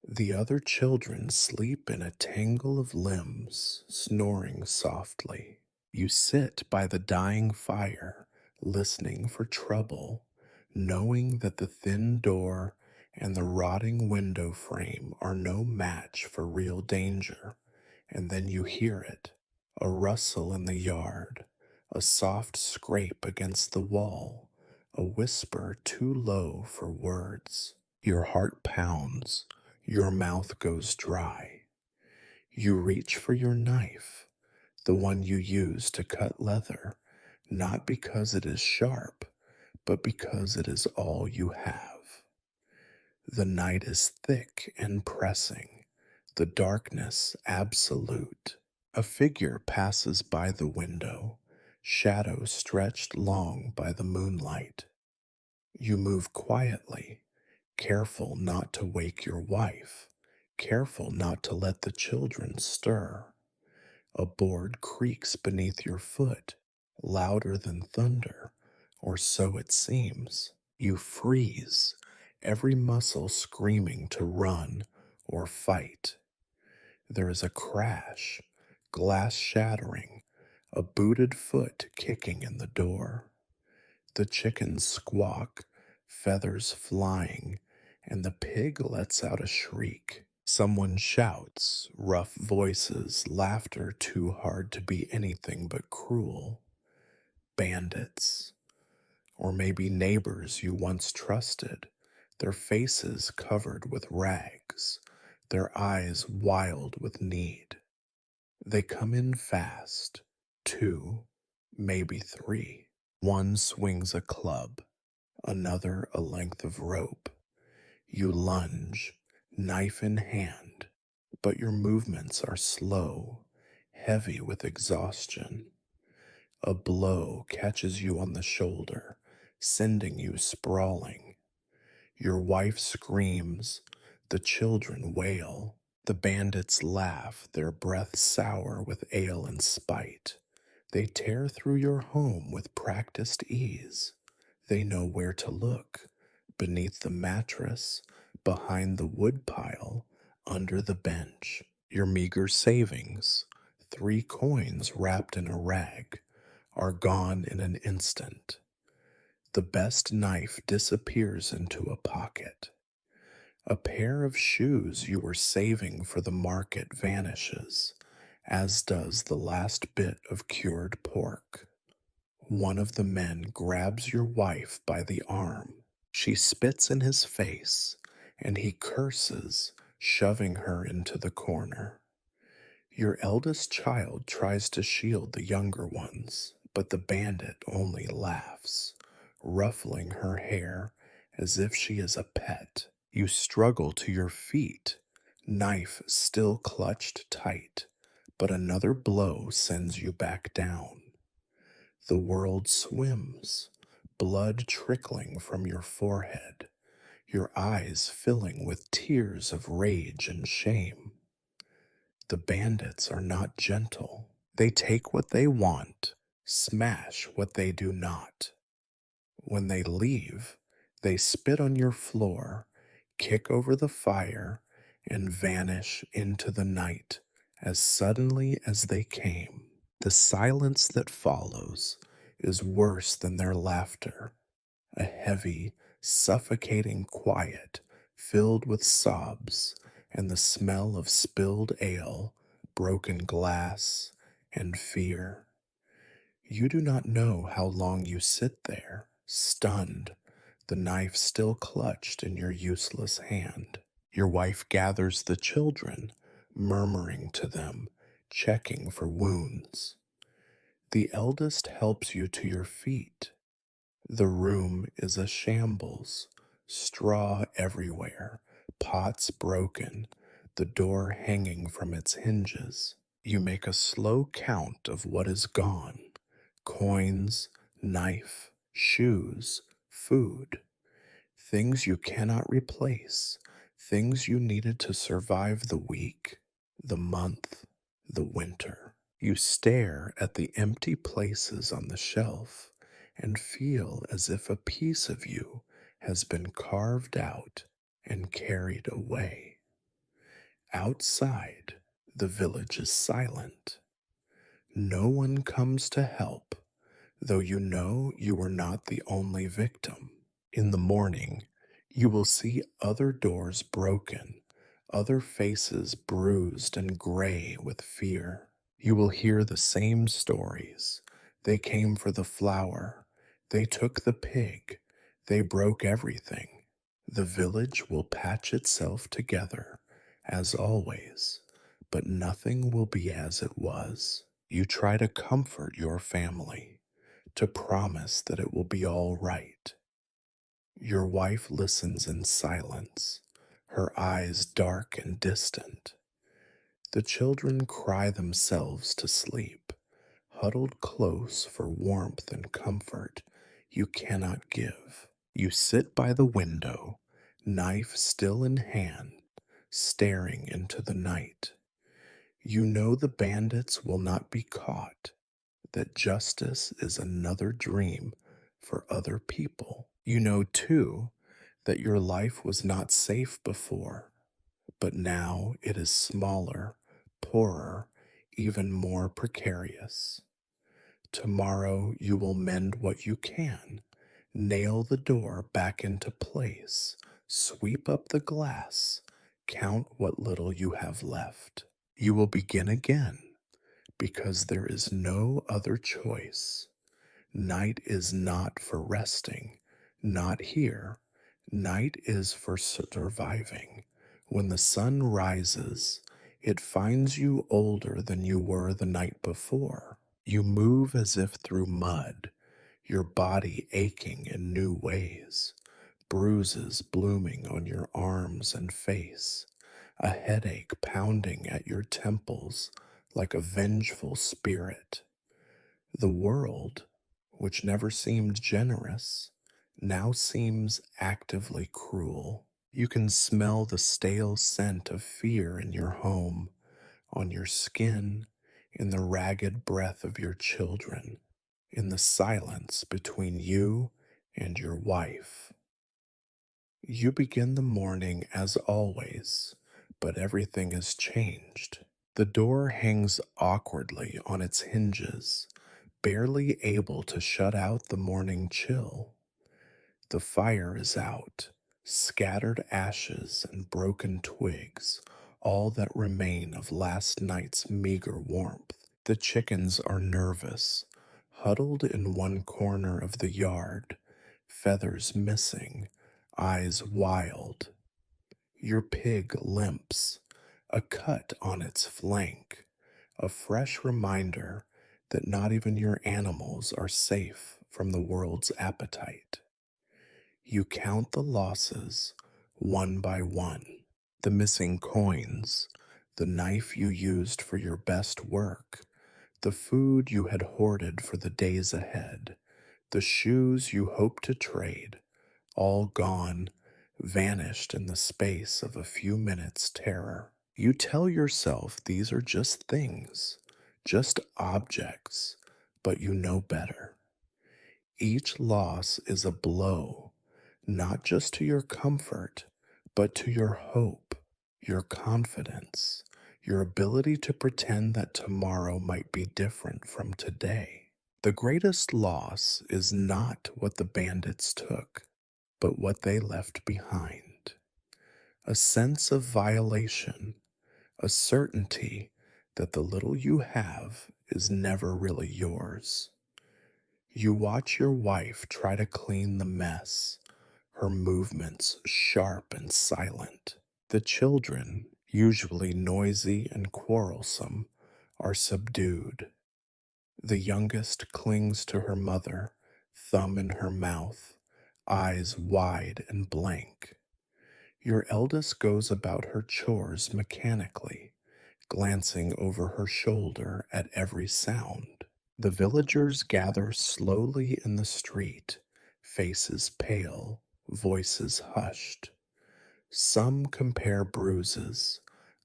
The other children sleep in a tangle of limbs, snoring softly. You sit by the dying fire, listening for trouble, knowing that the thin door and the rotting window frame are no match for real danger. And then you hear it: a rustle in the yard, a soft scrape against the wall, a whisper too low for words. Your heart pounds, your mouth goes dry. You reach for your knife, the one you use to cut leather, not because it is sharp, but because it is all you have. The night is thick and pressing, the darkness absolute. A figure passes by the window, shadow stretched long by the moonlight. You move quietly, careful not to wake your wife, careful not to let the children stir. A board creaks beneath your foot, louder than thunder, or so it seems. You freeze, every muscle screaming to run or fight. There is a crash, glass shattering, a booted foot kicking in the door. The chickens squawk, feathers flying, and the pig lets out a shriek. Someone shouts, rough voices, laughter too hard to be anything but cruel. Bandits. Or maybe neighbors you once trusted, their faces covered with rags, their eyes wild with need. They come in fast, two, maybe three. One swings a club, another a length of rope. You lunge, knife in hand, but your movements are slow, heavy with exhaustion. A blow catches you on the shoulder, sending you sprawling. Your wife screams, the children wail, the bandits laugh, their breath sour with ale and spite. They tear through your home with practiced ease. They know where to look, beneath the mattress, behind the woodpile, under the bench. Your meager savings, 3 coins wrapped in a rag, are gone in an instant. The best knife disappears into a pocket. A pair of shoes you were saving for the market vanishes, as does the last bit of cured pork. One of the men grabs your wife by the arm. She spits in his face, and he curses, shoving her into the corner. Your eldest child tries to shield the younger ones, but the bandit only laughs, ruffling her hair as if she is a pet. You struggle to your feet, knife still clutched tight, but another blow sends you back down. The world swims, blood trickling from your forehead, your eyes filling with tears of rage and shame. The bandits are not gentle. They take what they want, smash what they do not. When they leave, they spit on your floor, kick over the fire, and vanish into the night as suddenly as they came. The silence that follows is worse than their laughter, a heavy, suffocating quiet filled with sobs and the smell of spilled ale, broken glass, and fear. You do not know how long you sit there, stunned, the knife still clutched in your useless hand. Your wife gathers the children, murmuring to them, checking for wounds. The eldest helps you to your feet. The room is a shambles, straw everywhere, pots broken, the door hanging from its hinges. You make a slow count of what is gone: coins, knife, shoes, food, things you cannot replace, things you needed to survive the week, the month, the winter. You stare at the empty places on the shelf and feel as if a piece of you has been carved out and carried away. Outside, the village is silent. No one comes to help, though you know you were not the only victim. In the morning, you will see other doors broken, other faces bruised and gray with fear. You will hear the same stories. They came for the flour. They took the pig. They broke everything. The village will patch itself together, as always, but nothing will be as it was. You try to comfort your family, to promise that it will be all right. Your wife listens in silence, her eyes dark and distant. The children cry themselves to sleep, huddled close for warmth and comfort you cannot give. You sit by the window, knife still in hand, staring into the night. You know the bandits will not be caught, that justice is another dream for other people. You know, too, that your life was not safe before, but now it is smaller, poorer, even more precarious. Tomorrow you will mend what you can, nail the door back into place, sweep up the glass, count what little you have left. You will begin again because there is no other choice. Night is not for resting, not here. Night is for surviving. When the sun rises, it finds you older than you were the night before. You move as if through mud, your body aching in new ways, bruises blooming on your arms and face, a headache pounding at your temples like a vengeful spirit. The world, which never seemed generous, now seems actively cruel. You can smell the stale scent of fear in your home, on your skin, in the ragged breath of your children, in the silence between you and your wife. You begin the morning as always, but everything is changed. The door hangs awkwardly on its hinges, barely able to shut out the morning chill. The fire is out, scattered ashes and broken twigs, all that remain of last night's meager warmth. The chickens are nervous, huddled in one corner of the yard, feathers missing, eyes wild. Your pig limps, a cut on its flank, a fresh reminder that not even your animals are safe from the world's appetite. You count the losses one by one, the missing coins, the knife you used for your best work, the food you had hoarded for the days ahead, the shoes you hoped to trade, all gone, vanished in the space of a few minutes' terror. You tell yourself these are just things, just objects, but you know better. Each loss is a blow, not just to your comfort, but to your hope, your confidence, your ability to pretend that tomorrow might be different from today. The greatest loss is not what the bandits took, but what they left behind. A sense of violation, a certainty that the little you have is never really yours. You watch your wife try to clean the mess, her movements sharp and silent. The children, usually noisy and quarrelsome, are subdued. The youngest clings to her mother, thumb in her mouth, eyes wide and blank. Your eldest goes about her chores mechanically, glancing over her shoulder at every sound. The villagers gather slowly in the street, faces pale, voices hushed. Some compare bruises,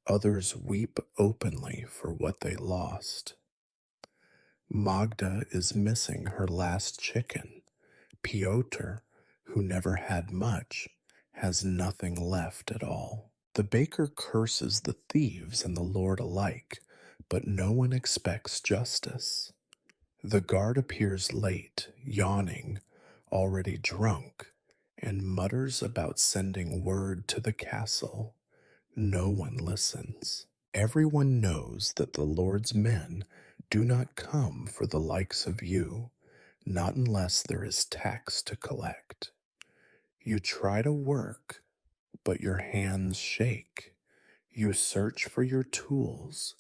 others weep openly for what they lost. Magda is missing her last chicken. Piotr, who never had much, has nothing left at all. The baker curses the thieves and the Lord alike, but no one expects justice. The guard appears late, yawning, already drunk, and mutters about sending word to the castle. No one listens. Everyone knows that the Lord's men do not come for the likes of you, not unless there is tax to collect. You try to work, but your hands shake. You search for your tools,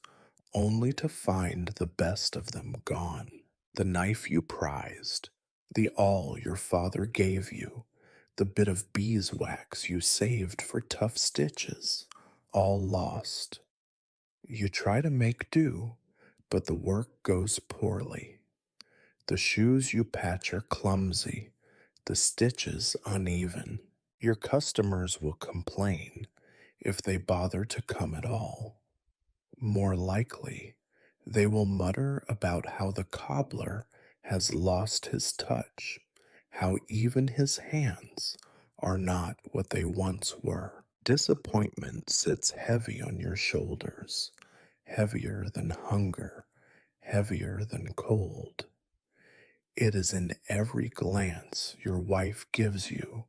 only to find the best of them gone. The knife you prized, the awl your father gave you, the bit of beeswax you saved for tough stitches, all lost. You try to make do, but the work goes poorly. The shoes you patch are clumsy, the stitches uneven. Your customers will complain if they bother to come at all. More likely, they will mutter about how the cobbler has lost his touch, how even his hands are not what they once were. Disappointment sits heavy on your shoulders, heavier than hunger, heavier than cold. It is in every glance your wife gives you,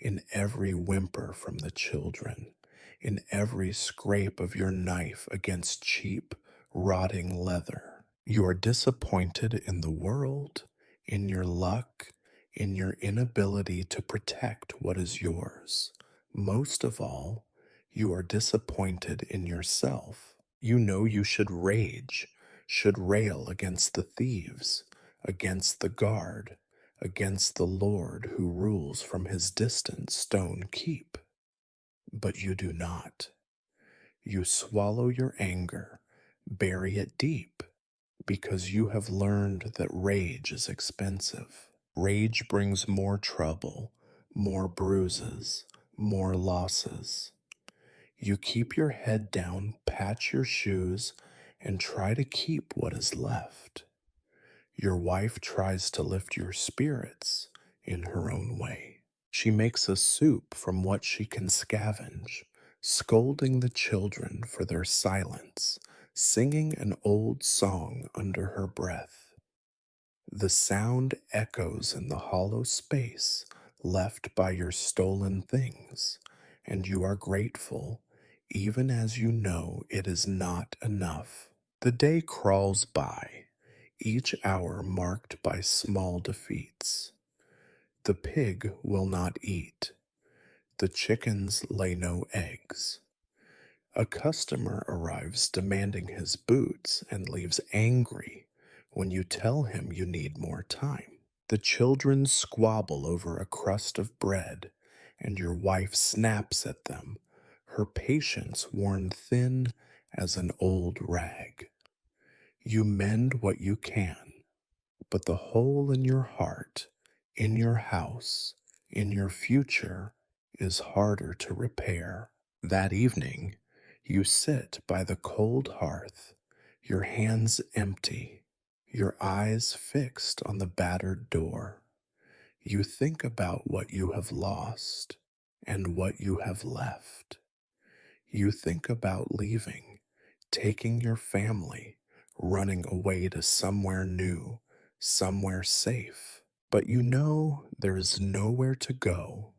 in every whimper from the children, in every scrape of your knife against cheap, rotting leather. You are disappointed in the world, in your luck, in your inability to protect what is yours. Most of all, you are disappointed in yourself. You know you should rage, should rail against the thieves, against the guard, against the Lord who rules from his distant stone keep. But you do not. You swallow your anger, bury it deep, because you have learned that rage is expensive. Rage brings more trouble, more bruises, more losses. You keep your head down, patch your shoes, and try to keep what is left. Your wife tries to lift your spirits in her own way. She makes a soup from what she can scavenge, scolding the children for their silence, singing an old song under her breath. The sound echoes in the hollow space left by your stolen things, and you are grateful, even as you know it is not enough. The day crawls by, each hour marked by small defeats. The pig will not eat. The chickens lay no eggs. A customer arrives demanding his boots and leaves angry when you tell him you need more time. The children squabble over a crust of bread, and your wife snaps at them, her patience worn thin as an old rag. You mend what you can, but the hole in your heart, in your house, in your future is harder to repair. That evening, you sit by the cold hearth, your hands empty, your eyes fixed on the battered door. You think about what you have lost and what you have left. You think about leaving, taking your family, running away to somewhere new, somewhere safe. But you know there is nowhere to go.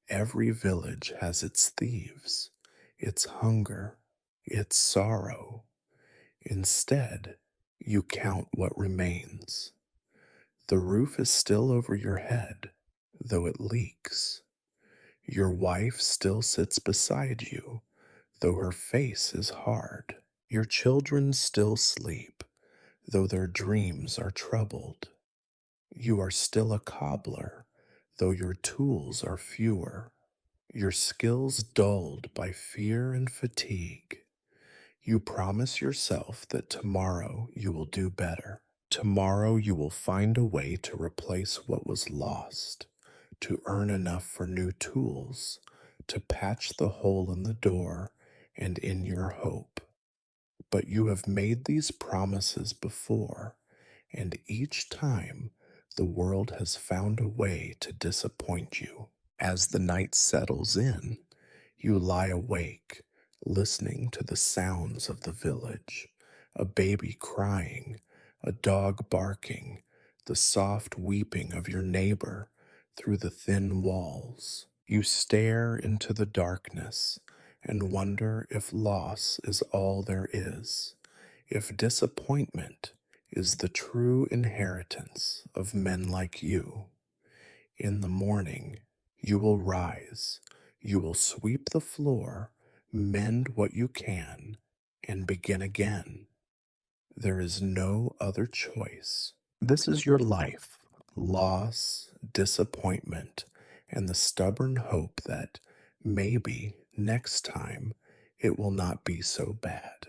Every village has its thieves, its hunger, its sorrow. Instead, you count what remains. The roof is still over your head, though it leaks. Your wife still sits beside you, though her face is hard. Your children still sleep, though their dreams are troubled. You are still a cobbler, though your tools are fewer. Your skills dulled by fear and fatigue. You promise yourself that tomorrow you will do better. Tomorrow you will find a way to replace what was lost, to earn enough for new tools, to patch the hole in the door and in your hope. But you have made these promises before, and each time the world has found a way to disappoint you. As the night settles in, you lie awake, listening to the sounds of the village, a baby crying, a dog barking, the soft weeping of your neighbor through the thin walls. You stare into the darkness and wonder if loss is all there is, if disappointment is the true inheritance of men like you. In the morning, you will rise, you will sweep the floor, mend what you can, and begin again. There is no other choice. This is your life, loss, disappointment, and the stubborn hope that maybe next time it will not be so bad.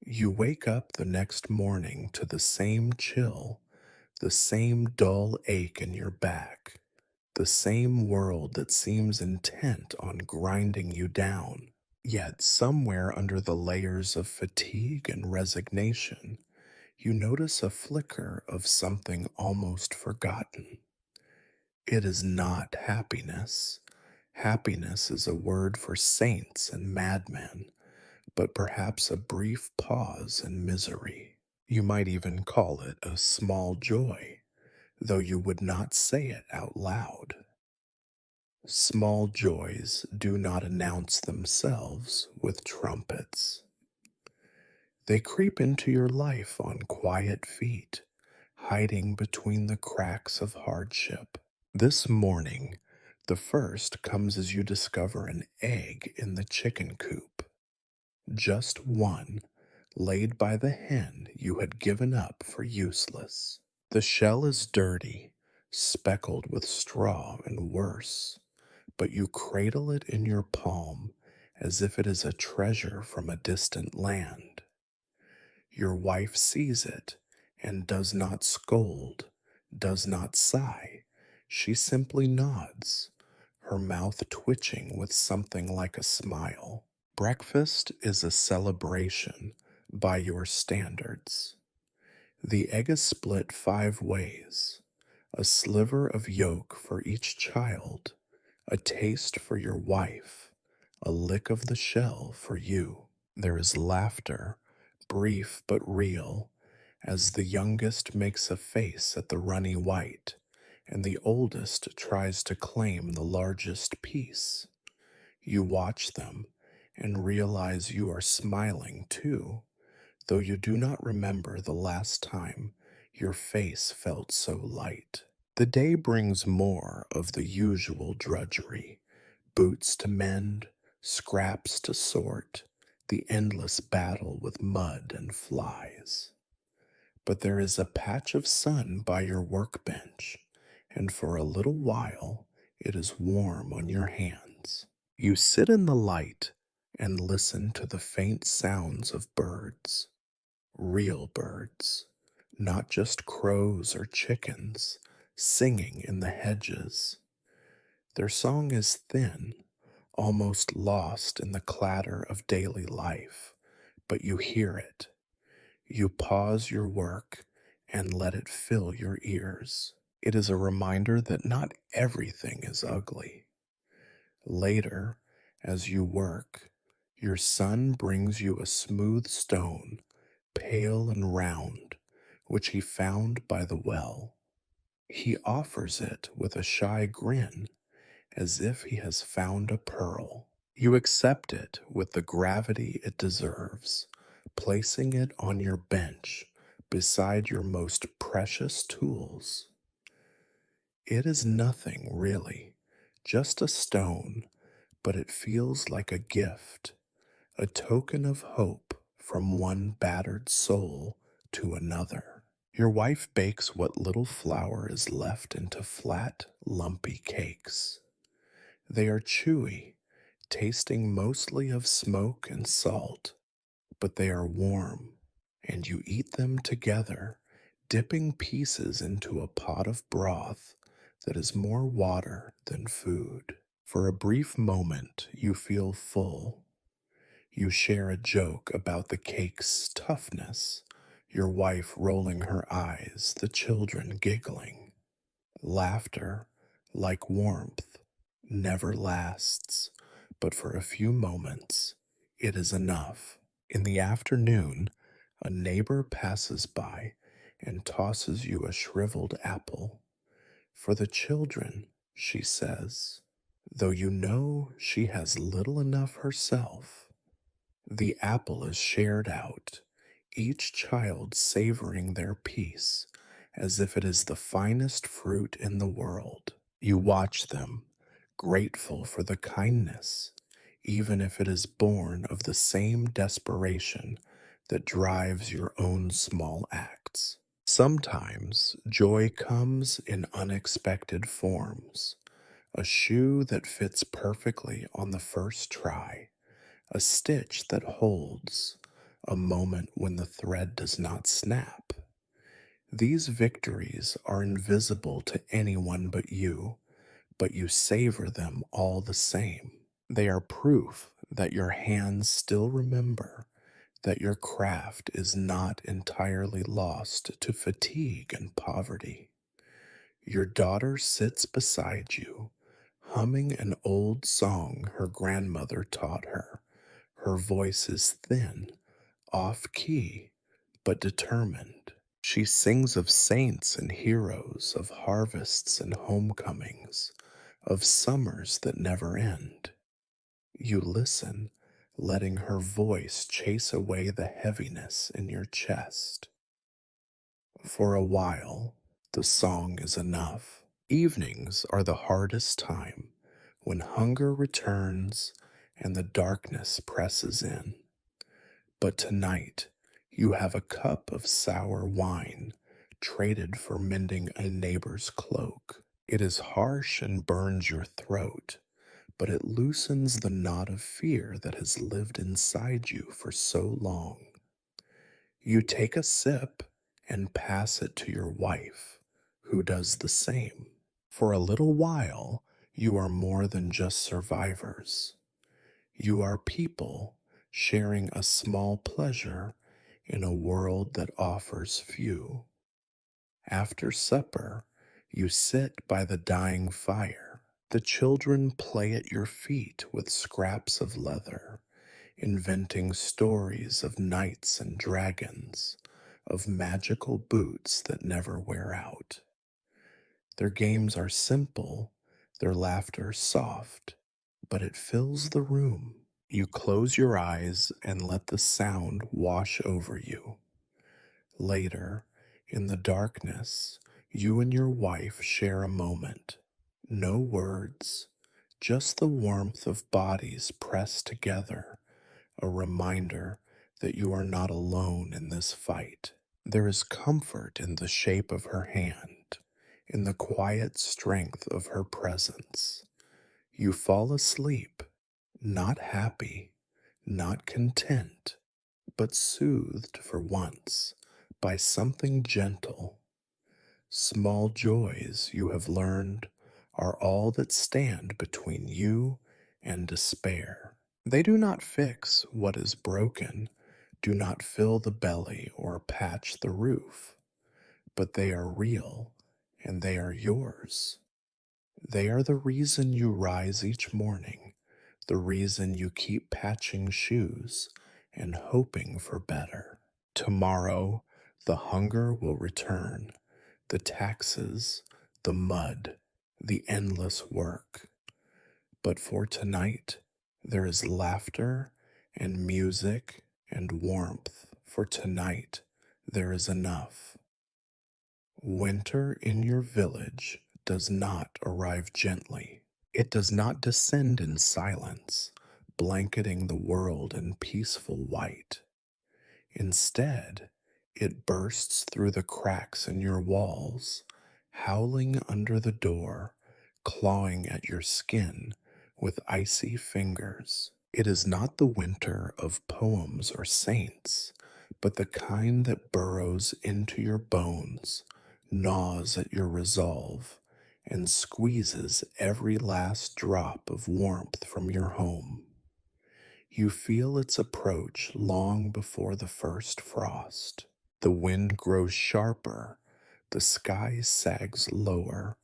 You wake up the next morning to the same chill, the same dull ache in your back, the same world that seems intent on grinding you down. Yet, somewhere under the layers of fatigue and resignation, you notice a flicker of something almost forgotten. It is not happiness. Happiness is a word for saints and madmen, but perhaps a brief pause in misery. You might even call it a small joy, though you would not say it out loud. Small joys do not announce themselves with trumpets. They creep into your life on quiet feet, hiding between the cracks of hardship. This morning, the first comes as you discover an egg in the chicken coop. Just one, laid by the hen you had given up for useless. The shell is dirty, speckled with straw and worse, but you cradle it in your palm as if it is a treasure from a distant land. Your wife sees it and does not scold, does not sigh. She simply nods, her mouth twitching with something like a smile. Breakfast is a celebration by your standards. The egg is split 5 ways, a sliver of yolk for each child, a taste for your wife, a lick of the shell for you. There is laughter, brief but real, as the youngest makes a face at the runny white, and the oldest tries to claim the largest piece. You watch them and realize you are smiling too, though you do not remember the last time your face felt so light. The day brings more of the usual drudgery: boots to mend, scraps to sort, the endless battle with mud and flies. But there is a patch of sun by your workbench, and for a little while it is warm on your hands. You sit in the light and listen to the faint sounds of birds, real birds, not just crows or chickens, singing in the hedges. Their song is thin, almost lost in the clatter of daily life, but you hear it. You pause your work and let it fill your ears. It is a reminder that not everything is ugly. Later, as you work, your son brings you a smooth stone, pale and round, which he found by the well. He offers it with a shy grin, as if he has found a pearl. You accept it with the gravity it deserves, placing it on your bench beside your most precious tools. It is nothing, really, just a stone, but it feels like a gift, a token of hope from one battered soul to another. Your wife bakes what little flour is left into flat, lumpy cakes. They are chewy, tasting mostly of smoke and salt, but they are warm, and you eat them together, dipping pieces into a pot of broth that is more water than food. For a brief moment, you feel full. You share a joke about the cake's toughness, your wife rolling her eyes, the children giggling. Laughter, like warmth, never lasts, but for a few moments, it is enough. In the afternoon, a neighbor passes by and tosses you a shriveled apple. For the children, she says, though you know she has little enough herself. The apple is shared out, each child savoring their piece as if it is the finest fruit in the world. You watch them, grateful for the kindness, even if it is born of the same desperation that drives your own small acts. Sometimes joy comes in unexpected forms: a shoe that fits perfectly on the first try, a stitch that holds, a moment when the thread does not snap. These victories are invisible to anyone but you savor them all the same. They are proof that your hands still remember, that your craft is not entirely lost to fatigue and poverty. Your daughter sits beside you, humming an old song her grandmother taught her. Her voice is thin, off key, but determined. She sings of saints and heroes, of harvests and homecomings, of summers that never end. You listen, letting her voice chase away the heaviness in your chest. For a while, the song is enough. Evenings are the hardest time when hunger returns and the darkness presses in. But tonight, you have a cup of sour wine traded for mending a neighbor's cloak. It is harsh and burns your throat, but it loosens the knot of fear that has lived inside you for so long. You take a sip and pass it to your wife, who does the same. For a little while, you are more than just survivors. You are people sharing a small pleasure in a world that offers few. After supper, you sit by the dying fire. The children play at your feet with scraps of leather, inventing stories of knights and dragons, of magical boots that never wear out. Their games are simple, their laughter soft, but it fills the room. You close your eyes and let the sound wash over you. Later, in the darkness, you and your wife share a moment. No words, just the warmth of bodies pressed together, a reminder that you are not alone in this fight. There is comfort in the shape of her hand, in the quiet strength of her presence. You fall asleep, not happy, not content, but soothed for once by something gentle. Small joys, you have learned, are all that stand between you and despair. They do not fix what is broken, do not fill the belly or patch the roof, but they are real and they are yours. They are the reason you rise each morning, the reason you keep patching shoes and hoping for better. Tomorrow, the hunger will return, the taxes, the mud, the endless work. But for tonight, there is laughter and music and warmth. For tonight, there is enough. Winter in your village does not arrive gently. It does not descend in silence, blanketing the world in peaceful white. Instead, it bursts through the cracks in your walls, howling under the door, clawing at your skin with icy fingers. It is not the winter of poems or saints, but the kind that burrows into your bones, gnaws at your resolve, and squeezes every last drop of warmth from your home. You feel its approach long before the first frost. The wind grows sharper, the sky sags lower,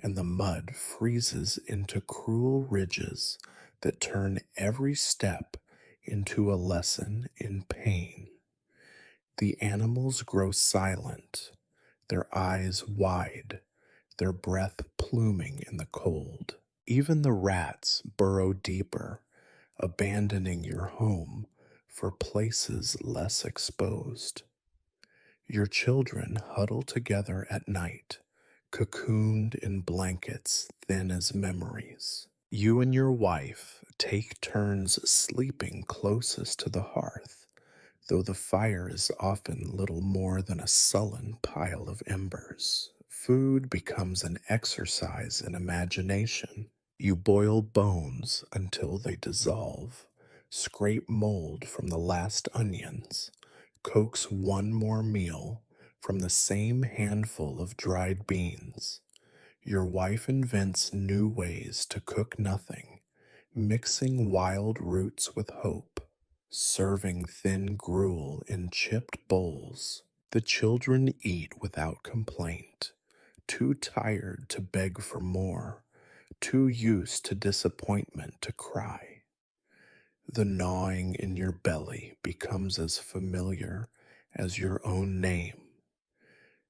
and the mud freezes into cruel ridges that turn every step into a lesson in pain. The animals grow silent, their eyes wide, their breath pluming in the cold. Even the rats burrow deeper, abandoning your home for places less exposed. Your children huddle together at night, cocooned in blankets thin as memories. You and your wife take turns sleeping closest to the hearth, though the fire is often little more than a sullen pile of embers. Food becomes an exercise in imagination. You boil bones until they dissolve, scrape mold from the last onions, coax one more meal from the same handful of dried beans. Your wife invents new ways to cook nothing, mixing wild roots with hope, serving thin gruel in chipped bowls. The children eat without complaint, too tired to beg for more, too used to disappointment to cry. The gnawing in your belly becomes as familiar as your own name.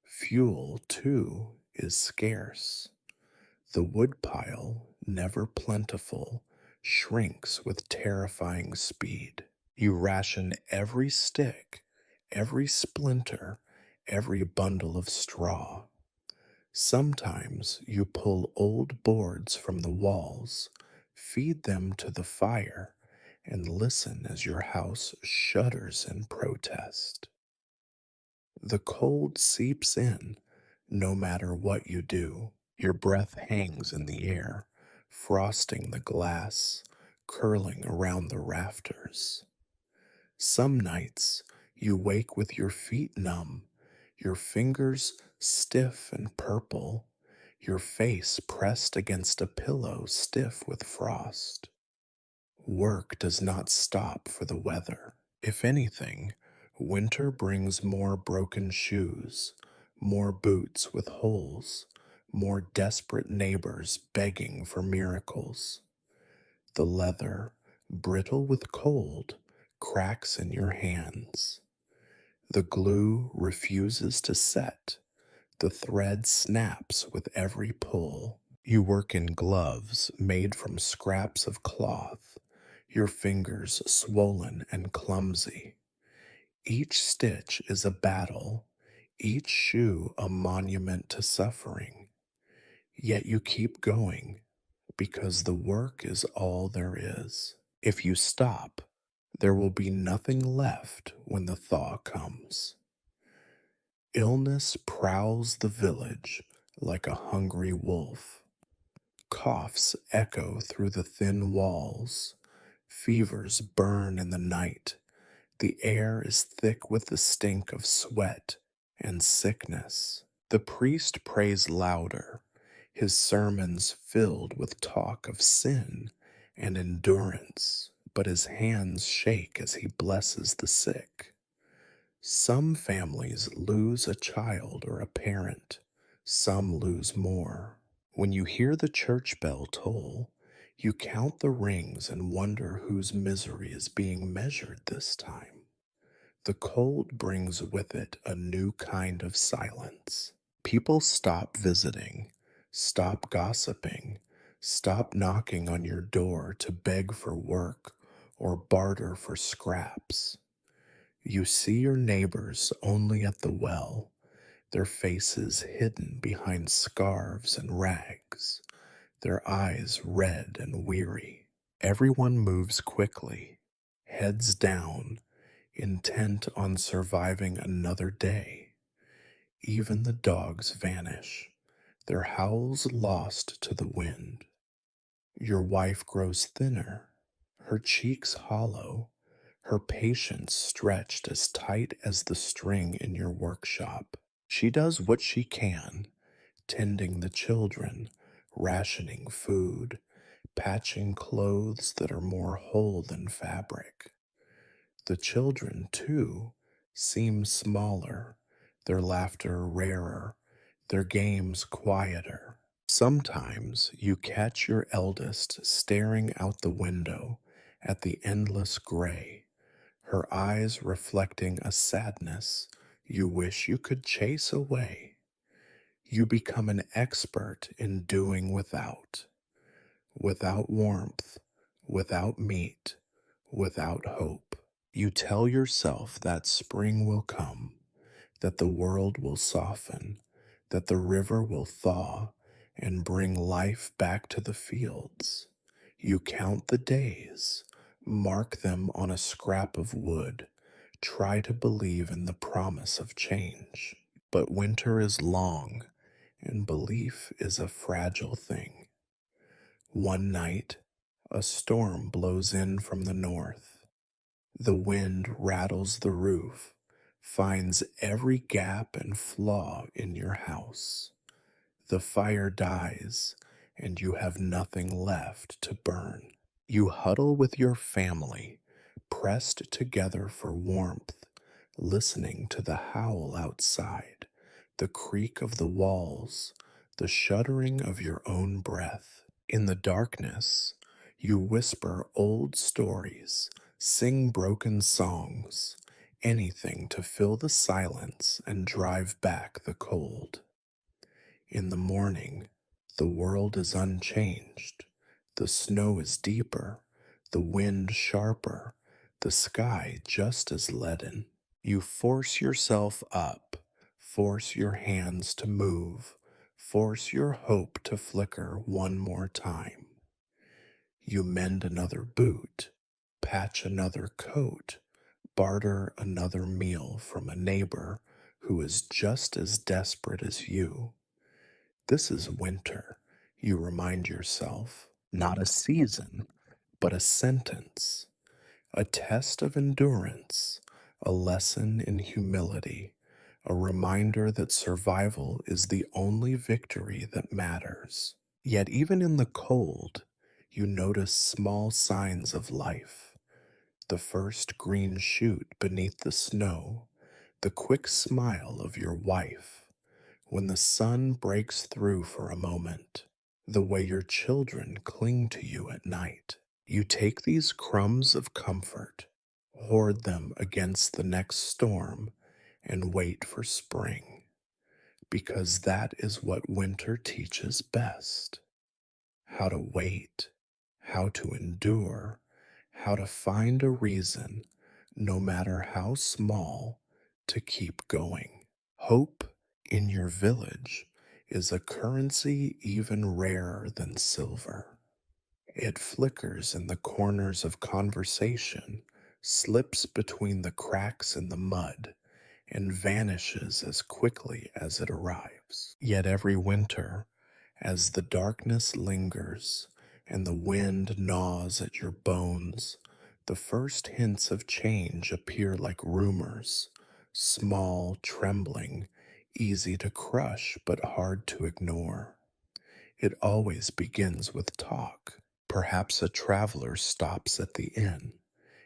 Fuel, too, is scarce. The woodpile, never plentiful, shrinks with terrifying speed. You ration every stick, every splinter, every bundle of straw. Sometimes you pull old boards from the walls, feed them to the fire, and listen as your house shudders in protest. The cold seeps in, no matter what you do. Your breath hangs in the air, frosting the glass, curling around the rafters. Some nights you wake with your feet numb, your fingers stiff and purple, your face pressed against a pillow stiff with frost. Work does not stop for the weather. If anything, winter brings more broken shoes, more boots with holes, more desperate neighbors begging for miracles. The leather, brittle with cold, cracks in your hands. The glue refuses to set. The thread snaps with every pull. You work in gloves made from scraps of cloth, your fingers swollen and clumsy. Each stitch is a battle, each shoe a monument to suffering. Yet you keep going because the work is all there is. If you stop, there will be nothing left when the thaw comes. Illness prowls the village like a hungry wolf. Coughs echo through the thin walls. Fevers burn in the night. The air is thick with the stink of sweat and sickness. The priest prays louder, his sermons filled with talk of sin and endurance, but his hands shake as he blesses the sick. Some families lose a child or a parent, some lose more. When you hear the church bell toll, you count the rings and wonder whose misery is being measured this time. The cold brings with it a new kind of silence. People stop visiting, stop gossiping, stop knocking on your door to beg for work or barter for scraps. You see your neighbors only at the well, their faces hidden behind scarves and rags, their eyes red and weary. Everyone moves quickly, heads down, intent on surviving another day. Even the dogs vanish, their howls lost to the wind. Your wife grows thinner, her cheeks hollow, her patience stretched as tight as the string in your workshop. She does what she can, tending the children, rationing food, patching clothes that are more whole than fabric. The children, too, seem smaller, their laughter rarer, their games quieter. Sometimes you catch your eldest staring out the window at the endless gray, her eyes reflecting a sadness you wish you could chase away. You become an expert in doing without warmth, without meat, without hope. You tell yourself that spring will come, that the world will soften, that the river will thaw and bring life back to the fields. You count the days, mark them on a scrap of wood, try to believe in the promise of change. But winter is long, and belief is a fragile thing. One night, a storm blows in from the north. The wind rattles the roof, finds every gap and flaw in your house. The fire dies, and you have nothing left to burn. You huddle with your family, pressed together for warmth, listening to the howl outside, the creak of the walls, the shuddering of your own breath. In the darkness, you whisper old stories, sing broken songs, anything to fill the silence and drive back the cold. In the morning, The world is unchanged. The snow is deeper, the wind sharper, the sky just as leaden. You force yourself up, force your hands to move, force your hope to flicker one more time. You mend another boot, patch another coat, barter another meal from a neighbor who is just as desperate as you. This is winter, you remind yourself, not a season, but a sentence, a test of endurance, a lesson in humility, a reminder that survival is the only victory that matters. Yet, even in the cold, you notice small signs of life. The first green shoot beneath the snow, the quick smile of your wife, when the sun breaks through for a moment, the way your children cling to you at night. You take these crumbs of comfort, hoard them against the next storm, and wait for spring, because that is what winter teaches best: how to wait, how to endure, how to find a reason, no matter how small, to keep going. Hope in your village is a currency even rarer than silver. It flickers in the corners of conversation, slips between the cracks in the mud, and vanishes as quickly as it arrives. Yet every winter, as the darkness lingers and the wind gnaws at your bones, the first hints of change appear like rumors, small, trembling, easy to crush but hard to ignore. It always begins with talk. Perhaps a traveler stops at the inn,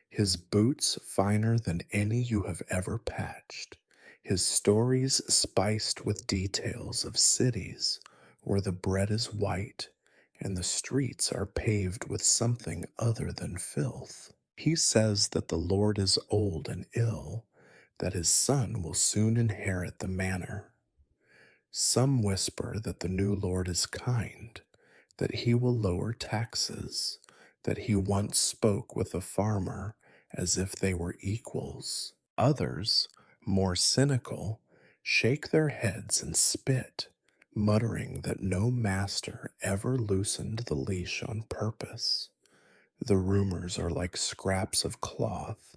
his boots finer than any you have ever patched, his stories spiced with details of cities where the bread is white and the streets are paved with something other than filth. He says that the Lord is old and ill, that his son will soon inherit the manor. Some whisper that the new Lord is kind, that he will lower taxes, that he once spoke with a farmer as if they were equals. Others, more cynical, shake their heads and spit, muttering that no master ever loosened the leash on purpose. The rumors are like scraps of cloth,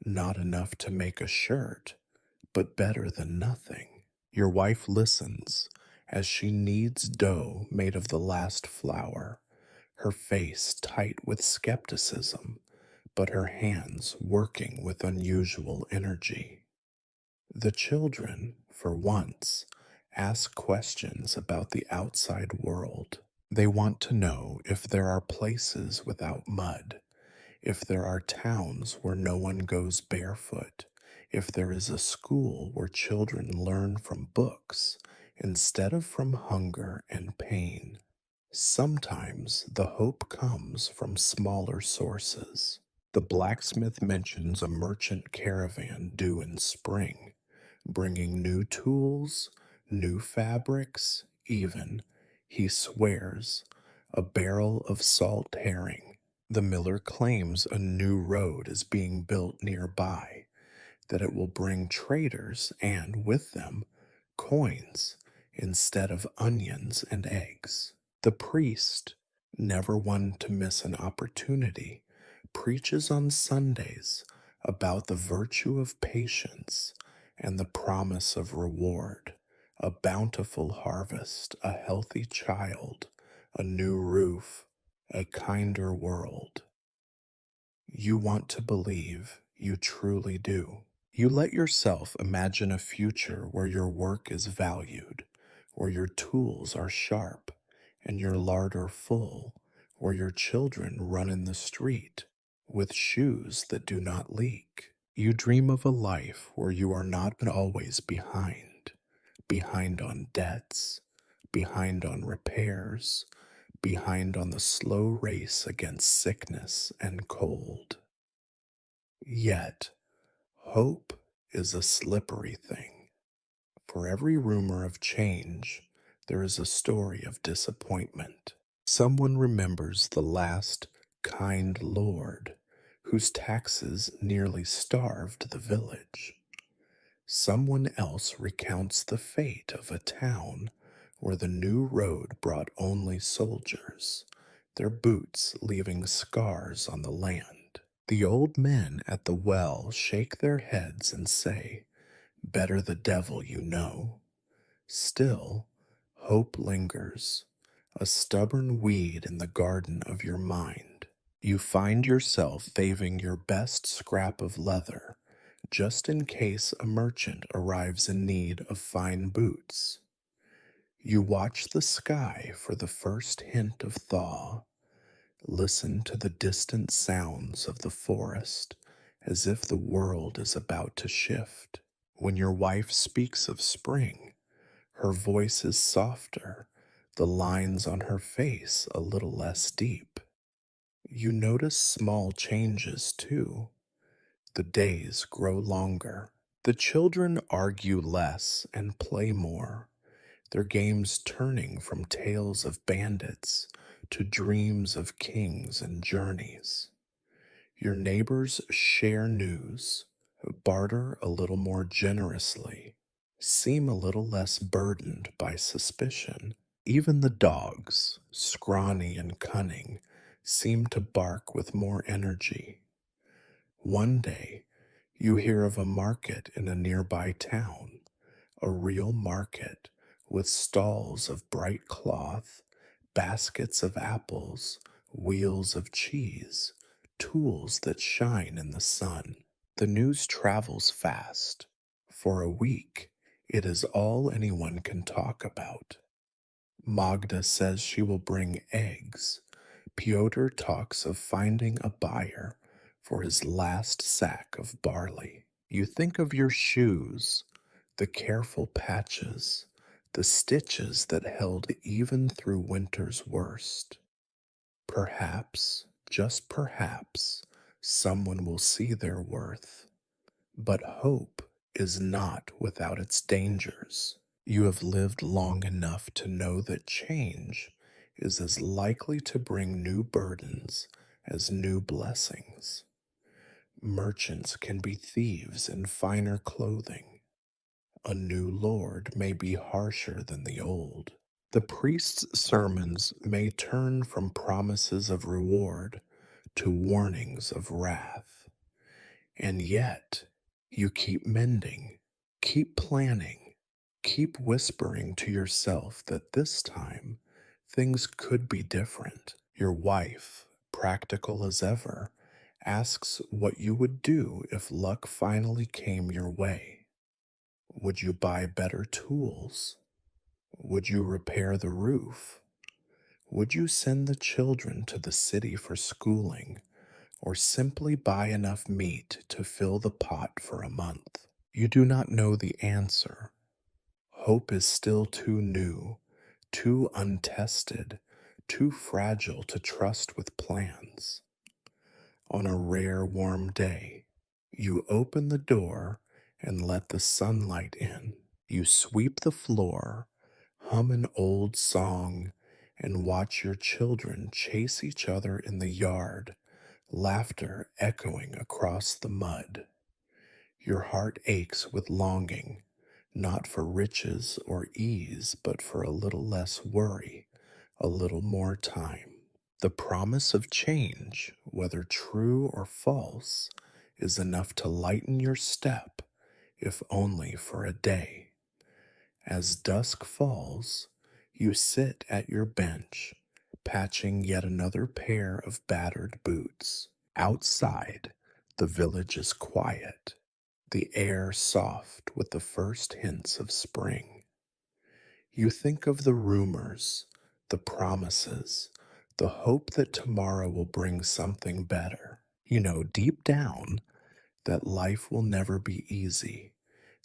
not enough to make a shirt, but better than nothing. Your wife listens as she kneads dough made of the last flour, her face tight with skepticism, but her hands working with unusual energy. The children, for once, ask questions about the outside world. They want to know if there are places without mud, if there are towns where no one goes barefoot, if there is a school where children learn from books instead of from hunger and pain. Sometimes the hope comes from smaller sources. The blacksmith mentions a merchant caravan due in spring, bringing new tools, new fabrics, even, he swears, a barrel of salt herring. The miller claims a new road is being built nearby, that it will bring traders and, with them, coins instead of onions and eggs. The priest, never one to miss an opportunity, preaches on Sundays about the virtue of patience and the promise of reward, a bountiful harvest, a healthy child, a new roof, a kinder world. You want to believe, you truly do. You let yourself imagine a future where your work is valued, where your tools are sharp, and your larder full, where your children run in the street with shoes that do not leak. You dream of a life where you are not always behind, behind on debts, behind on repairs, behind on the slow race against sickness and cold. Yet, hope is a slippery thing. For every rumor of change, there is a story of disappointment. Someone remembers the last kind lord whose taxes nearly starved the village. Someone else recounts the fate of a town where the new road brought only soldiers, their boots leaving scars on the land. The old men at the well shake their heads and say, "Better the devil you know." Still, hope lingers, a stubborn weed in the garden of your mind. You find yourself saving your best scrap of leather just in case a merchant arrives in need of fine boots. You watch the sky for the first hint of thaw, listen to the distant sounds of the forest as if the world is about to shift. When your wife speaks of spring, her voice is softer, the lines on her face a little less deep. You notice small changes too. The days grow longer. The children argue less and play more, their games turning from tales of bandits to dreams of kings and journeys. Your neighbors share news, barter a little more generously, seem a little less burdened by suspicion. Even the dogs, scrawny and cunning, seem to bark with more energy. One day, you hear of a market in a nearby town, a real market with stalls of bright cloth, baskets of apples, wheels of cheese, tools that shine in the sun. The news travels fast. For a week, it is all anyone can talk about. Magda says she will bring eggs. Pyotr talks of finding a buyer for his last sack of barley. You think of your shoes, the careful patches, the stitches that held even through winter's worst. Perhaps, just perhaps, someone will see their worth. But hope is not without its dangers. You have lived long enough to know that change is as likely to bring new burdens as new blessings. Merchants can be thieves in finer clothing. A new lord may be harsher than the old. The priest's sermons may turn from promises of reward to warnings of wrath. And yet, you keep mending, keep planning, keep whispering to yourself that this time things could be different. Your wife, practical as ever, asks what you would do if luck finally came your way. Would you buy better tools? Would you repair the roof? Would you send the children to the city for schooling, or simply buy enough meat to fill the pot for a month? You do not know the answer. Hope is still too new, too untested, too fragile to trust with plans. On a rare warm day, you open the door and let the sunlight in. You sweep the floor, hum an old song, and watch your children chase each other in the yard, laughter echoing across the mud. Your heart aches with longing, not for riches or ease, but for a little less worry, a little more time. The promise of change, whether true or false, is enough to lighten your step, if only for a day. As dusk falls, you sit at your bench, patching yet another pair of battered boots. Outside, the village is quiet, the air soft with the first hints of spring. You think of the rumors, the promises, the hope that tomorrow will bring something better. You know deep down that life will never be easy,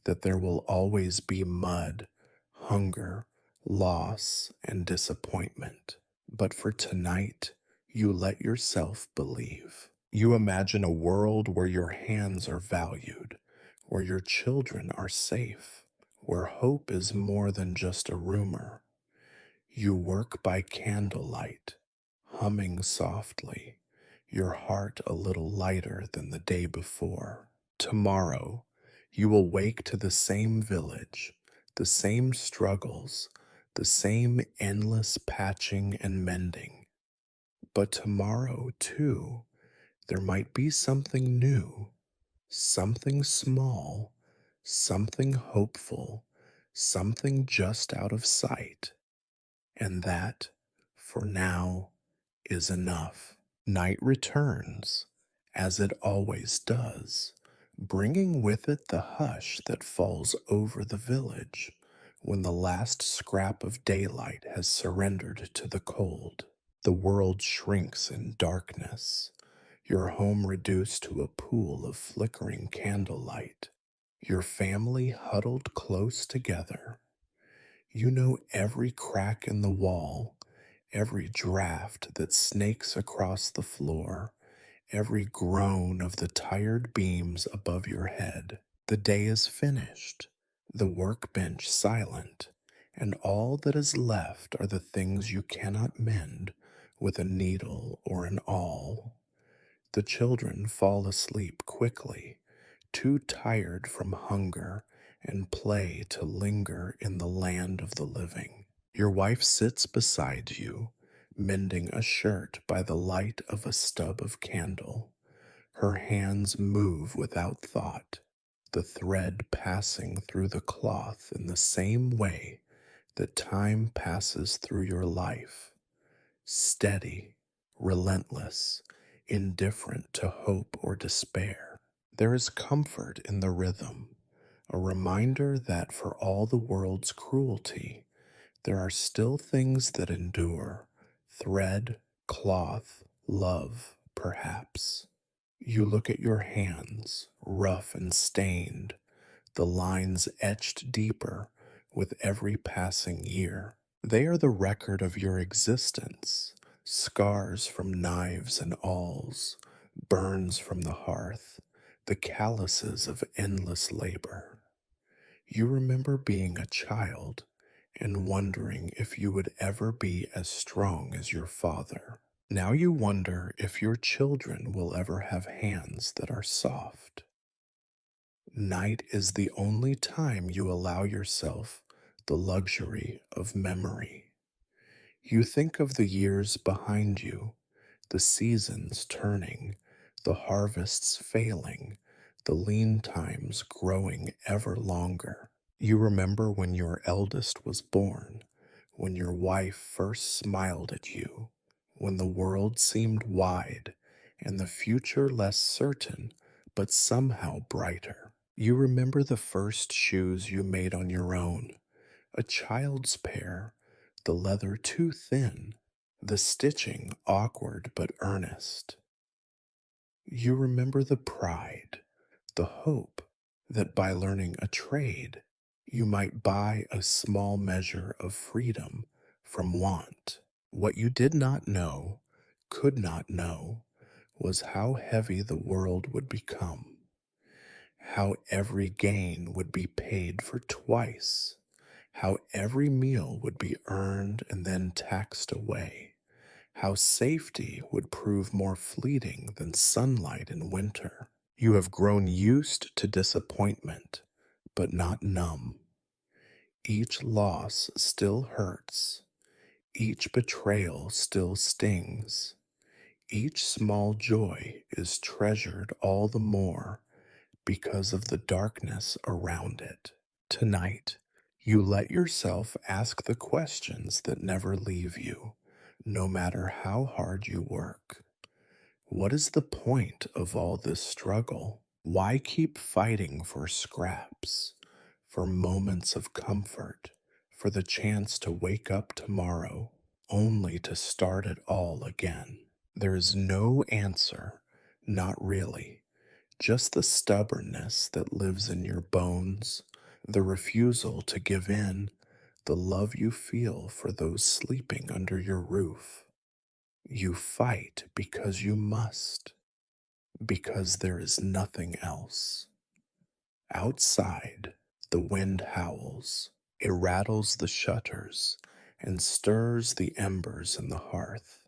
that there will always be mud, hunger, loss, and disappointment. But for tonight, you let yourself believe. You imagine a world where your hands are valued, where your children are safe, where hope is more than just a rumor. You work by candlelight, humming softly, your heart a little lighter than the day before. Tomorrow, you will wake to the same village, the same struggles, the same endless patching and mending. But tomorrow, too, there might be something new, something small, something hopeful, something just out of sight. And that, for now, is enough. Night returns, as it always does, bringing with it the hush that falls over the village when the last scrap of daylight has surrendered to the cold. The world shrinks in darkness, your home reduced to a pool of flickering candlelight, your family huddled close together. You know every crack in the wall, every draft that snakes across the floor, every groan of the tired beams above your head. The day is finished, the workbench silent, and all that is left are the things you cannot mend with a needle or an awl. The children fall asleep quickly, too tired from hunger and play to linger in the land of the living. Your wife sits beside you, mending a shirt by the light of a stub of candle. Her hands move without thought, the thread passing through the cloth in the same way that time passes through your life, steady, relentless, indifferent to hope or despair. There is comfort in the rhythm, a reminder that for all the world's cruelty, there are still things that endure: thread, cloth, love, perhaps. You look at your hands, rough and stained, the lines etched deeper with every passing year. They are the record of your existence, scars from knives and awls, burns from the hearth, the calluses of endless labor. You remember being a child and wondering if you would ever be as strong as your father. Now you wonder if your children will ever have hands that are soft. Night is the only time you allow yourself the luxury of memory. You think of the years behind you, the seasons turning, the harvests failing, the lean times growing ever longer. You remember when your eldest was born, when your wife first smiled at you, when the world seemed wide and the future less certain, but somehow brighter. You remember the first shoes you made on your own, a child's pair, the leather too thin, the stitching awkward but earnest. You remember the pride, the hope that by learning a trade, you might buy a small measure of freedom from want. What you did not know, could not know, was how heavy the world would become, how every gain would be paid for twice, how every meal would be earned and then taxed away, how safety would prove more fleeting than sunlight in winter. You have grown used to disappointment, but not numb. Each loss still hurts. Each betrayal still stings. Each small joy is treasured all the more because of the darkness around it. Tonight, you let yourself ask the questions that never leave you, no matter how hard you work. What is the point of all this struggle? Why keep fighting for scraps, for moments of comfort, for the chance to wake up tomorrow, only to start it all again? There is no answer, not really, just the stubbornness that lives in your bones, the refusal to give in, the love you feel for those sleeping under your roof. You fight because you must, because there is nothing else. Outside, the wind howls. It rattles the shutters and stirs the embers in the hearth.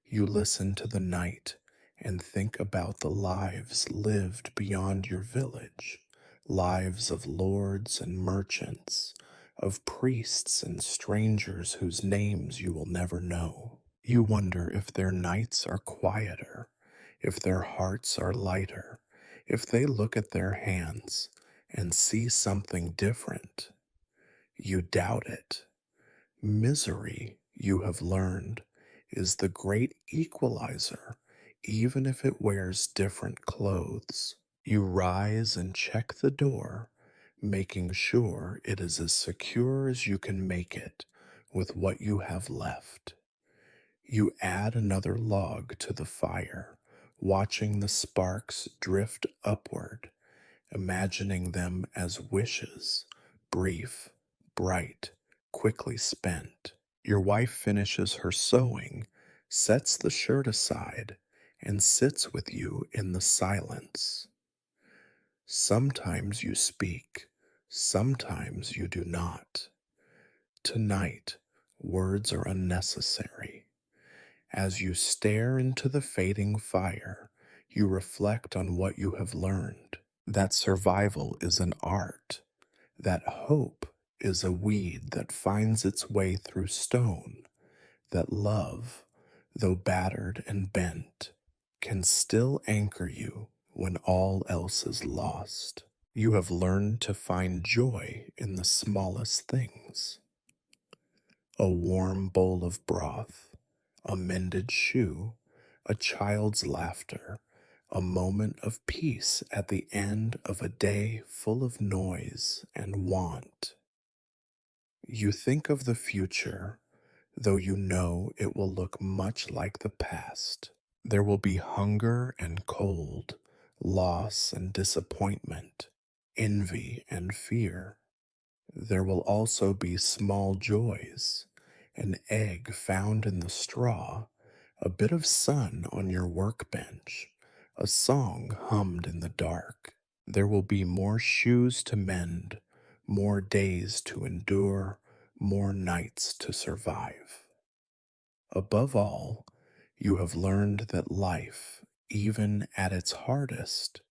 You listen to the night and think about the lives lived beyond your village, lives of lords and merchants, of priests and strangers whose names you will never know. You wonder if their nights are quieter, if their hearts are lighter, if they look at their hands and see something different. You doubt it. Misery, you have learned, is the great equalizer, even if it wears different clothes. You rise and check the door, making sure it is as secure as you can make it with what you have left. You add another log to the fire, watching the sparks drift upward, imagining them as wishes, brief, bright, quickly spent. Your wife finishes her sewing, sets the shirt aside, and sits with you in the silence. Sometimes you speak, sometimes you do not. Tonight, words are unnecessary. As you stare into the fading fire, you reflect on what you have learned. That survival is an art, that hope is a weed that finds its way through stone, that love, though battered and bent, can still anchor you when all else is lost. You have learned to find joy in the smallest things: a warm bowl of broth, a mended shoe, a child's laughter, a moment of peace at the end of a day full of noise and want. You think of the future, though you know it will look much like the past. There will be hunger and cold, loss and disappointment, envy and fear. There will also be small joys: an egg found in the straw, a bit of sun on your workbench, a song hummed in the dark. There will be more shoes to mend, more days to endure, more nights to survive. Above all, you have learned that life, even at its hardest,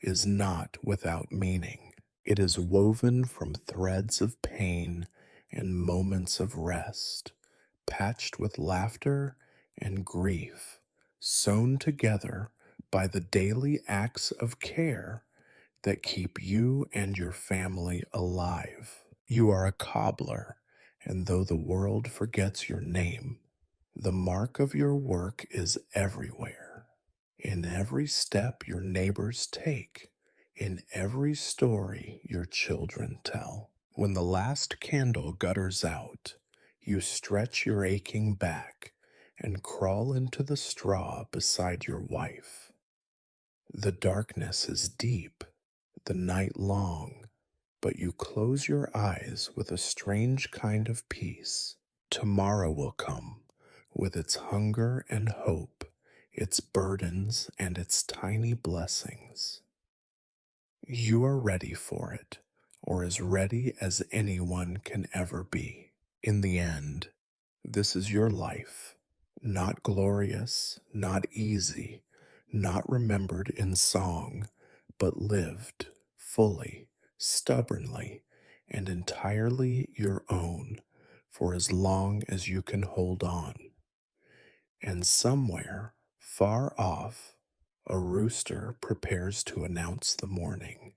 is not without meaning. It is woven from threads of pain and moments of rest, patched with laughter and grief, sewn together by the daily acts of care that keep you and your family alive. You are a cobbler, and though the world forgets your name, the mark of your work is everywhere. In every step your neighbors take, in every story your children tell. When the last candle gutters out, you stretch your aching back and crawl into the straw beside your wife. The darkness is deep, the night long, but you close your eyes with a strange kind of peace. Tomorrow will come with its hunger and hope, its burdens and its tiny blessings. You are ready for it, or as ready as anyone can ever be. In the end, this is your life, not glorious, not easy, not remembered in song, but lived fully, stubbornly, and entirely your own for as long as you can hold on. And somewhere, far off, a rooster prepares to announce the morning.